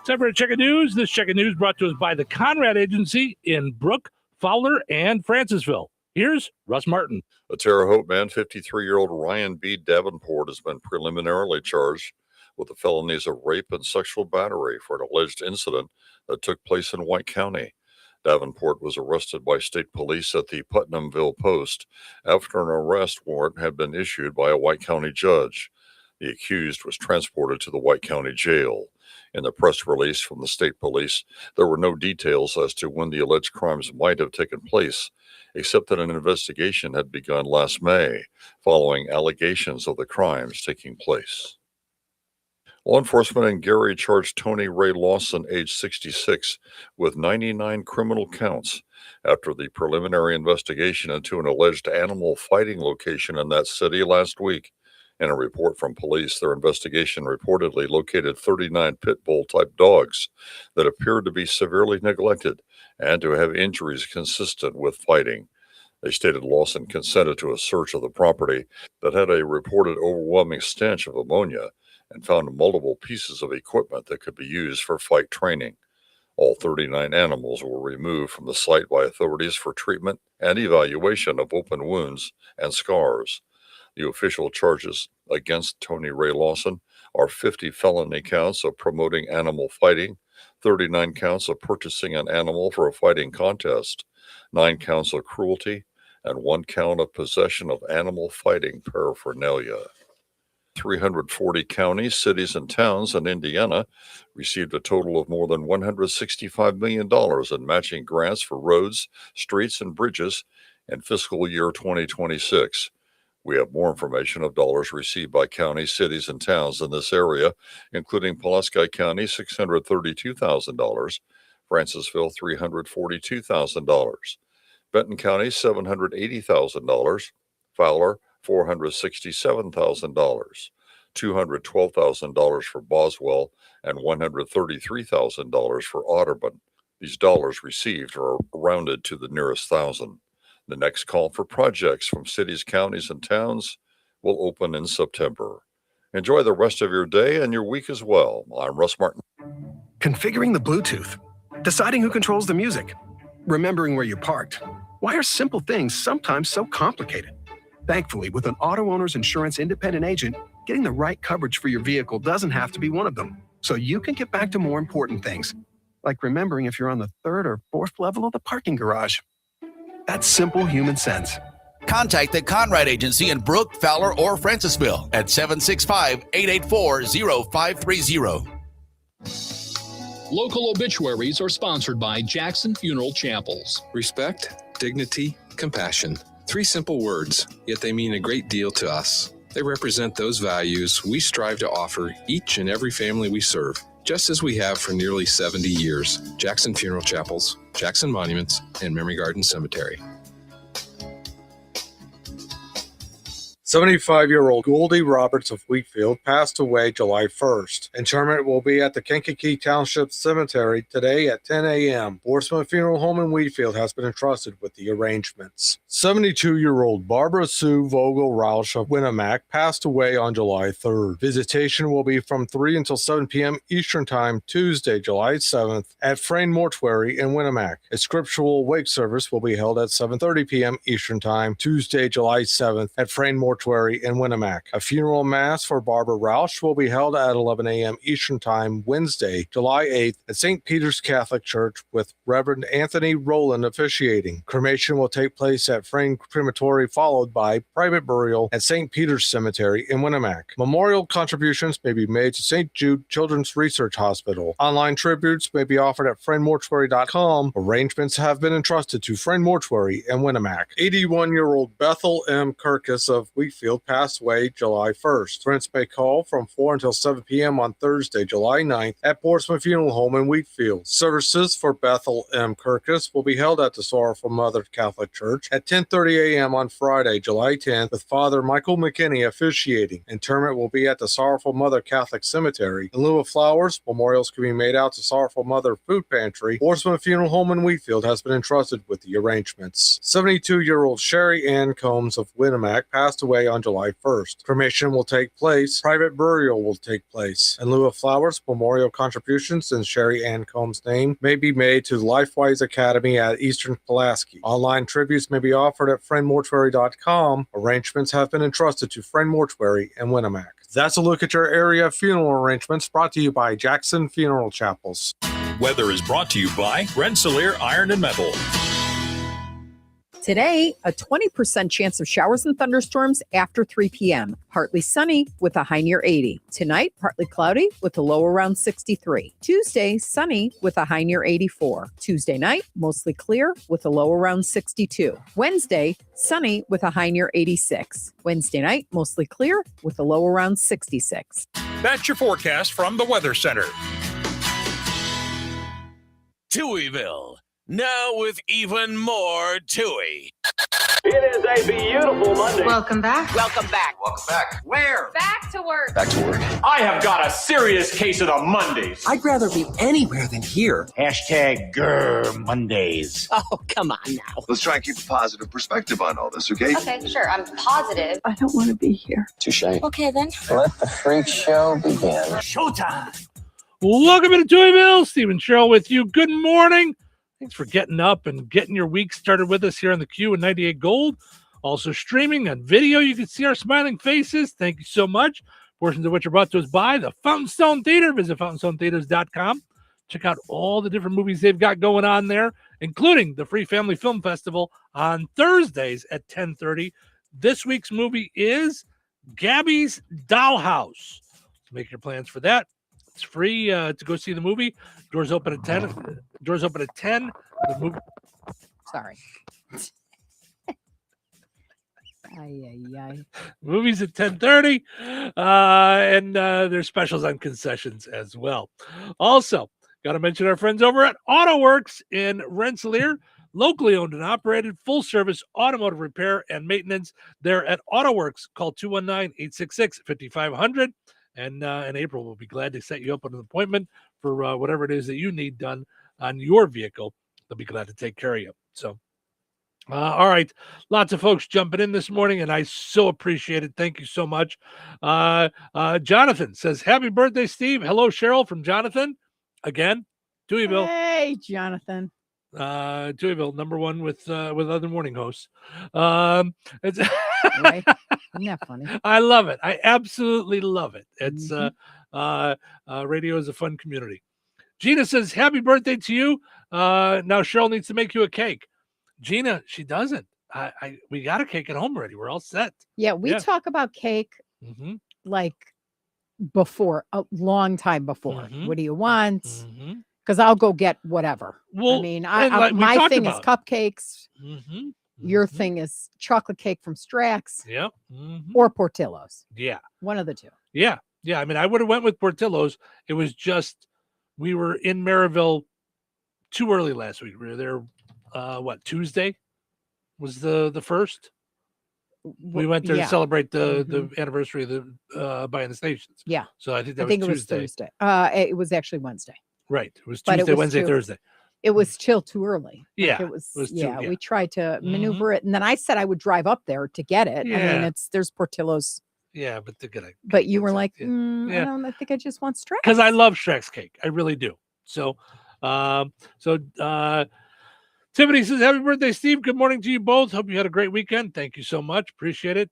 Time for a check of news. This check of news brought to us by the Conrad Agency in Brook, Fowler, and Francisville. Here's Russ Martin. A Terre Haute man, 53-year-old Ryan B. Davenport, has been preliminarily charged with the felonies of rape and sexual battery for an alleged incident that took place in White County. Davenport was arrested by state police at the Putnamville Post after an arrest warrant had been issued by a White County judge. The accused was transported to the White County jail. In the press release from the state police, there were no details as to when the alleged crimes might have taken place, except that an investigation had begun last May, following allegations of the crimes taking place. Law enforcement in Gary charged Tony Ray Lawson, age 66, with 99 criminal counts after the preliminary investigation into an alleged animal fighting location in that city last week. In a report from police, their investigation reportedly located 39 pit bull-type dogs that appeared to be severely neglected and to have injuries consistent with fighting. They stated Lawson consented to a search of the property that had a reported overwhelming stench of ammonia and found multiple pieces of equipment that could be used for fight training. All 39 animals were removed from the site by authorities for treatment and evaluation of open wounds and scars. The official charges against Tony Ray Lawson are 50 felony counts of promoting animal fighting, 39 counts of purchasing an animal for a fighting contest, 9 counts of cruelty, and 1 count of possession of animal fighting paraphernalia. 340 counties, cities, and towns in Indiana received a total of more than $165 million in matching grants for roads, streets, and bridges in fiscal year 2026. We have more information of dollars received by counties, cities, and towns in this area, including Pulaski County, $632,000, Francisville, $342,000, Benton County, $780,000, Fowler, $467,000, $212,000 for Boswell, and $133,000 for Otterburn. These dollars received are rounded to the nearest thousand. The next call for projects from cities, counties, and towns will open in September. Enjoy the rest of your day and your week as well. I'm Russ Martin. Configuring the Bluetooth, deciding who controls the music, remembering where you parked. Why are simple things sometimes so complicated? Thankfully, with an auto owner's insurance independent agent, getting the right coverage for your vehicle doesn't have to be one of them. So you can get back to more important things, like remembering if you're on the 3rd or 4th level of the parking garage. That's simple human sense. Contact the Conrad Agency in Brook, Fowler, or Francisville at 765-884-0530. Local obituaries are sponsored by Jackson Funeral Chapels. Respect, dignity, compassion. 3 simple words, yet they mean a great deal to us. They represent those values we strive to offer each and every family we serve, just as we have for nearly 70 years. Jackson Funeral Chapels, Jackson Monuments, and Memory Garden Cemetery. 75-year-old Goldie Roberts of Wheatfield passed away July 1st. Interment will be at the Kankakee Township Cemetery today at 10 a.m. Borsman Funeral Home in Wheatfield has been entrusted with the arrangements. 72-year-old Barbara Sue Vogel Roush of Winnemac passed away on July 3rd. Visitation will be from 3 until 7 p.m. Eastern Time, Tuesday, July 7th at Frayne Mortuary in Winnemac. A scriptural wake service will be held at 7:30 p.m. Eastern Time, Tuesday, July 7th at Frayne Mortuary Mortuary in Winnemac. A funeral mass for Barbara Rausch will be held at 11 a.m. Eastern Time Wednesday, July 8th at St. Peter's Catholic Church with Reverend Anthony Rowland officiating. Cremation will take place at Frame Crematory, followed by private burial at St. Peter's Cemetery in Winnemac. Memorial contributions may be made to St. Jude Children's Research Hospital. Online tributes may be offered at friendmortuary.com. Arrangements have been entrusted to Friend Mortuary in Winnemac. 81-year-old Bethel M. Kirkus of Wheatfield passed away July 1st. Friends may call from 4 until 7 p.m. on Thursday, July 9th at Portsmouth Funeral Home in Wheatfield. Services for Bethel M. Kirkus will be held at the Sorrowful Mother Catholic Church at 10:30 a.m. on Friday, July 10th, with Father Michael McKinney officiating. Interment will be at the Sorrowful Mother Catholic Cemetery. In lieu of flowers, memorials can be made out to Sorrowful Mother Food Pantry. Portsmouth Funeral Home in Wheatfield has been entrusted with the arrangements. 72-year-old Sherry Ann Combs of Winnemac passed away on July 1st. Cremation will take place. Private burial will take place. In lieu of flowers, memorial contributions in Sherry Ann Combs' name may be made to the Lifewise Academy at Eastern Pulaski. Online tributes may be offered at friendmortuary.com. Arrangements have been entrusted to Friend Mortuary in Winnemac. That's a look at your area funeral arrangements, brought to you by Jackson Funeral Chapels. Weather is brought to you by Rensselaer Iron and Metal. Today, a 20% chance of showers and thunderstorms after 3 p.m. Partly sunny with a high near 80. Tonight, partly cloudy with a low around 63. Tuesday, sunny with a high near 84. Tuesday night, mostly clear with a low around 62. Wednesday, sunny with a high near 86. Wednesday night, mostly clear with a low around 66. That's your forecast from the Weather Center. Touhyville, now with even more Touhy. It is a beautiful Monday. Welcome back. Welcome back. Welcome back. Where? Back to work. Back to work. I have got a serious case of the Mondays. I'd rather be anywhere than here. Hashtag Grr Mondays. Oh, come on now. Let's try and keep a positive perspective on all this, okay? Okay, sure. I'm positive. I don't want to be here. Touche. Okay, then. Let the freak show begin. Showtime. Welcome to Touhyville. Stephen Sherrill with you. Good morning. Thanks for getting up and getting your week started with us here on the Q and 98 Gold. Also streaming on video. You can see our smiling faces. Thank you so much. Portions of which are brought to us by the Fountain Stone Theater. Visit fountainstonetheaters.com. Check out all the different movies they've got going on there, including the Free Family Film Festival on Thursdays at 10:30. This week's movie is Gabby's Dollhouse. So make your plans for that. It's free to go see the movie. Doors open at 10. Doors open at 10. The movie. Sorry. Movies at 10:30. And there's specials on concessions as well. Also, got to mention our friends over at AutoWorks in Rensselaer. Locally owned and operated, full-service automotive repair and maintenance. They're at AutoWorks. Call 219-866-5500. And April will be glad to set you up with an appointment for whatever it is that you need done on your vehicle. They'll be glad to take care of you. So, all right. Lots of folks jumping in this morning, and I so appreciate it. Thank you so much. Jonathan says, happy birthday, Steve. Hello, Cheryl from Jonathan. Again, Touhyville. Hey, Jonathan. Touhyville, number one with other morning hosts. It's right? Isn't that funny? I love it. I absolutely love it. It's radio is a fun community. Gina says, happy birthday to you. Now Cheryl needs to make you a cake. Gina, she doesn't. We got a cake at home already. We're all set. Yeah, we talk about cake like before, a long time before. What do you want? Because I'll go get whatever. Well, I mean, my thing is cupcakes. Your thing is chocolate cake from Strax. Yep. Or Portillo's. Yeah. One of the two. Yeah. Yeah. I mean, I would have went with Portillo's. It was just, we were in Maryville too early last week. We were there, Tuesday was the first? We went there to celebrate the anniversary of the buying the stations. Yeah. So I think it was Thursday. It was actually Wednesday. Right. It was Tuesday, Wednesday, Thursday. It was still too early. Yeah. It was we tried to maneuver it. And then I said I would drive up there to get it. Yeah. I mean, there's Portillo's. Yeah, but they're gonna. But you were like, I think I just want Strax. Because I love Strax cake. I really do. So, Tiffany says, happy birthday, Steve. Good morning to you both. Hope you had a great weekend. Thank you so much. Appreciate it.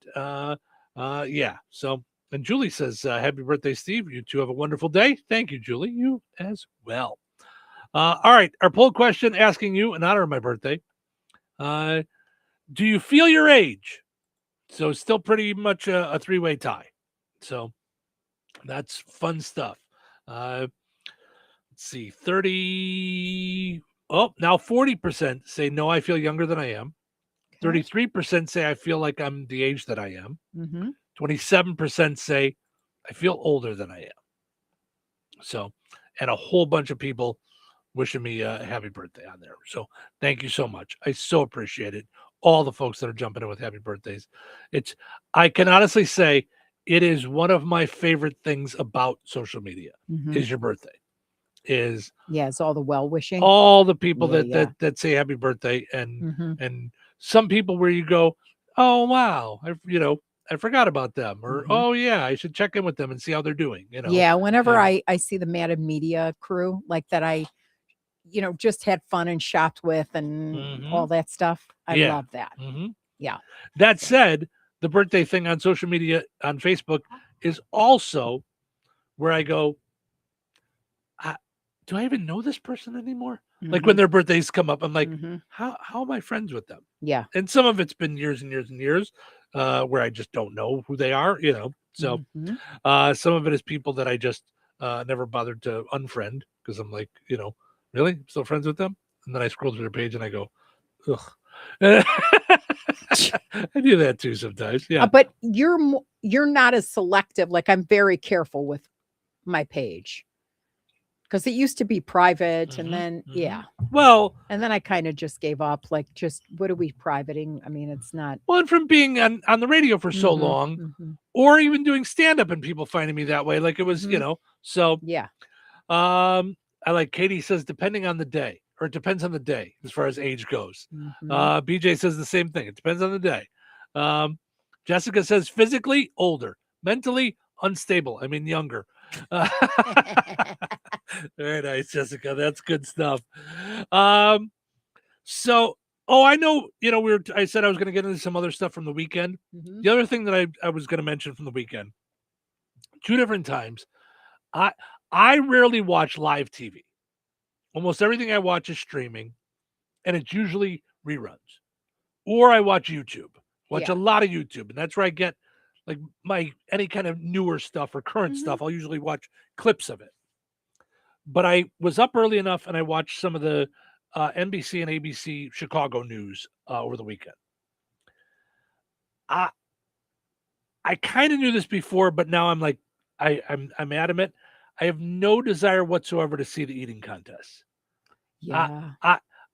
Yeah. So, and Julie says, happy birthday, Steve. You two have a wonderful day. Thank you, Julie. You as well. All right. Our poll question asking you in honor of my birthday. Do you feel your age? So it's still pretty much a three-way tie. So that's fun stuff. Let's see, 30. Oh, now 40% say, no, I feel younger than I am. 33% say, I feel like I'm the age that I am. 27% say, I feel older than I am. So, and a whole bunch of people wishing me a happy birthday on there. So thank you so much. I so appreciate it. All the folks that are jumping in with happy birthdays. I can honestly say it is one of my favorite things about social media is your birthday. It's all the well wishing. All the people that say happy birthday and some people where you go, oh wow, I forgot about them, or oh yeah, I should check in with them and see how they're doing. Yeah, whenever I see the Mad Media crew like that, I just had fun and shopped with and all that stuff. I love that. Yeah. That said, the birthday thing on social media on Facebook is also where I go, do I even know this person anymore? Like when their birthdays come up, I'm like, how am I friends with them? Yeah. And some of it's been years and years and years where I just don't know who they are, So some of it is people that I just never bothered to unfriend because I'm like, really? I'm still friends with them? And then I scroll through their page and I go, ugh. I do that too sometimes. Yeah. But you're not as selective. Like I'm very careful with my page. Because it used to be private and then, Well, and then I kind of just gave up. Like, just what are we privating? I mean, it's not. Well, and from being on the radio for so long or even doing stand up and people finding me that way, like it was, so. Yeah. I like Katie says, depending on the day, or it depends on the day as far as age goes. BJ says the same thing. It depends on the day. Jessica says physically older, mentally unstable. I mean, younger. Very nice, Jessica. That's good stuff. So, I know, I said I was going to get into some other stuff from the weekend. The other thing that I was going to mention from the weekend, 2 different times, I rarely watch live TV. Almost everything I watch is streaming, and it's usually reruns. Or I watch YouTube. Watch a lot of YouTube, and that's where I get like any kind of newer stuff or current stuff. I'll usually watch clips of it. But I was up early enough and I watched some of the NBC and ABC Chicago news over the weekend. I kind of knew this before, but now I'm like, I'm adamant. I have no desire whatsoever to see the eating contest. Yeah.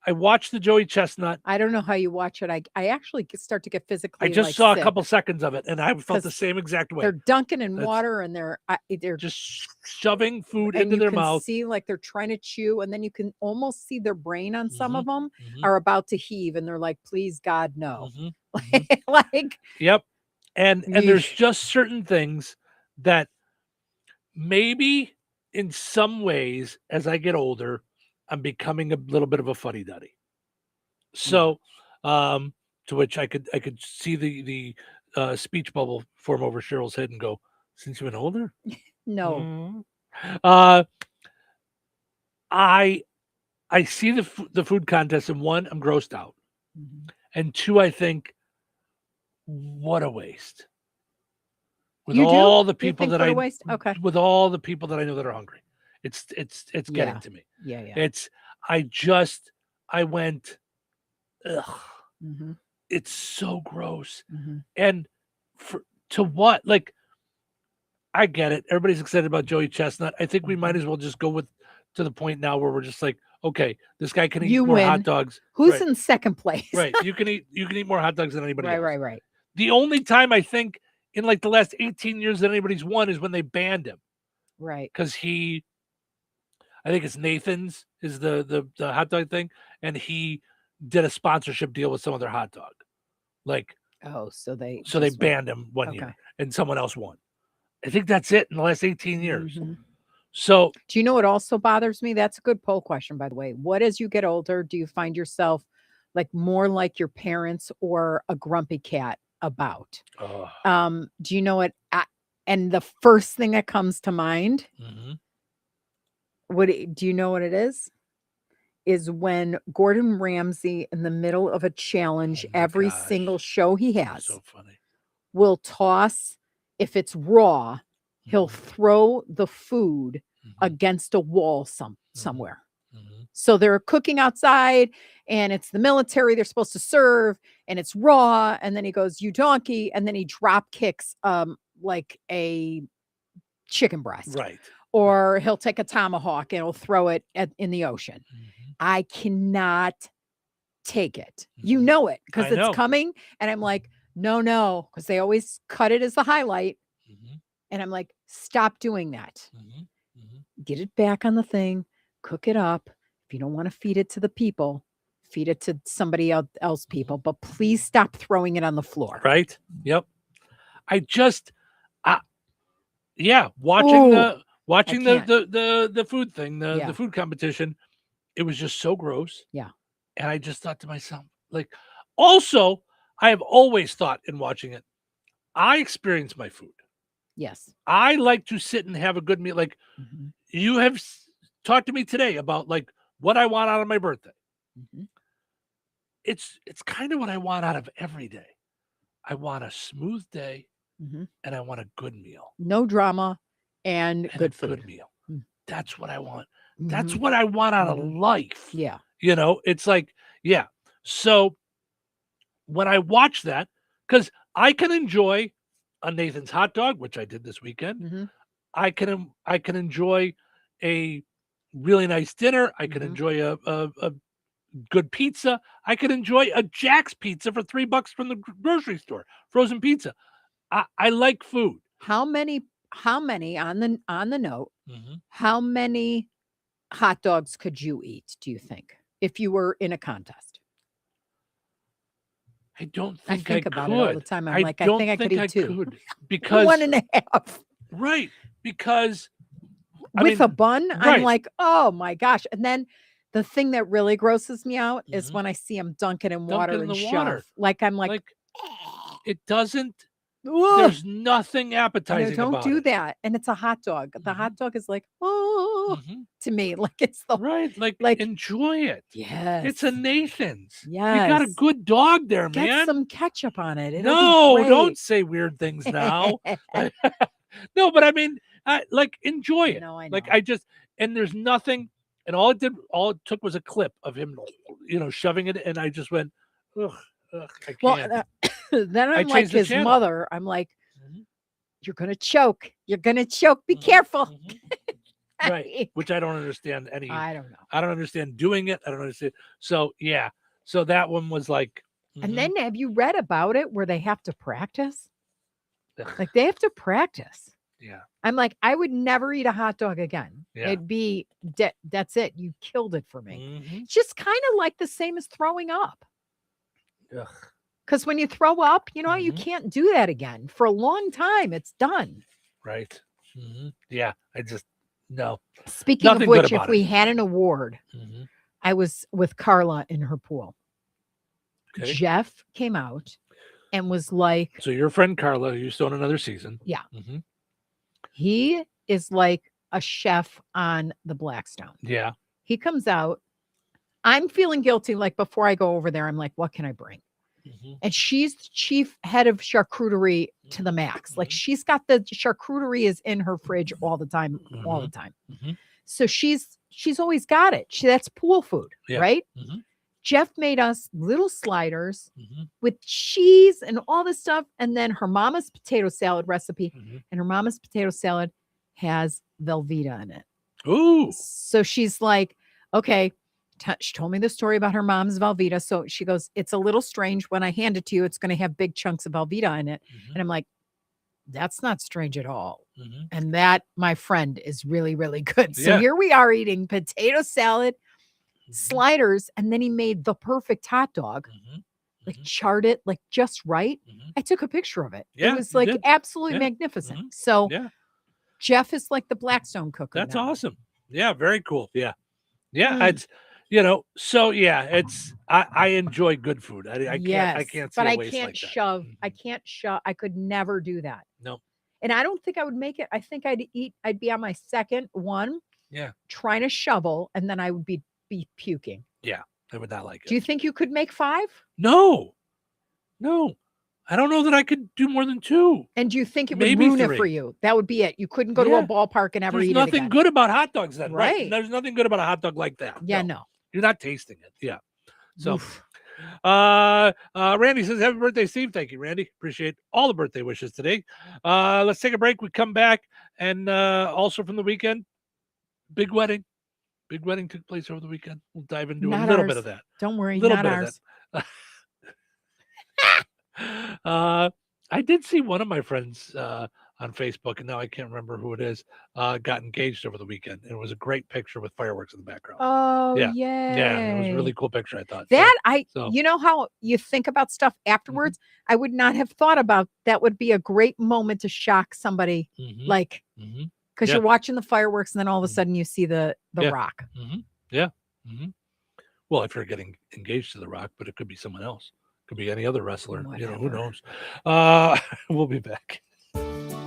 I watched the Joey Chestnut. I don't know how you watch it. I actually start to get physically. I just saw a couple seconds of it, and I felt the same exact way. They're dunking in water, and they're just shoving food into their mouth. See, like they're trying to chew, and then you can almost see their brain on some of them are about to heave, and they're like, "Please, God, no!" Like, yep. And there's just certain things that maybe in some ways, as I get older, I'm becoming a little bit of a fuddy-duddy. So, to which I could see the speech bubble form over Cheryl's head and go, since you've been older? No. I see the food contest, and 1, I'm grossed out. And 2, I think, what a waste. With all the people that with all the people that I know that are hungry. It's getting to me. Yeah. I went, ugh. It's so gross. And to what? Like, I get it. Everybody's excited about Joey Chestnut. I think we might as well just go to the point now where we're just like, okay, this guy can eat more hot dogs. Who's in second place? Right. You can eat more hot dogs than anybody else. Right. The only time I think in like the last 18 years that anybody's won is when they banned him. Right. Because I think it's Nathan's is the hot dog thing, and he did a sponsorship deal with some other hot dog. Like, so they banned him one year, and someone else won. I think that's it in the last 18 years. So, do you know what also bothers me? That's a good poll question, by the way. What, as you get older, do you find yourself like more like your parents or a grumpy cat? about. Oh. Do you know what? And the first thing that comes to mind, do you know what it is? Is when Gordon Ramsay, in the middle of a challenge, every single show he has, So funny. will toss, if it's raw, he'll throw the food against a wall somewhere. So they're cooking outside and it's the military they're supposed to serve and it's raw. And then he goes, "You donkey." And then he drop kicks like a chicken breast. Right. Or he'll take a tomahawk and he'll throw it in the ocean. I cannot take it. You know it because it's coming. And I'm like, no, because they always cut it as the highlight. And I'm like, stop doing that. Get it back on the thing, cook it up. If you don't want to feed it to the people, feed it to somebody else people, but please stop throwing it on the floor. Right. Yep. Watching the food thing, the food competition, it was just so gross. Yeah. And I just thought to myself, like, also, I have always thought in watching it, I experience my food. Yes. I like to sit and have a good meal. Like you have talked to me today about like what I want out of my birthday. It's kind of what I want out of every day. I want a smooth day and I want a good meal. No drama and good food. Good meal. That's what I want. That's what I want out of life. Yeah. You know, it's like, yeah. So when I watch that, because I can enjoy a Nathan's hot dog, which I did this weekend. I can enjoy a really nice dinner. I can enjoy a good pizza. I can enjoy a Jack's pizza for $3 from the grocery store, frozen pizza. I like food. How many on the note, how many hot dogs could you eat, do you think, if you were in a contest? I don't think I think about it all the time. I'm like, I think I could eat two. Because 1.5. Right. Because with a bun, I'm right. like, oh my gosh. And then the thing that really grosses me out is when I see them dunk it in water and shove. Like I'm like it doesn't. There's nothing appetizing. Don't do that. And it's a hot dog. The hot dog is like, to me, like it's the right. Like enjoy it. Yes. It's a Nathan's. Yes. You got a good dog there, man. Get some ketchup on it. Don't say weird things now. No, but I mean, like enjoy it. No, I know. Like and there's nothing. And all it took was a clip of him, shoving it. And I just went, ugh, I can't. Well, then I'm like his mother. I'm like, you're going to choke. You're going to choke. Be careful. Right. Which I don't understand any. I don't know. I don't understand doing it. I don't understand. So, yeah. So that one was like. And then have you read about it where they have to practice? Like they have to practice. Yeah. I'm like, I would never eat a hot dog again. Yeah. It'd be, that's it. You killed it for me. It's just kind of like the same as throwing up. Because when you throw up, you can't do that again. For a long time, it's done. Right. Yeah. No. Speaking of which, if we had an award, I was with Carla in her pool. Okay. Jeff came out and was like. So your friend Carla, who's still in another season. Yeah. He is like a chef on the Blackstone. Yeah. He comes out. I'm feeling guilty. Like before I go over there, I'm like, what can I bring? And she's the chief head of charcuterie to the max. Like she's got the charcuterie is in her fridge all the time, all the time. So she's always got it. That's pool food, right? Jeff made us little sliders with cheese and all this stuff. And then her mama's potato salad recipe. And her mama's potato salad has Velveeta in it. Ooh. So she's like, okay. She told me the story about her mom's Velveeta. So she goes, it's a little strange when I hand it to you, it's going to have big chunks of Velveeta in it. And I'm like, that's not strange at all. And that, my friend, is really, really good. So here we are eating potato salad, sliders, and then he made the perfect hot dog, like charred it like just right. I took a picture of it. Yeah, it was like absolutely magnificent. So Jeff is like the Blackstone cooker. That's now. awesome. Yeah, very cool. Yeah. Yeah, So yeah, I enjoy good food. I can't see but a I waste can't like that. shove. I can't shove. I could never do that. No. And I don't think I would make it. I think I'd be on my second one. Yeah. Trying to shovel, and then I would be puking. Yeah, I would not like it. Do you think you could make 5? No. I don't know that I could do more than 2. And do you think it would Maybe ruin 3. it for you? That would be it. You couldn't go to a ballpark and ever There's eat nothing it again. good about hot dogs then, Right. There's nothing good about a hot dog like that. Yeah, no. You're not tasting it. Yeah. So, Randy says, happy birthday, Steve. Thank you, Randy. Appreciate all the birthday wishes today. Let's take a break. We come back. And also from the weekend, big wedding. Big wedding took place over the weekend. We'll dive into Not a little ours. bit of that. Don't worry, little not bit ours. Of that. I did see one of my friends on Facebook, and now I can't remember who it is, got engaged over the weekend. And it was a great picture with fireworks in the background. Oh, yeah. yay. Yeah, it was a really cool picture, I thought. You know how you think about stuff afterwards? I would not have thought about that would be a great moment to shock somebody, like, because you're watching the fireworks and then all of a sudden you see the rock. Yeah. Well, if you're getting engaged to the Rock, but it could be someone else. Could be any other wrestler. Who knows? We'll be back.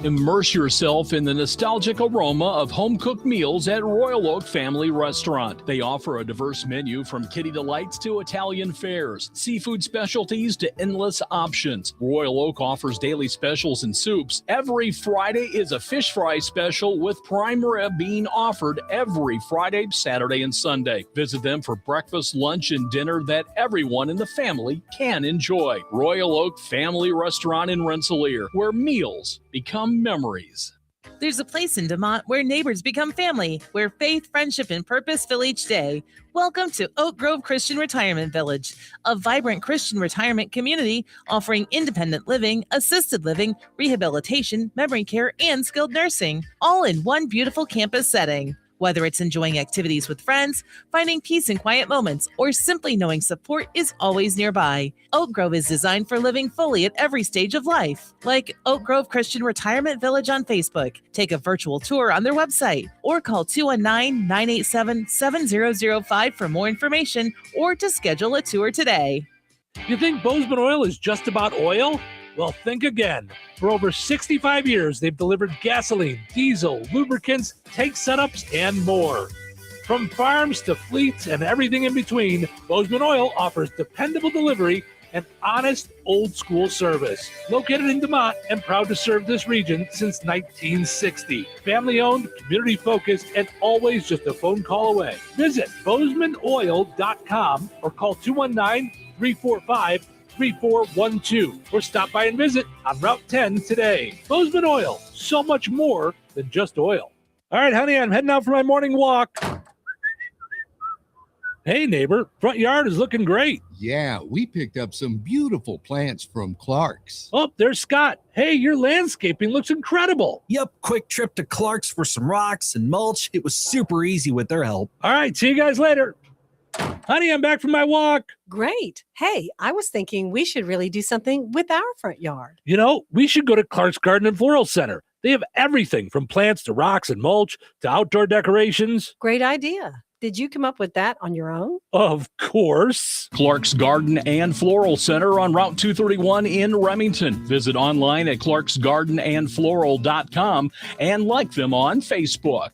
Immerse yourself in the nostalgic aroma of home-cooked meals at Royal Oak Family Restaurant. They offer a diverse menu from kiddie delights to Italian fares, seafood specialties to endless options. Royal Oak offers daily specials and soups. Every Friday is a fish fry special with prime rib being offered every Friday, Saturday, and Sunday. Visit them for breakfast, lunch, and dinner that everyone in the family can enjoy. Royal Oak Family Restaurant in Rensselaer, where meals become memories. There's a place in DeMont where neighbors become family, where faith, friendship, and purpose fill each day. Welcome to Oak Grove Christian Retirement Village, a vibrant Christian retirement community offering independent living, assisted living, rehabilitation, memory care, and skilled nursing, all in one beautiful campus setting. Whether it's enjoying activities with friends, finding peace in quiet moments, or simply knowing support is always nearby, Oak Grove is designed for living fully at every stage of life. Like Oak Grove Christian Retirement Village on Facebook. Take a virtual tour on their website or call 219-987-7005 for more information or to schedule a tour today. You think Bozeman Oil is just about oil? Well, think again. For over 65 years, they've delivered gasoline, diesel, lubricants, tank setups, and more. From farms to fleets and everything in between, Bozeman Oil offers dependable delivery and honest, old-school service. Located in DeMont and proud to serve this region since 1960. Family-owned, community-focused, and always just a phone call away. Visit BozemanOil.com or call 219-345-3412 or stop by and visit on Route 10 today. Bozeman Oil, so much more than just oil. All right, honey, I'm heading out for my morning walk. Hey, neighbor, front yard is looking great. Yeah, we picked up some beautiful plants from Clark's. Oh, there's Scott. Hey, your landscaping looks incredible. Yep, quick trip to Clark's for some rocks and mulch. It was super easy with their help. All right, see you guys later. Honey, I'm back from my walk. Great. Hey, I was thinking we should really do something with our front yard. You know, we should go to Clark's Garden and Floral Center. They have everything from plants to rocks and mulch to outdoor decorations. Great idea. Did you come up with that on your own? Of course. Clark's Garden and Floral Center on Route 231 in Remington. Visit online at clarksgardenandfloral.com and like them on Facebook.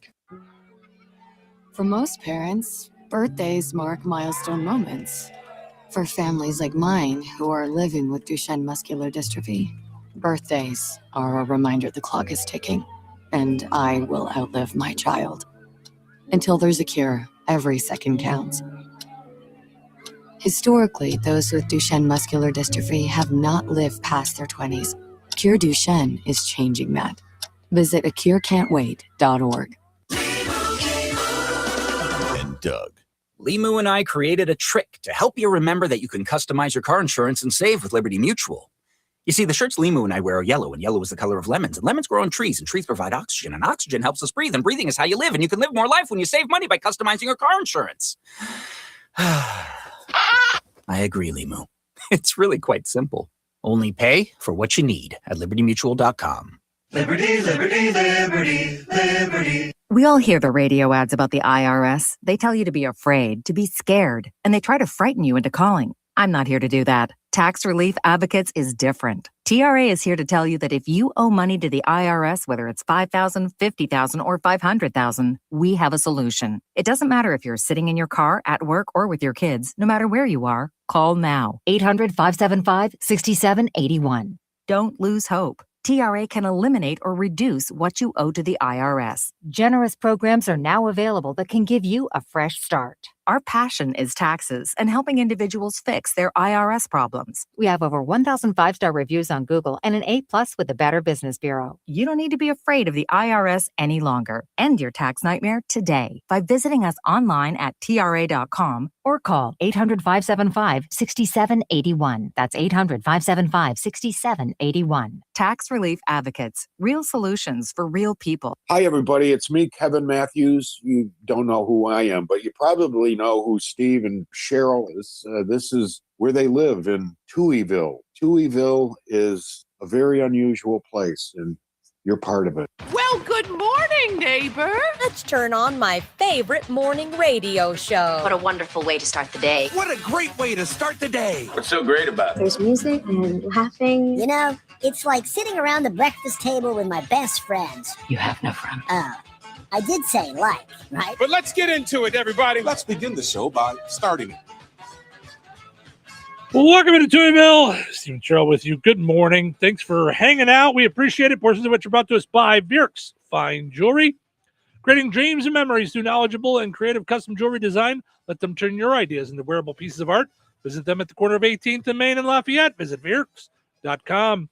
For most parents, birthdays mark milestone moments. For families like mine who are living with Duchenne muscular dystrophy, birthdays are a reminder the clock is ticking, and I will outlive my child. Until there's a cure, every second counts. Historically, those with Duchenne muscular dystrophy have not lived past their 20s. Cure Duchenne is changing that. Visit acurecan'twait.org. And Doug. Limu and I created a trick to help you remember that you can customize your car insurance and save with Liberty Mutual. You see, the shirts Limu and I wear are yellow, and yellow is the color of lemons, and lemons grow on trees, and trees provide oxygen, and oxygen helps us breathe, and breathing is how you live, and you can live more life when you save money by customizing your car insurance. I agree, Limu. It's really quite simple. Only pay for what you need at libertymutual.com. Liberty, liberty, liberty, liberty. We all hear the radio ads about the IRS. They tell you to be afraid, to be scared, and they try to frighten you into calling. I'm not here to do that. Tax Relief Advocates is different. TRA is here to tell you that if you owe money to the IRS, whether it's $5,000, $50,000, or $500,000, we have a solution. It doesn't matter if you're sitting in your car, at work, or with your kids. No matter where you are, call now. 800-575-6781. Don't lose hope. TRA can eliminate or reduce what you owe to the IRS. Generous programs are now available that can give you a fresh start. Our passion is taxes and helping individuals fix their IRS problems. We have over 1,000 5-star reviews on Google and an A+ with the Better Business Bureau. You don't need to be afraid of the IRS any longer. End your tax nightmare today by visiting us online at TRA.com or call 800-575-6781. That's 800-575-6781. Tax Relief Advocates. Real solutions for real people. Hi, everybody. It's me, Kevin Matthews. You don't know who I am, but you probably know who Steve and Cheryl is. This is where they live in Touhyville. Touhyville is a very unusual place, and you're part of it. Well, good morning, neighbor. Let's turn on my favorite morning radio show. What a wonderful way to start the day. What a great way to start the day. What's so great about it? There's music and laughing. You know, it's like sitting around the breakfast table with my best friends. You have no friends. Oh, I did say like, right? But let's get into it, everybody. Let's begin the show by starting it. Well, welcome into Touhyville. Stephen Cheryl with you. Good morning. Thanks for hanging out. We appreciate it. Portions of which are brought to us by Bjerk's Fine Jewelry. Creating dreams and memories through knowledgeable and creative custom jewelry design. Let them turn your ideas into wearable pieces of art. Visit them at the corner of 18th and Main in Lafayette. Visit Bjerk's.com.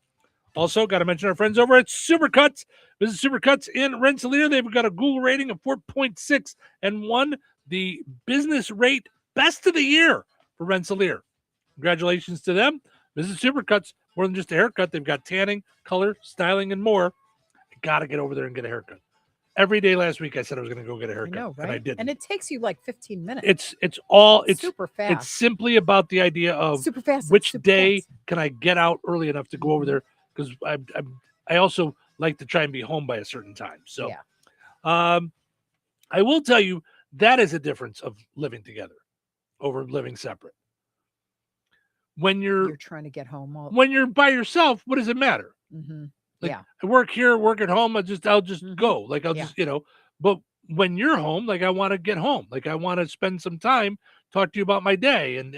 Also, got to mention our friends over at Supercuts. Visit Supercuts in Rensselaer. They've got a Google rating of 4.6 and won the business rate best of the year for Rensselaer. Congratulations to them. Visit Supercuts. More than just a haircut. They've got tanning, color, styling, and more. I got to get over there and get a haircut. Every day last week I said I was going to go get a haircut. I know, right? And I didn't. And it takes you like 15 minutes. It's super fast. It's simply about the idea of super fast. Which day can I get out early enough to go over there? Because I also like to try and be home by a certain time. So I will tell you that is a difference of living together over living separate. When you're trying to get home, when you're by yourself, what does it matter? Mm-hmm. Like, I work here, work at home. I'll just go. Like I'll just, but when you're home, like I want to get home. Like I want to spend some time, talk to you about my day and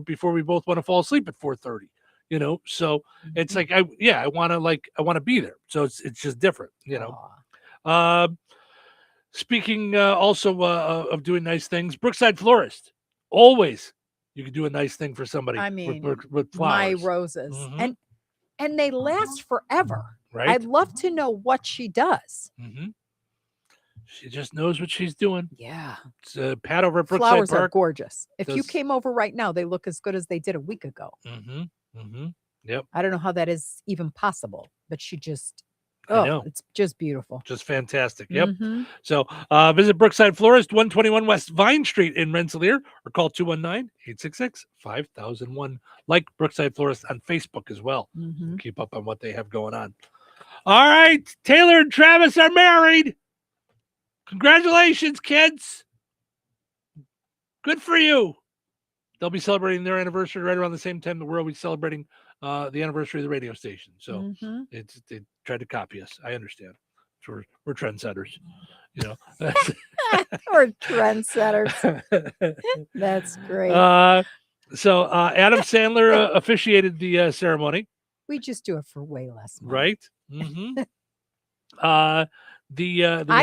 before we both want to fall asleep at 4:30, so it's like, I want to be there. So it's just different, Speaking also of doing nice things, Brookside Florist, always you could do a nice thing for somebody. I mean, with flowers. my roses, and they last forever. Right? I'd love to know what she does. Mm-hmm. She just knows what she's doing. Yeah, it's a Pat over at Brookside Flowers Park. are gorgeous. If you came over right now, they look as good as they did a week ago. Mm-hmm. Mm-hmm. Yep. I don't know how that is even possible, but she just. I know. It's just beautiful. Just fantastic. Yep. Mm-hmm. So visit Brookside Florist, 121 West Vine Street in Rensselaer, or call 219-866-5001. Like Brookside Florist on Facebook as well. Mm-hmm. Keep up on what they have going on. All right. Taylor and Travis are married. Congratulations, kids. Good for you. They'll be celebrating their anniversary right around the same time the world will be celebrating the anniversary of the radio station. So they tried to copy us. I understand. So we're trendsetters, We're trendsetters. That's great. So Adam Sandler officiated the ceremony. We just do it for way less money. Right? Mm-hmm. I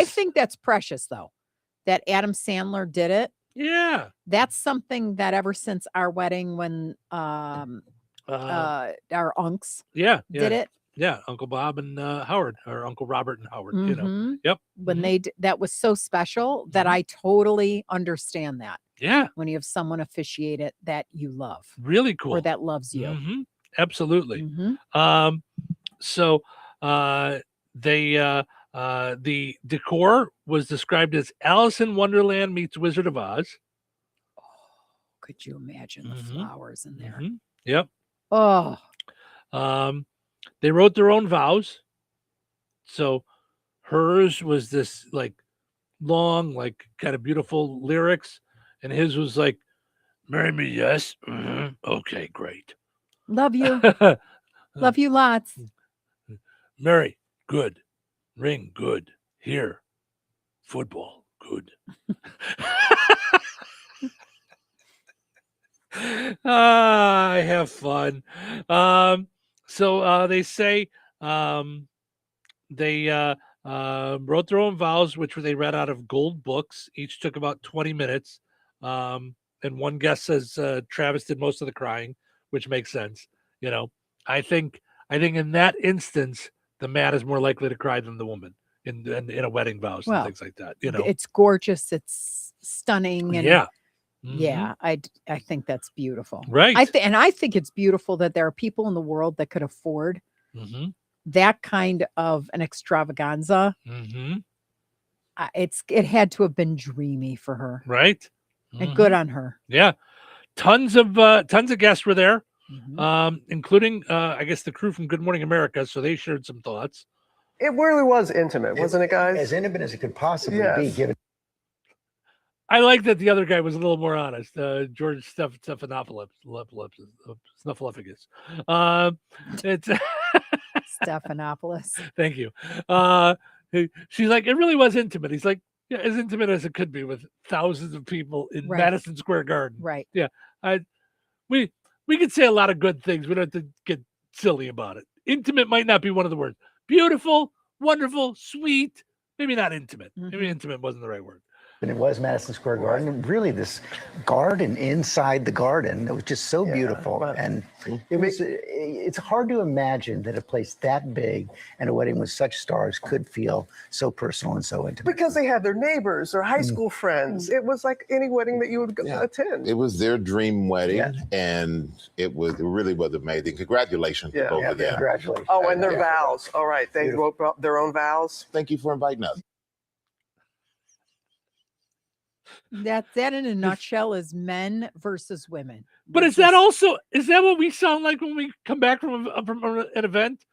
think that's precious, though, that Adam Sandler did it. Yeah. That's something that ever since our wedding, when our unks did it. Yeah, Uncle Bob and Howard, or Uncle Robert and Howard, Yep. When that was so special that I totally understand that. Yeah. When you have someone officiate it that you love. Really cool. Or that loves you. Mm-hmm. Absolutely. Mm-hmm. So the decor was described as Alice in Wonderland meets Wizard of Oz. Oh, could you imagine the flowers in there? Mm-hmm. Yep. Oh. They wrote their own vows. So hers was this like long, like kind of beautiful lyrics, and his was like, "Marry me, yes, okay, great, Love you. Love you lots. marry, good, ring, good, here, football, good." I have fun. So they say they wrote their own vows, which they read out of gold books. Each took about 20 minutes. And one guest says Travis did most of the crying, which makes sense. You know, I think in that instance, the man is more likely to cry than the woman in a wedding vows and things like that. You know, it's gorgeous. It's stunning. And yeah. Yeah, I think that's beautiful. Right. I think it's beautiful that there are people in the world that could afford that kind of an extravaganza. It had to have been dreamy for her. Right. And good on her. Yeah. Tons of guests were there, including I guess the crew from Good Morning America. So they shared some thoughts. It really was intimate, wasn't it, guys? As intimate as it could possibly be, given. I like that the other guy was a little more honest. George Stephanopoulos. It's Stephanopoulos. Thank you. She's like, it really was intimate. He's like, yeah, as intimate as it could be with thousands of people in Madison Square Garden. Right. Yeah. We could say a lot of good things. We don't have to get silly about it. Intimate might not be one of the words. Beautiful, wonderful, sweet. Maybe not intimate. Maybe intimate wasn't the right word. And it was Madison Square Garden. And really, this garden inside the garden, it was just so beautiful. And it's hard to imagine that a place that big and a wedding with such stars could feel so personal and so intimate. Because they had their neighbors or high school friends. It was like any wedding that you would attend. It was their dream wedding, and it really was amazing. Congratulations to both of them. Congratulations. Oh, and their vows. All right. They wrote their own vows. Thank you for inviting us. That in a nutshell is men versus women. But is that what we sound like when we come back from an event?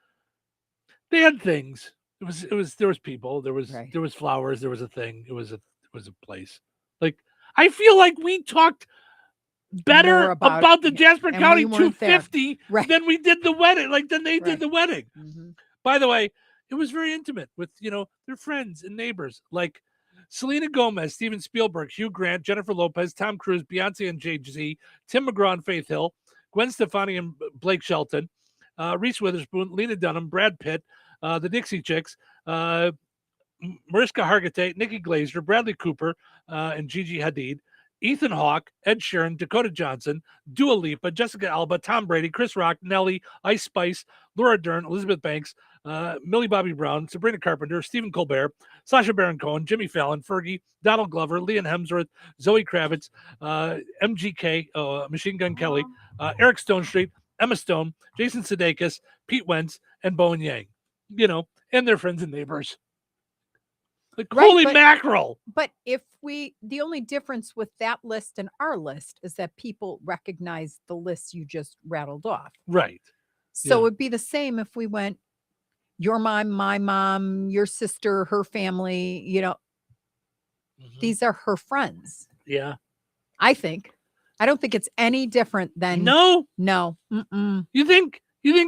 They had things. There was people. There was flowers. There was a thing. It was a place. Like I feel like we talked better about the Jasper County 250 than we did the wedding. Than they did the wedding. By the way, it was very intimate with their friends and neighbors. Like Selena Gomez, Steven Spielberg, Hugh Grant, Jennifer Lopez, Tom Cruise, Beyonce and Jay-Z, Tim McGraw and Faith Hill, Gwen Stefani and Blake Shelton, Reese Witherspoon, Lena Dunham, Brad Pitt, the Dixie Chicks, Mariska Hargitay, Nikki Glaser, Bradley Cooper, and Gigi Hadid, Ethan Hawke, Ed Sheeran, Dakota Johnson, Dua Lipa, Jessica Alba, Tom Brady, Chris Rock, Nelly, Ice Spice, Laura Dern, Elizabeth Banks, Millie Bobby Brown, Sabrina Carpenter, Stephen Colbert, Sacha Baron Cohen, Jimmy Fallon, Fergie, Donald Glover, Liam Hemsworth, Zoe Kravitz, MGK, Machine Gun Kelly, Eric Stonestreet, Emma Stone, Jason Sudeikis, Pete Wentz, and Bowen Yang. And their friends and neighbors. Like, holy mackerel. But the only difference with that list and our list is that people recognize the list you just rattled off. Right. So it'd be the same if we went, your mom, my mom, your sister, her family, these are her friends. Yeah. I don't think it's any different than. No. Mm-mm. You think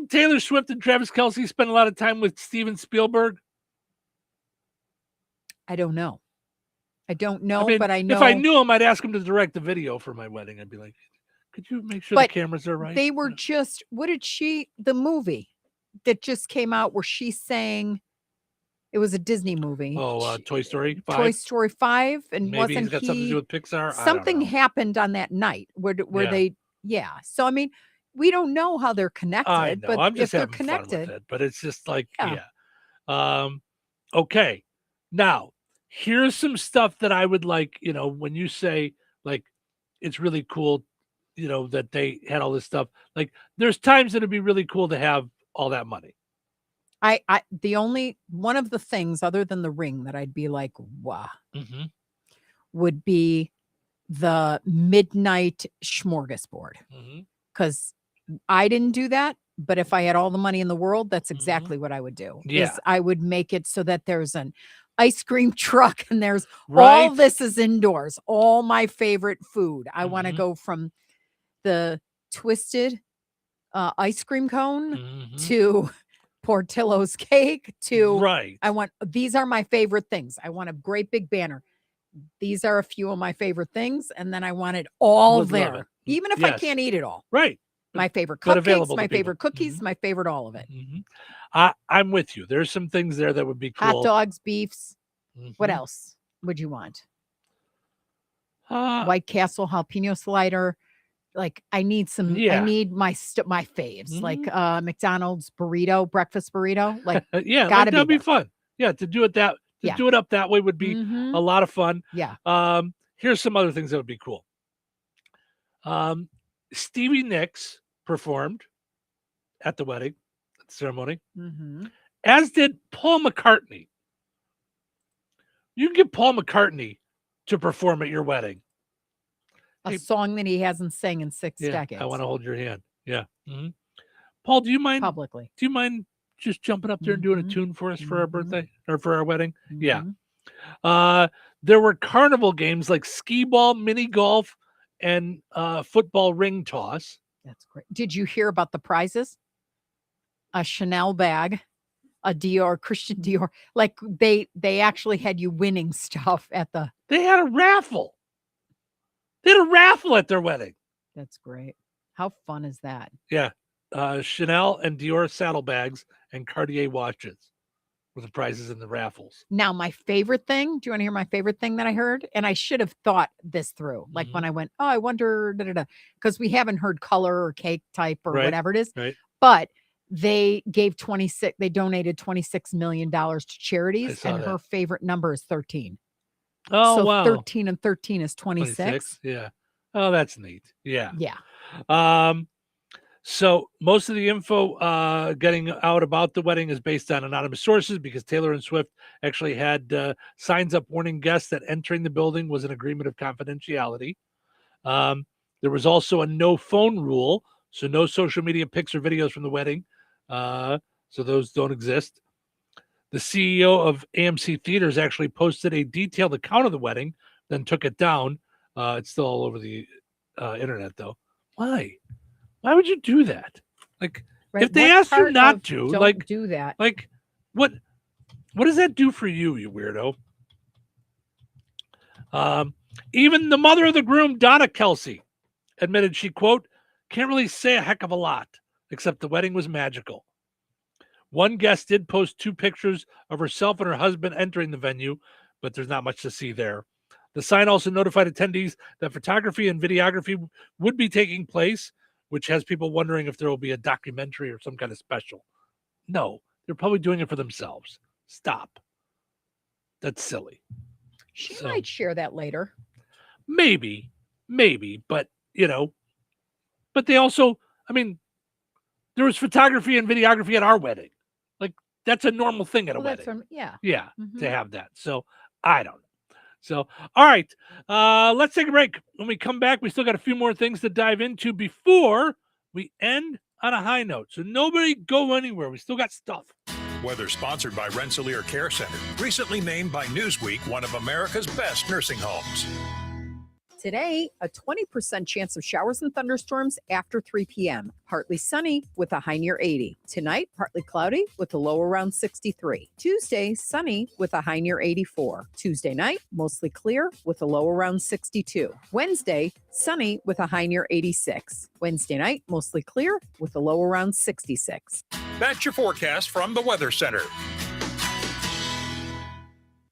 Taylor Swift and Travis Kelce spent a lot of time with Steven Spielberg? I don't know. But I know. If I knew him, I'd ask him to direct the video for my wedding. I'd be like, could you make sure the cameras are right? They were just, the movie that just came out where she sang, it was a Disney movie. Oh, Toy Story 5? Toy Story 5. And maybe he's got something to do with Pixar? Something happened on that night where they. So, I mean, we don't know how they're connected. I know. But I'm just if they're having connected. fun with it. But it's just like, okay. Now, here's some stuff that I would like, when you say, like, it's really cool, that they had all this stuff. Like, there's times that it'd be really cool to have all that money. The only one of the things other than the ring that I'd be like, wow, would be the midnight smorgasbord. Because I didn't do that, but if I had all the money in the world, that's exactly what I would do. Yeah. Is I would make it so that there's an ice cream truck and there's all Right. this is indoors, all my favorite food. I want to go from the twisted ice cream cone to Portillo's cake to Right. these are my favorite things. I want a great big banner. These are a few of my favorite things, and then I want it all Would love there, it. even if I Yes. can't eat it all. Right. My favorite but cupcakes, available to my people. favorite cookies, my favorite all of it. I'm with you. There's some things there that would be cool. Hot dogs, beefs. What else would you want? White Castle jalapeno slider. Like I need some. I Yeah. need my faves, like McDonald's burrito, breakfast burrito. Like Yeah, gotta that'd be there. fun. Yeah, to do it do it up that way would be a lot of fun. Yeah. Here's some other things that would be cool. Stevie Nicks performed at the wedding ceremony, as did Paul McCartney. You can get Paul McCartney to perform at your wedding. A song that he hasn't sang in 6 decades. I want to hold your hand. Yeah. Paul, do you mind publicly? Do you mind just jumping up there and doing a tune for us for our birthday or for our wedding? Yeah. There were carnival games like skee ball, mini golf, and football ring toss. That's great. Did you hear about the prizes? A Chanel bag, a Christian Dior. Like they actually had you winning stuff at the. They had a raffle. They had a raffle at their wedding. That's great. How fun is that? Yeah. Chanel and Dior saddlebags and Cartier watches were the prizes in the raffles. Now, my favorite thing, do you want to hear my favorite thing that I heard? And I should have thought this through. Like when I went, I wonder, because we haven't heard color or cake type or whatever it is. Right. But they donated $26 million to charities. And her favorite number is 13. Oh, so wow. 13 and 13 is 26. Yeah. Oh, that's neat. Yeah. Yeah. So most of the info getting out about the wedding is based on anonymous sources because Taylor and Swift actually had signs up warning guests that entering the building was an agreement of confidentiality. There was also a no phone rule, so no social media pics or videos from the wedding. So those don't exist. The CEO of AMC Theaters actually posted a detailed account of the wedding, then took it down. It's still all over the internet, though. Why? Why would you do that? Like, if they asked you not to, don't do that. Like, what does that do for you, you weirdo? Even the mother of the groom, Donna Kelsey, admitted she, quote, can't really say a heck of a lot, except the wedding was magical. One guest did post 2 pictures of herself and her husband entering the venue, but there's not much to see there. The sign also notified attendees that photography and videography would be taking place, which has people wondering if there will be a documentary or some kind of special. No, they're probably doing it for themselves. Stop. That's silly. She might share that later. Maybe, but but they also, there was photography and videography at our wedding. Like, that's a normal thing at a wedding. Yeah. To have that. So I don't know. So, all right, let's take a break. When we come back, we still got a few more things to dive into before we end on a high note. So nobody go anywhere. We still got stuff. Weather sponsored by Rensselaer Care Center, recently named by Newsweek one of America's best nursing homes. Today, a 20% chance of showers and thunderstorms after 3 p.m. Partly sunny with a high near 80. Tonight, partly cloudy with a low around 63. Tuesday, sunny with a high near 84. Tuesday night, mostly clear with a low around 62. Wednesday, sunny with a high near 86. Wednesday night, mostly clear with a low around 66. That's your forecast from the Weather Center.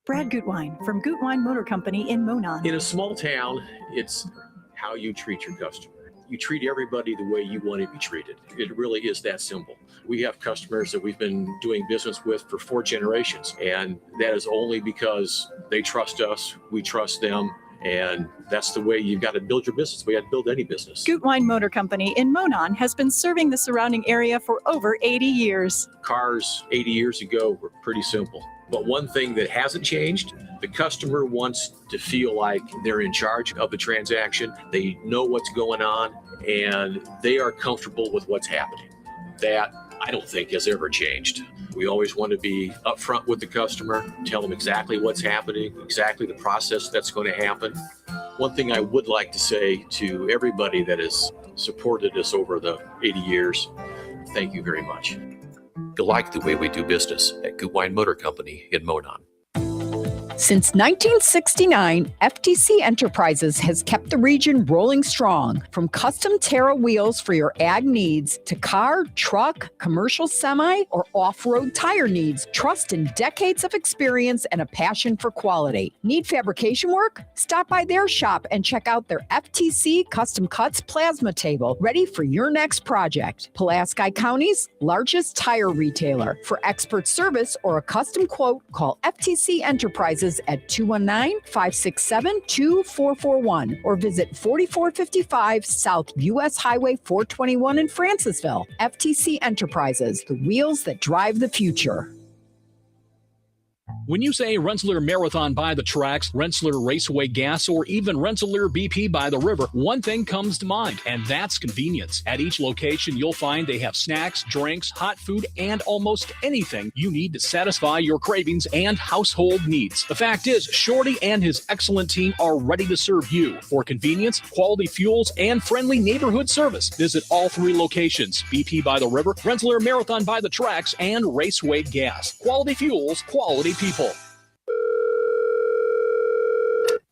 Brad Gutwein from Gutwein Motor Company in Monon. In a small town, it's how you treat your customer. You treat everybody the way you want to be treated. It really is that simple. We have customers that we've been doing business with for 4 generations, and that is only because they trust us, we trust them, and that's the way you've got to build your business. We got to build any business. Gutwein Motor Company in Monon has been serving the surrounding area for over 80 years. Cars 80 years ago were pretty simple. But one thing that hasn't changed, the customer wants to feel like they're in charge of the transaction. They know what's going on and they are comfortable with what's happening. That, I don't think, has ever changed. We always want to be upfront with the customer, tell them exactly what's happening, exactly the process that's going to happen. One thing I would like to say to everybody that has supported us over the 80 years, thank you very much. You like the way we do business at Goodwine Motor Company in Monon. Since 1969, FTC Enterprises has kept the region rolling strong. From custom Terra wheels for your ag needs to car, truck, commercial semi, or off-road tire needs, trust in decades of experience and a passion for quality. Need fabrication work? Stop by their shop and check out their FTC Custom Cuts plasma table, ready for your next project. Pulaski County's largest tire retailer. For expert service or a custom quote, call FTC Enterprises at 219-567-2441 or visit 4455 South US Highway 421 in Francisville. FTC Enterprises, the wheels that drive the future. When you say Rensselaer Marathon by the tracks, Rensselaer Raceway Gas, or even Rensselaer BP by the river, one thing comes to mind, and that's convenience. At each location, you'll find they have snacks, drinks, hot food, and almost anything you need to satisfy your cravings and household needs. The fact is, Shorty and his excellent team are ready to serve you. For convenience, quality fuels, and friendly neighborhood service, visit all three locations: BP by the river, Rensselaer Marathon by the tracks, and Raceway Gas. Quality fuels, quality people.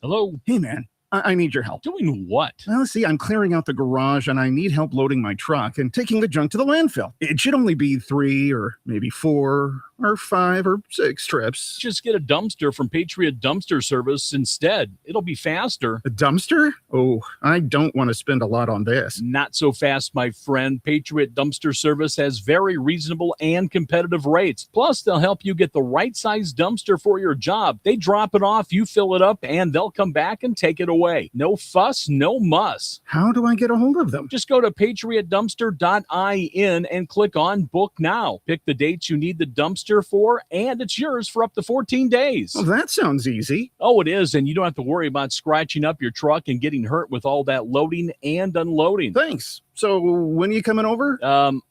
Hello? Hey, man. I need your help. Doing what? Well, see, I'm clearing out the garage and I need help loading my truck and taking the junk to the landfill. It should only be 3 or maybe 4 or 5 or 6 trips. Just get a dumpster from Patriot Dumpster Service instead. It'll be faster. A dumpster? Oh, I don't want to spend a lot on this. Not so fast, my friend. Patriot Dumpster Service has very reasonable and competitive rates. Plus, they'll help you get the right size dumpster for your job. They drop it off, you fill it up, and they'll come back and take it away. No fuss, no muss. How do I get a hold of them? Just go to patriotdumpster.in and click on Book Now. Pick the dates you need the dumpster for, and it's yours for up to 14 days. Well, that sounds easy. Oh, it is, and you don't have to worry about scratching up your truck and getting hurt with all that loading and unloading. Thanks. So when are you coming over?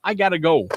I gotta go.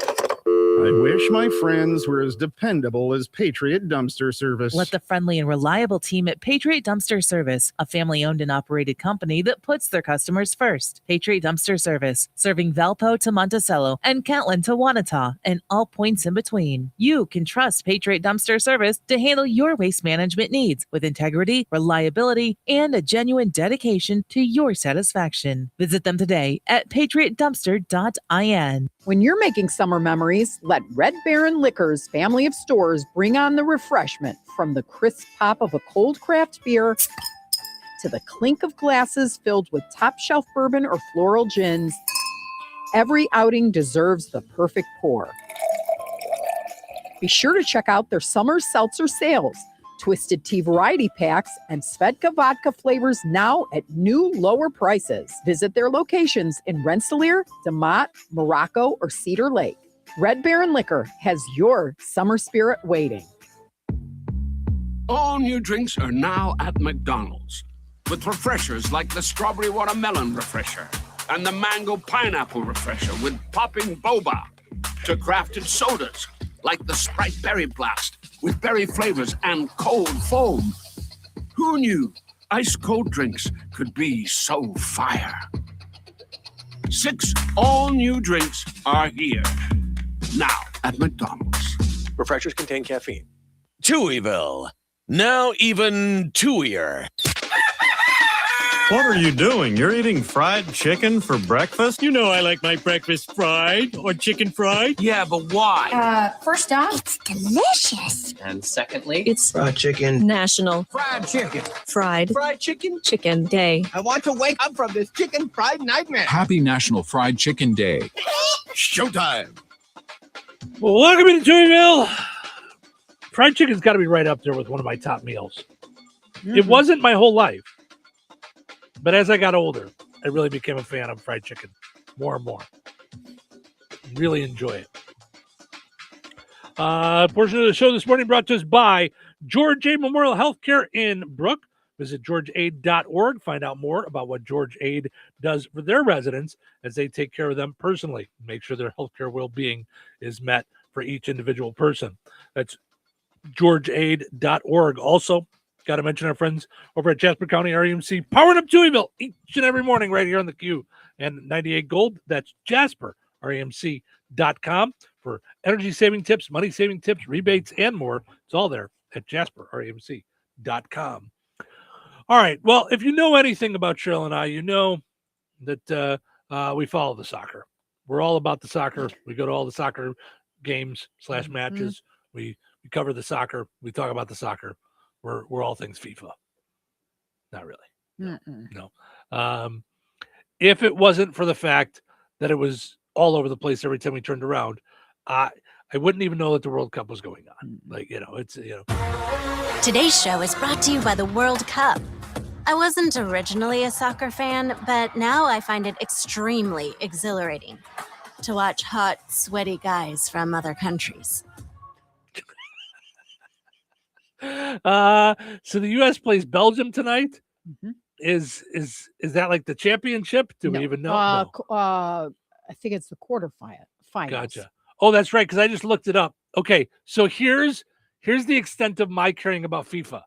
I wish my friends were as dependable as Patriot Dumpster Service. Let the friendly and reliable team at Patriot Dumpster Service, a family-owned and operated company that puts their customers first. Patriot Dumpster Service, serving Valpo to Monticello and Catlin to Wanata and all points in between. You can trust Patriot Dumpster Service to handle your waste management needs with integrity, reliability, and a genuine dedication to your satisfaction. Visit them today at patriotdumpster.in. When you're making summer memories, let Red Baron Liquors family of stores bring on the refreshment, from the crisp pop of a cold craft beer to the clink of glasses filled with top shelf bourbon or floral gins. Every outing deserves the perfect pour. Be sure to check out their summer seltzer sales. Twisted Tea variety packs and Svedka vodka flavors now at new lower prices. Visit their locations in Rensselaer, DeMotte, Morocco, or Cedar Lake. Red Baron Liquor has your summer spirit waiting. All new drinks are now at McDonald's, with refreshers like the Strawberry Watermelon Refresher and the Mango Pineapple Refresher with popping boba, to crafted sodas like the Sprite Berry Blast with berry flavors and cold foam. Who knew ice-cold drinks could be so fire? 6 all-new drinks are here now at McDonald's. Refreshers contain caffeine. Touhyville, now even Touhier. What are you doing? You're eating fried chicken for breakfast? You know I like my breakfast fried or chicken fried. Yeah, but why? First off, it's delicious. And secondly, It's Fried chicken. National Fried chicken. Fried Chicken. Chicken Day. I want to wake up from this chicken fried nightmare. Happy National Fried Chicken Day. Showtime. Well, welcome to Touhyville. Fried chicken's got to be right up there with one of my top meals. It wasn't my whole life, but as I got older, I really became a fan of fried chicken more and more. Really enjoy it. Portion of the show this morning brought to us by George A. Memorial Healthcare in Brook. Visit georgeaid.org. Find out more about what George Aid does for their residents as they take care of them personally. Make sure their healthcare well-being is met for each individual person. That's georgeaid.org. Also, got to mention our friends over at Jasper County REMC, powering up Touhyville each and every morning right here on the Q and 98 Gold. That's JasperREMC.com for energy saving tips, money saving tips, rebates, and more. It's all there at JasperREMC.com. All right. Well, if you know anything about Cheryl and I, you know that we follow the soccer. We're all about the soccer. We go to all the soccer games / matches. We cover the soccer. We talk about the soccer. We're all things FIFA. Not really. No. If it wasn't for the fact that it was all over the place every time we turned around, I wouldn't even know that the World Cup was going on. Like, it's. Today's show is brought to you by the World Cup. I wasn't originally a soccer fan, but now I find it extremely exhilarating to watch hot, sweaty guys from other countries. So the U.S. plays Belgium tonight. Is that like the championship? Do we even know? I think it's the quarterfinals. Gotcha. Oh, that's right, because I just looked it up. Okay, so here's the extent of my caring about FIFA.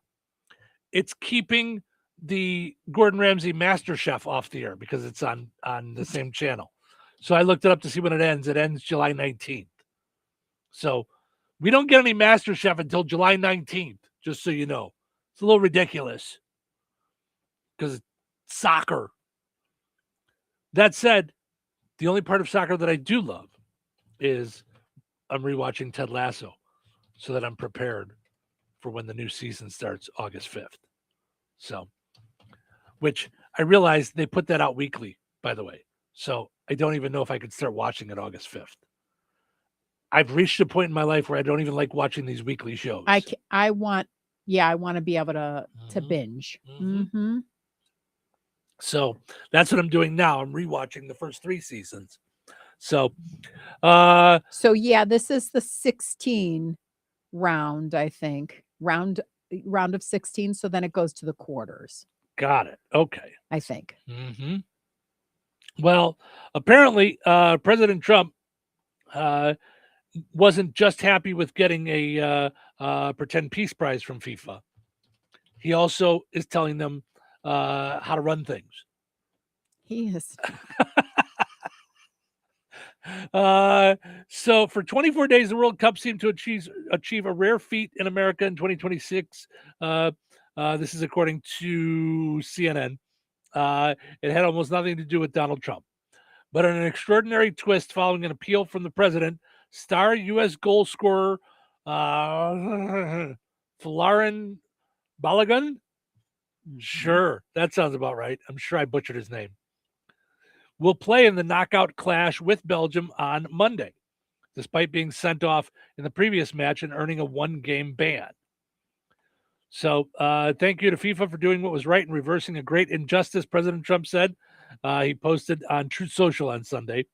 It's keeping the Gordon Ramsay MasterChef off the air because it's on the same channel. So I looked it up to see when it ends. It ends July 19th. So we don't get any MasterChef until July 19th, just so you know. It's a little ridiculous because it's soccer. That said, the only part of soccer that I do love is I'm rewatching Ted Lasso so that I'm prepared for when the new season starts August 5th. So, which I realized they put that out weekly, by the way. So I don't even know if I could start watching it August 5th. I've reached a point in my life where I don't even like watching these weekly shows. I want to be able to binge. So that's what I'm doing now. I'm rewatching the first 3 seasons. So yeah, this is the 16 round, I think. Round of 16. So then it goes to the quarters. Got it. Okay. I think. Well, apparently, President Trump wasn't just happy with getting a pretend peace prize from FIFA. He also is telling them how to run things. He is. So for 24 days, the World Cup seemed to achieve a rare feat in America in 2026. This is according to CNN. It had almost nothing to do with Donald Trump. But in an extraordinary twist following an appeal from the president, star U.S. goal scorer Folarin Balogun? Sure, that sounds about right. I'm sure I butchered his name. Will play in the knockout clash with Belgium on Monday, despite being sent off in the previous match and earning a 1-game ban. So thank you to FIFA for doing what was right and reversing a great injustice, President Trump said. He posted on Truth Social on Sunday.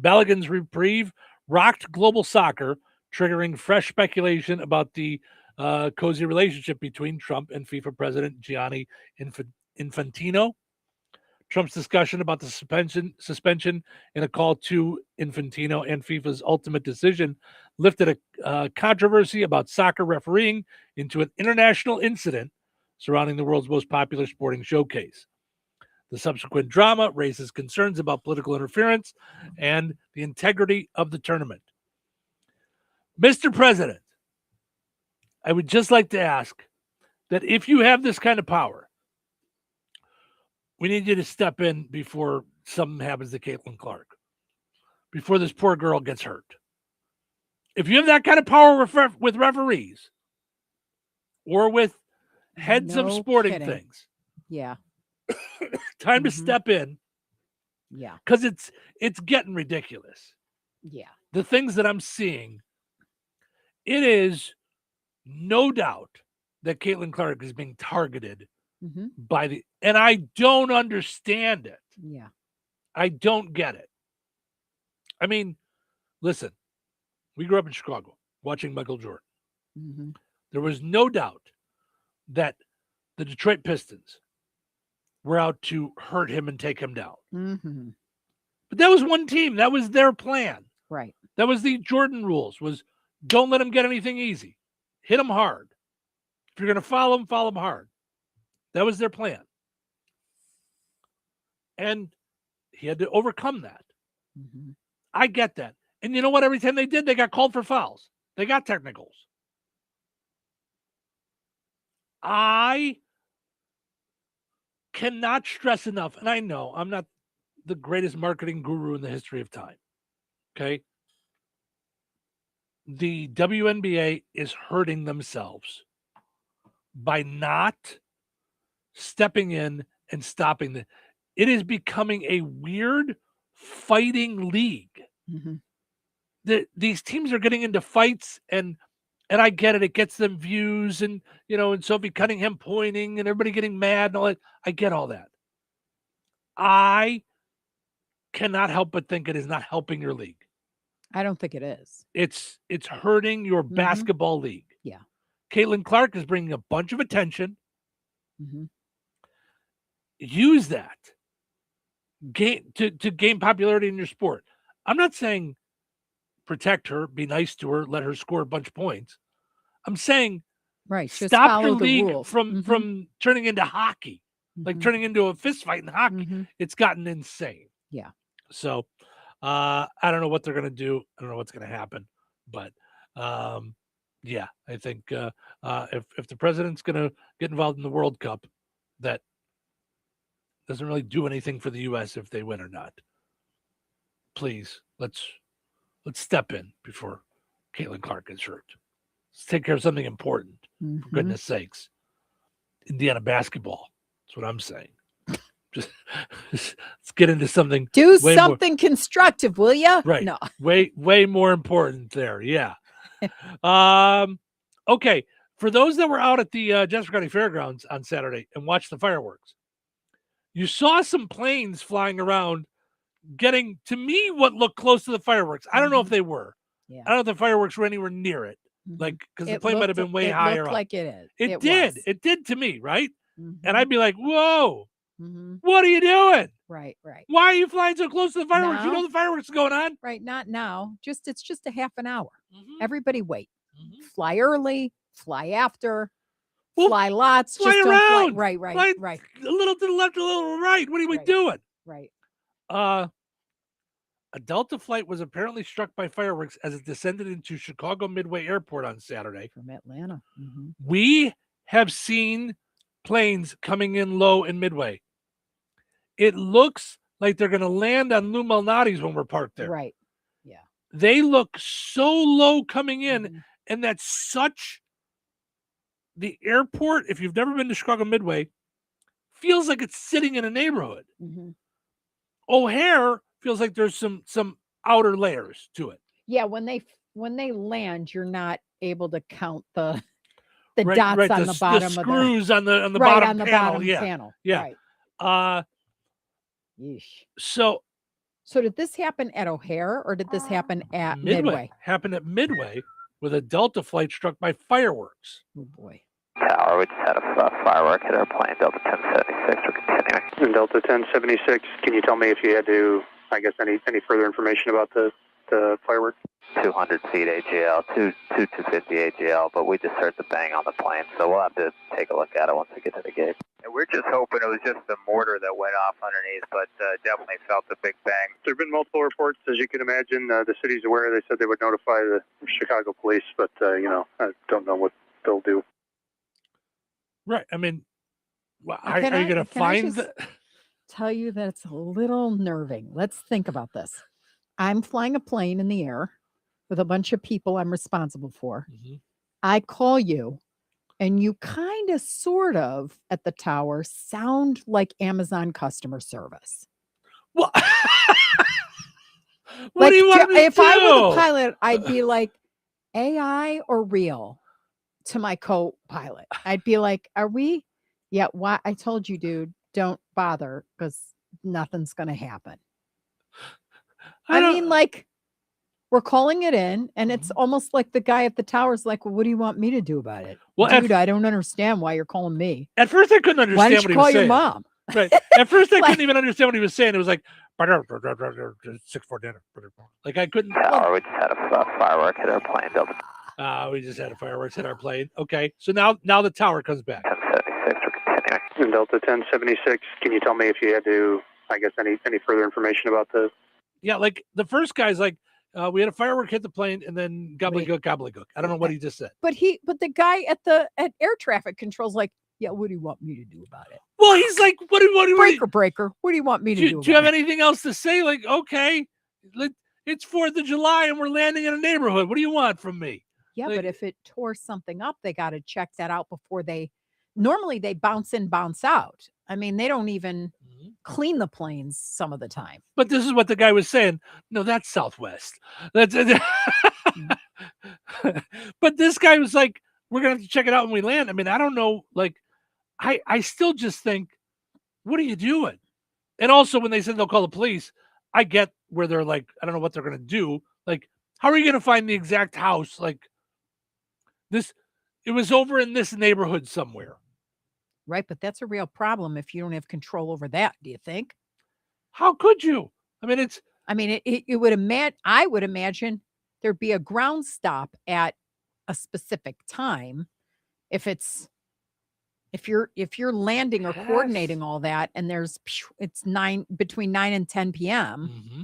Balogun's reprieve rocked global soccer, triggering fresh speculation about the cozy relationship between Trump and FIFA President Gianni Infantino. Trump's discussion about the suspension in a call to Infantino and FIFA's ultimate decision lifted a controversy about soccer refereeing into an international incident surrounding the world's most popular sporting showcase. The subsequent drama raises concerns about political interference and the integrity of the tournament. Mr. President, I would just like to ask that if you have this kind of power, we need you to step in before something happens to Caitlin Clark, before this poor girl gets hurt. If you have that kind of power with referees or with heads of sporting things, yeah, time to step in. Yeah, because it's getting ridiculous. Yeah, the things that I'm seeing, it is no doubt that Caitlin Clark is being targeted by and I don't understand it. Yeah. I don't get it. I mean, listen, we grew up in Chicago watching Michael Jordan. There was no doubt that the Detroit Pistons were out to hurt him and take him down. Mm-hmm. But that was one team. That was their plan. Right. That was the Jordan rules, was don't let him get anything easy. Hit him hard. If you're going to follow him hard. That was their plan. And he had to overcome that. Mm-hmm. I get that. And you know what? Every time they did, they got called for fouls. They got technicals. I cannot stress enough, and I know I'm not the greatest marketing guru in the history of time. Okay? The WNBA is hurting themselves by not stepping in and stopping the. It is becoming a weird fighting league. Mm-hmm. These teams are getting into fights, and I get it. It gets them views, and and Sophie Cunningham pointing, and everybody getting mad and all that. I get all that. I cannot help but think it is not helping your league. I don't think it is. It's hurting your basketball league. Yeah. Caitlin Clark is bringing a bunch of attention. Mm-hmm. Use that to gain popularity in your sport. I'm not saying protect her, be nice to her, let her score a bunch of points. I'm saying just stop your follow the league rules. from turning into hockey, like turning into a fist fight in hockey. It's gotten insane. Yeah. So I don't know what they're going to do. I don't know what's going to happen. But yeah, I think if the president's going to get involved in the World Cup, that doesn't really do anything for the U.S. if they win or not. Please, let's step in before Caitlin Clark gets hurt. Let's take care of something important, for goodness sakes. Indiana basketball. That's what I'm saying. Just let's get into something. Do something constructive, will you? Right. No. way more important there. Yeah. Okay. For those that were out at the Jasper County Fairgrounds on Saturday and watched the fireworks, you saw some planes flying around getting, to me, what looked close to the fireworks. I don't know if they were. Yeah. I don't know if the fireworks were anywhere near it. Like, because the plane might have been way higher up. Like it is. It did. Was. It did to me, right? And I'd be like, whoa, what are you doing? Right. Why are you flying so close to the fireworks? Now, you know the fireworks are going on. Right, not now. It's just a half an hour. Everybody wait. Fly early, fly after, fly lots. Fly just around. Don't fly. Right. A little to the left, a little to the right. What are we doing? Right. A Delta flight was apparently struck by fireworks as it descended into Chicago Midway Airport on Saturday. From Atlanta. We have seen planes coming in low in Midway. It looks like they're going to land on Lou Malnati's when we're parked there. Right. Yeah. They look so low coming in, and that's such. The airport, if you've never been to Chicago Midway, feels like it's sitting in a neighborhood. O'Hare feels like there's some outer layers to it. Yeah, when they land, you're not able to count the dots on the bottom of the screws on the right, bottom on the panel. bottom Yeah. panel. Yeah. Right. Yeesh. So did this happen at O'Hare or did this happen at Midway? Happened at Midway with a Delta flight struck by fireworks. Oh boy. Tower, we just had a firework hit our plane, Delta 1076. We're continuing. Delta 1076, can you tell me if you had to, I guess, any further information about the fireworks? 200 feet AGL, 250 AGL, but we just heard the bang on the plane, so we'll have to take a look at it once we get to the gate. And we're just hoping it was just the mortar that went off underneath, but definitely felt the big bang. There have been multiple reports, as you can imagine. The city's aware. They said they would notify the Chicago police, but, I don't know what they'll do. Right. I mean, are you going to find tell you that it's a little nerving. Let's think about this. I'm flying a plane in the air with a bunch of people I'm responsible for. I call you and you kind of sort of at the tower sound like Amazon customer service. What? What do you want me to if do? I were the pilot, I'd be like AI or real to my co-pilot. I'd be like, are we? Yeah, why? I told you, dude, don't bother because nothing's going to happen. I mean, like, We're calling it in, and it's almost like the guy at the tower's like, well, what do you want me to do about it? Well, dude, I don't understand why you're calling me. At first, I couldn't understand Why don't what you he call was your saying. mom? Right. At first, I couldn't even understand what he was saying. It was like 6-4 dinner. Like I couldn't. Tower, we just had a firework hit our plane. Delta. We just had a fireworks hit our plane. Okay, so now the tower comes back. 1076, we're continuing. And Delta 1076, can you tell me if you had to, I guess, any further information about the? Yeah, like the first guy's like, we had a firework hit the plane, and then gobbledygook. I don't know what he just said. But the guy at air traffic control's like, yeah, what do you want me to do about it? Well, he's like, what do you breaker? What do you want me to do? Do you have anything else to say? Like, okay, it's 4th of July, and we're landing in a neighborhood. What do you want from me? Yeah, but if it tore something up, they got to check that out before normally they bounce in, bounce out. I mean, they don't even clean the planes some of the time. But this is what the guy was saying. No, that's Southwest. That's But this guy was like, we're going to have to check it out when we land. I mean, I don't know. Like, I still just think, what are you doing? And also when they said they'll call the police, I get where they're like, I don't know what they're going to do. Like, how are you going to find the exact house? Like it was over in this neighborhood somewhere. Right, but that's a real problem if you don't have control over that, do you think? How could you? I mean, I would imagine there'd be a ground stop at a specific time if you're landing or coordinating all that, and it's between 9 and 10 p.m. Mm-hmm.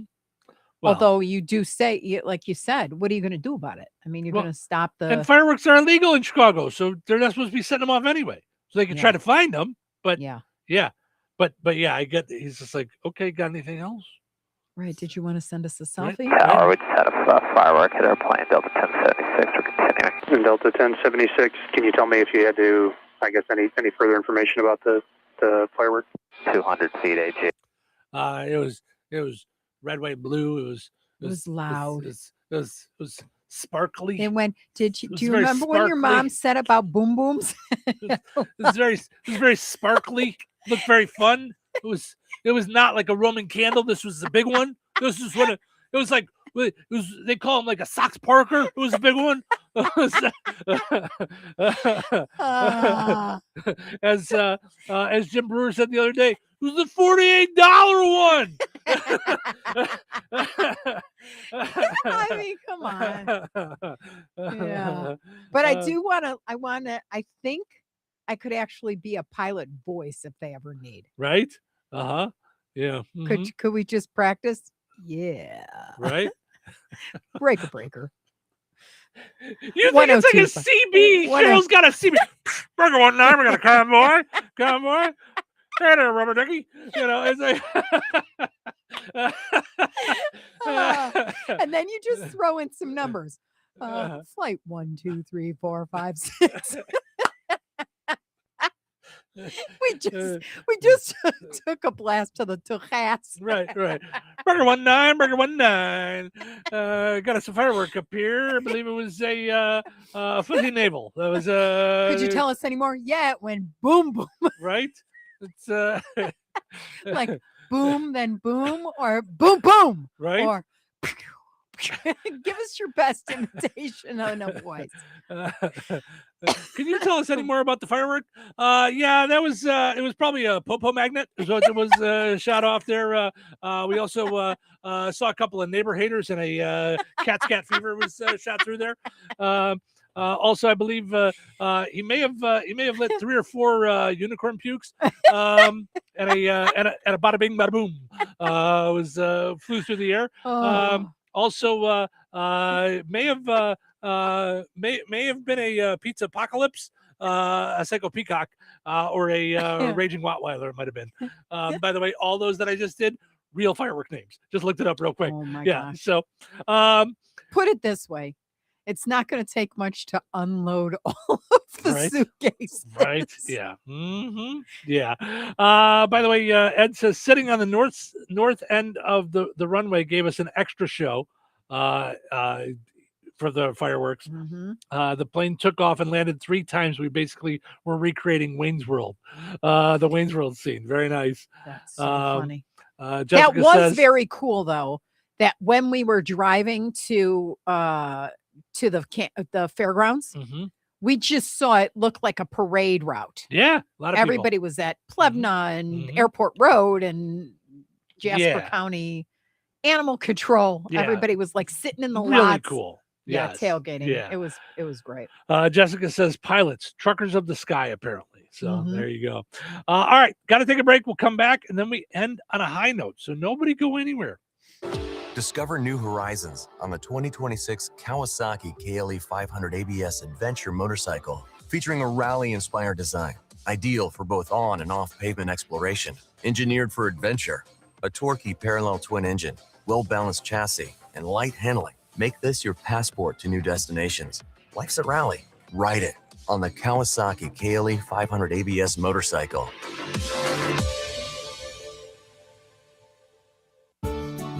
Well, although you do say, like you said, what are you going to do about it? I mean, you're going to stop and fireworks are illegal in Chicago, so they're not supposed to be setting them off anyway. So they can try to find them, but but I get. He's just like, okay, got anything else? Right? Did you want to send us a selfie? Tower, we just had a firework hit our plane. Delta 1076, we're continuing. And Delta 1076, can you tell me if you had to, I guess, any further information about the firework? 200 feet AG. It was red, white, blue. It was loud. It was sparkly. And when do you remember when your mom said about boom booms? It was very sparkly. Looked very fun. It was not like a Roman candle. This was the big one. This is what it was like. They call him like a Sox Parker. It was a big one. As Jim Brewer said the other day, it was the $48 one. I mean, come on. Yeah. But I think I could actually be a pilot voice if they ever need. Right? Uh-huh. Yeah. Mm-hmm. Could we just practice? Yeah. Right? Breaker. You think it's like a CB? Cheryl's got a CB. Burger 19, we got a convoy. Hey there, rubber ducky. You know, it's like and then you just throw in some numbers. Flight 1, 2, 3, 4, 5, 6. We just took a blast to the Touhyville. Right. Burger 19. Got us a firework up here. I believe it was a footy naval. That was Could you tell us any more? Yeah, it went boom boom. Right. It's like boom, then boom, or boom boom. Right. Or give us your best imitation of a voice. Can you tell us any more about the firework? Yeah, that was it was probably a popo magnet. Is what it was shot off there. We also saw a couple of neighbor haters, and a cat's cat fever was shot through there. Also, I believe he may have lit 3 or 4 unicorn pukes, and a bada bing bada boom flew through the air. Also, may have been a pizza apocalypse, a psycho peacock, or a raging Rottweiler. It might have been. By the way, all those that I just did, real firework names. Just looked it up real quick. Oh my gosh. So, put it this way. It's not going to take much to unload all of the suitcases. Right. Yeah. Mm-hmm. Yeah. By the way, Ed says sitting on the north end of the runway gave us an extra show for the fireworks. Mm-hmm. The plane took off and landed 3 times. We basically were recreating Wayne's World, the Wayne's World scene. Very nice. That's so funny. Jessica that was says, very cool, though. that when we were driving to the fairgrounds, we just saw it look like a parade route. Yeah, a lot of everybody people. was at Plevna and Airport Road and Jasper Yeah. County Animal Control. Yeah. Everybody was like sitting in the Really lots. cool. Yeah, Yes. tailgating. Yeah. It was great. Jessica says pilots, truckers of the sky, apparently. So Mhm. there you go. All right, got to take a break. We'll come back, and then we end on a high note. So nobody go anywhere. Discover new horizons on the 2026 Kawasaki KLE 500 ABS Adventure motorcycle, featuring a rally-inspired design, ideal for both on and off-pavement exploration. Engineered for adventure, a torquey parallel twin engine, well-balanced chassis, and light handling make this your passport to new destinations. Life's a rally. Ride it on the Kawasaki KLE 500 ABS motorcycle.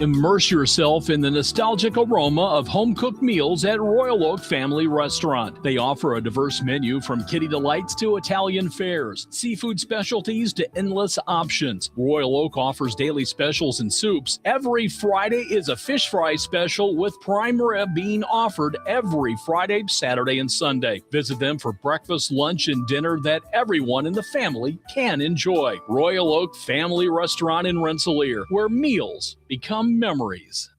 Immerse yourself in the nostalgic aroma of home-cooked meals at Royal Oak Family Restaurant. They offer a diverse menu from kitty delights to Italian fares, seafood specialties to endless options. Royal Oak offers daily specials and soups. Every Friday is a fish fry special with prime rib being offered every Friday, Saturday, and Sunday. Visit them for breakfast, lunch, and dinner that everyone in the family can enjoy. Royal Oak Family Restaurant in Rensselaer, where meals become memories.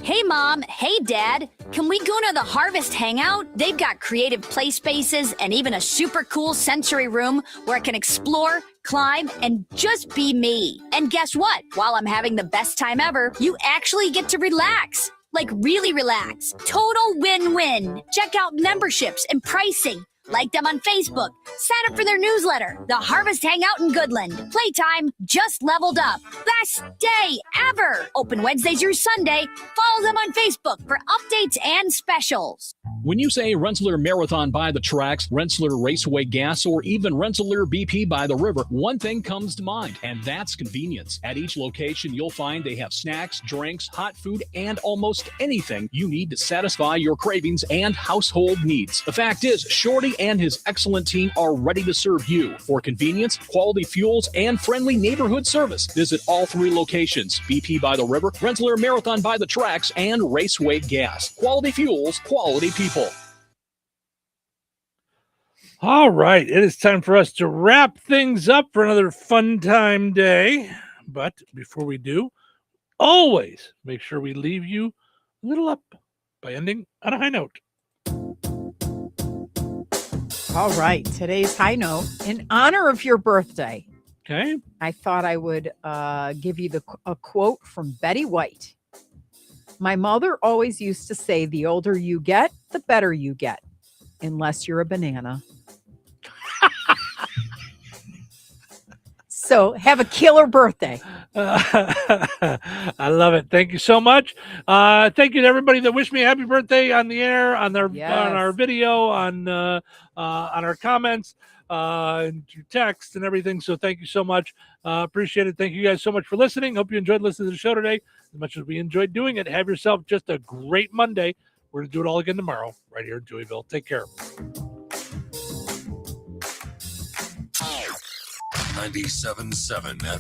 Hey, Mom. Hey, Dad. Can we go to the Harvest Hangout? They've got creative play spaces and even a super cool sensory room where I can explore, climb, and just be me. And guess what? While I'm having the best time ever, you actually get to relax. Like really relax. Total win-win. Check out memberships and pricing. Like them on Facebook. Sign up for their newsletter. The Harvest Hangout in Goodland. Playtime just leveled up. Best day ever. Open Wednesdays through Sunday. Follow them on Facebook for updates and specials. When you say Rensselaer Marathon by the tracks, Rensselaer Raceway Gas, or even Rensselaer BP by the river, one thing comes to mind, and that's convenience. At each location, you'll find they have snacks, drinks, hot food, and almost anything you need to satisfy your cravings and household needs. The fact is, Shorty and his excellent team are ready to serve you. For convenience, quality fuels, and friendly neighborhood service, visit all three locations: BP by the river, Rensselaer Marathon by the tracks, and Raceway Gas. Quality fuels, quality people. All right, it is time for us to wrap things up for another fun time day. But before we do, always make sure we leave you a little up by ending on a high note. All right, today's high note in honor of your birthday. Okay. I thought I would give you a quote from Betty White. My mother always used to say, the older you get, the better you get, unless you're a banana. So have a killer birthday. I love it. Thank you so much. Thank you to everybody that wished me a happy birthday on the air, on on our video, on our comments, and through text and everything. So thank you so much. Appreciate it. Thank you guys so much for listening. Hope you enjoyed listening to the show today as much as we enjoyed doing it. Have yourself just a great Monday. We're going to do it all again tomorrow right here in Touhyville. Take care. 97.7 FM.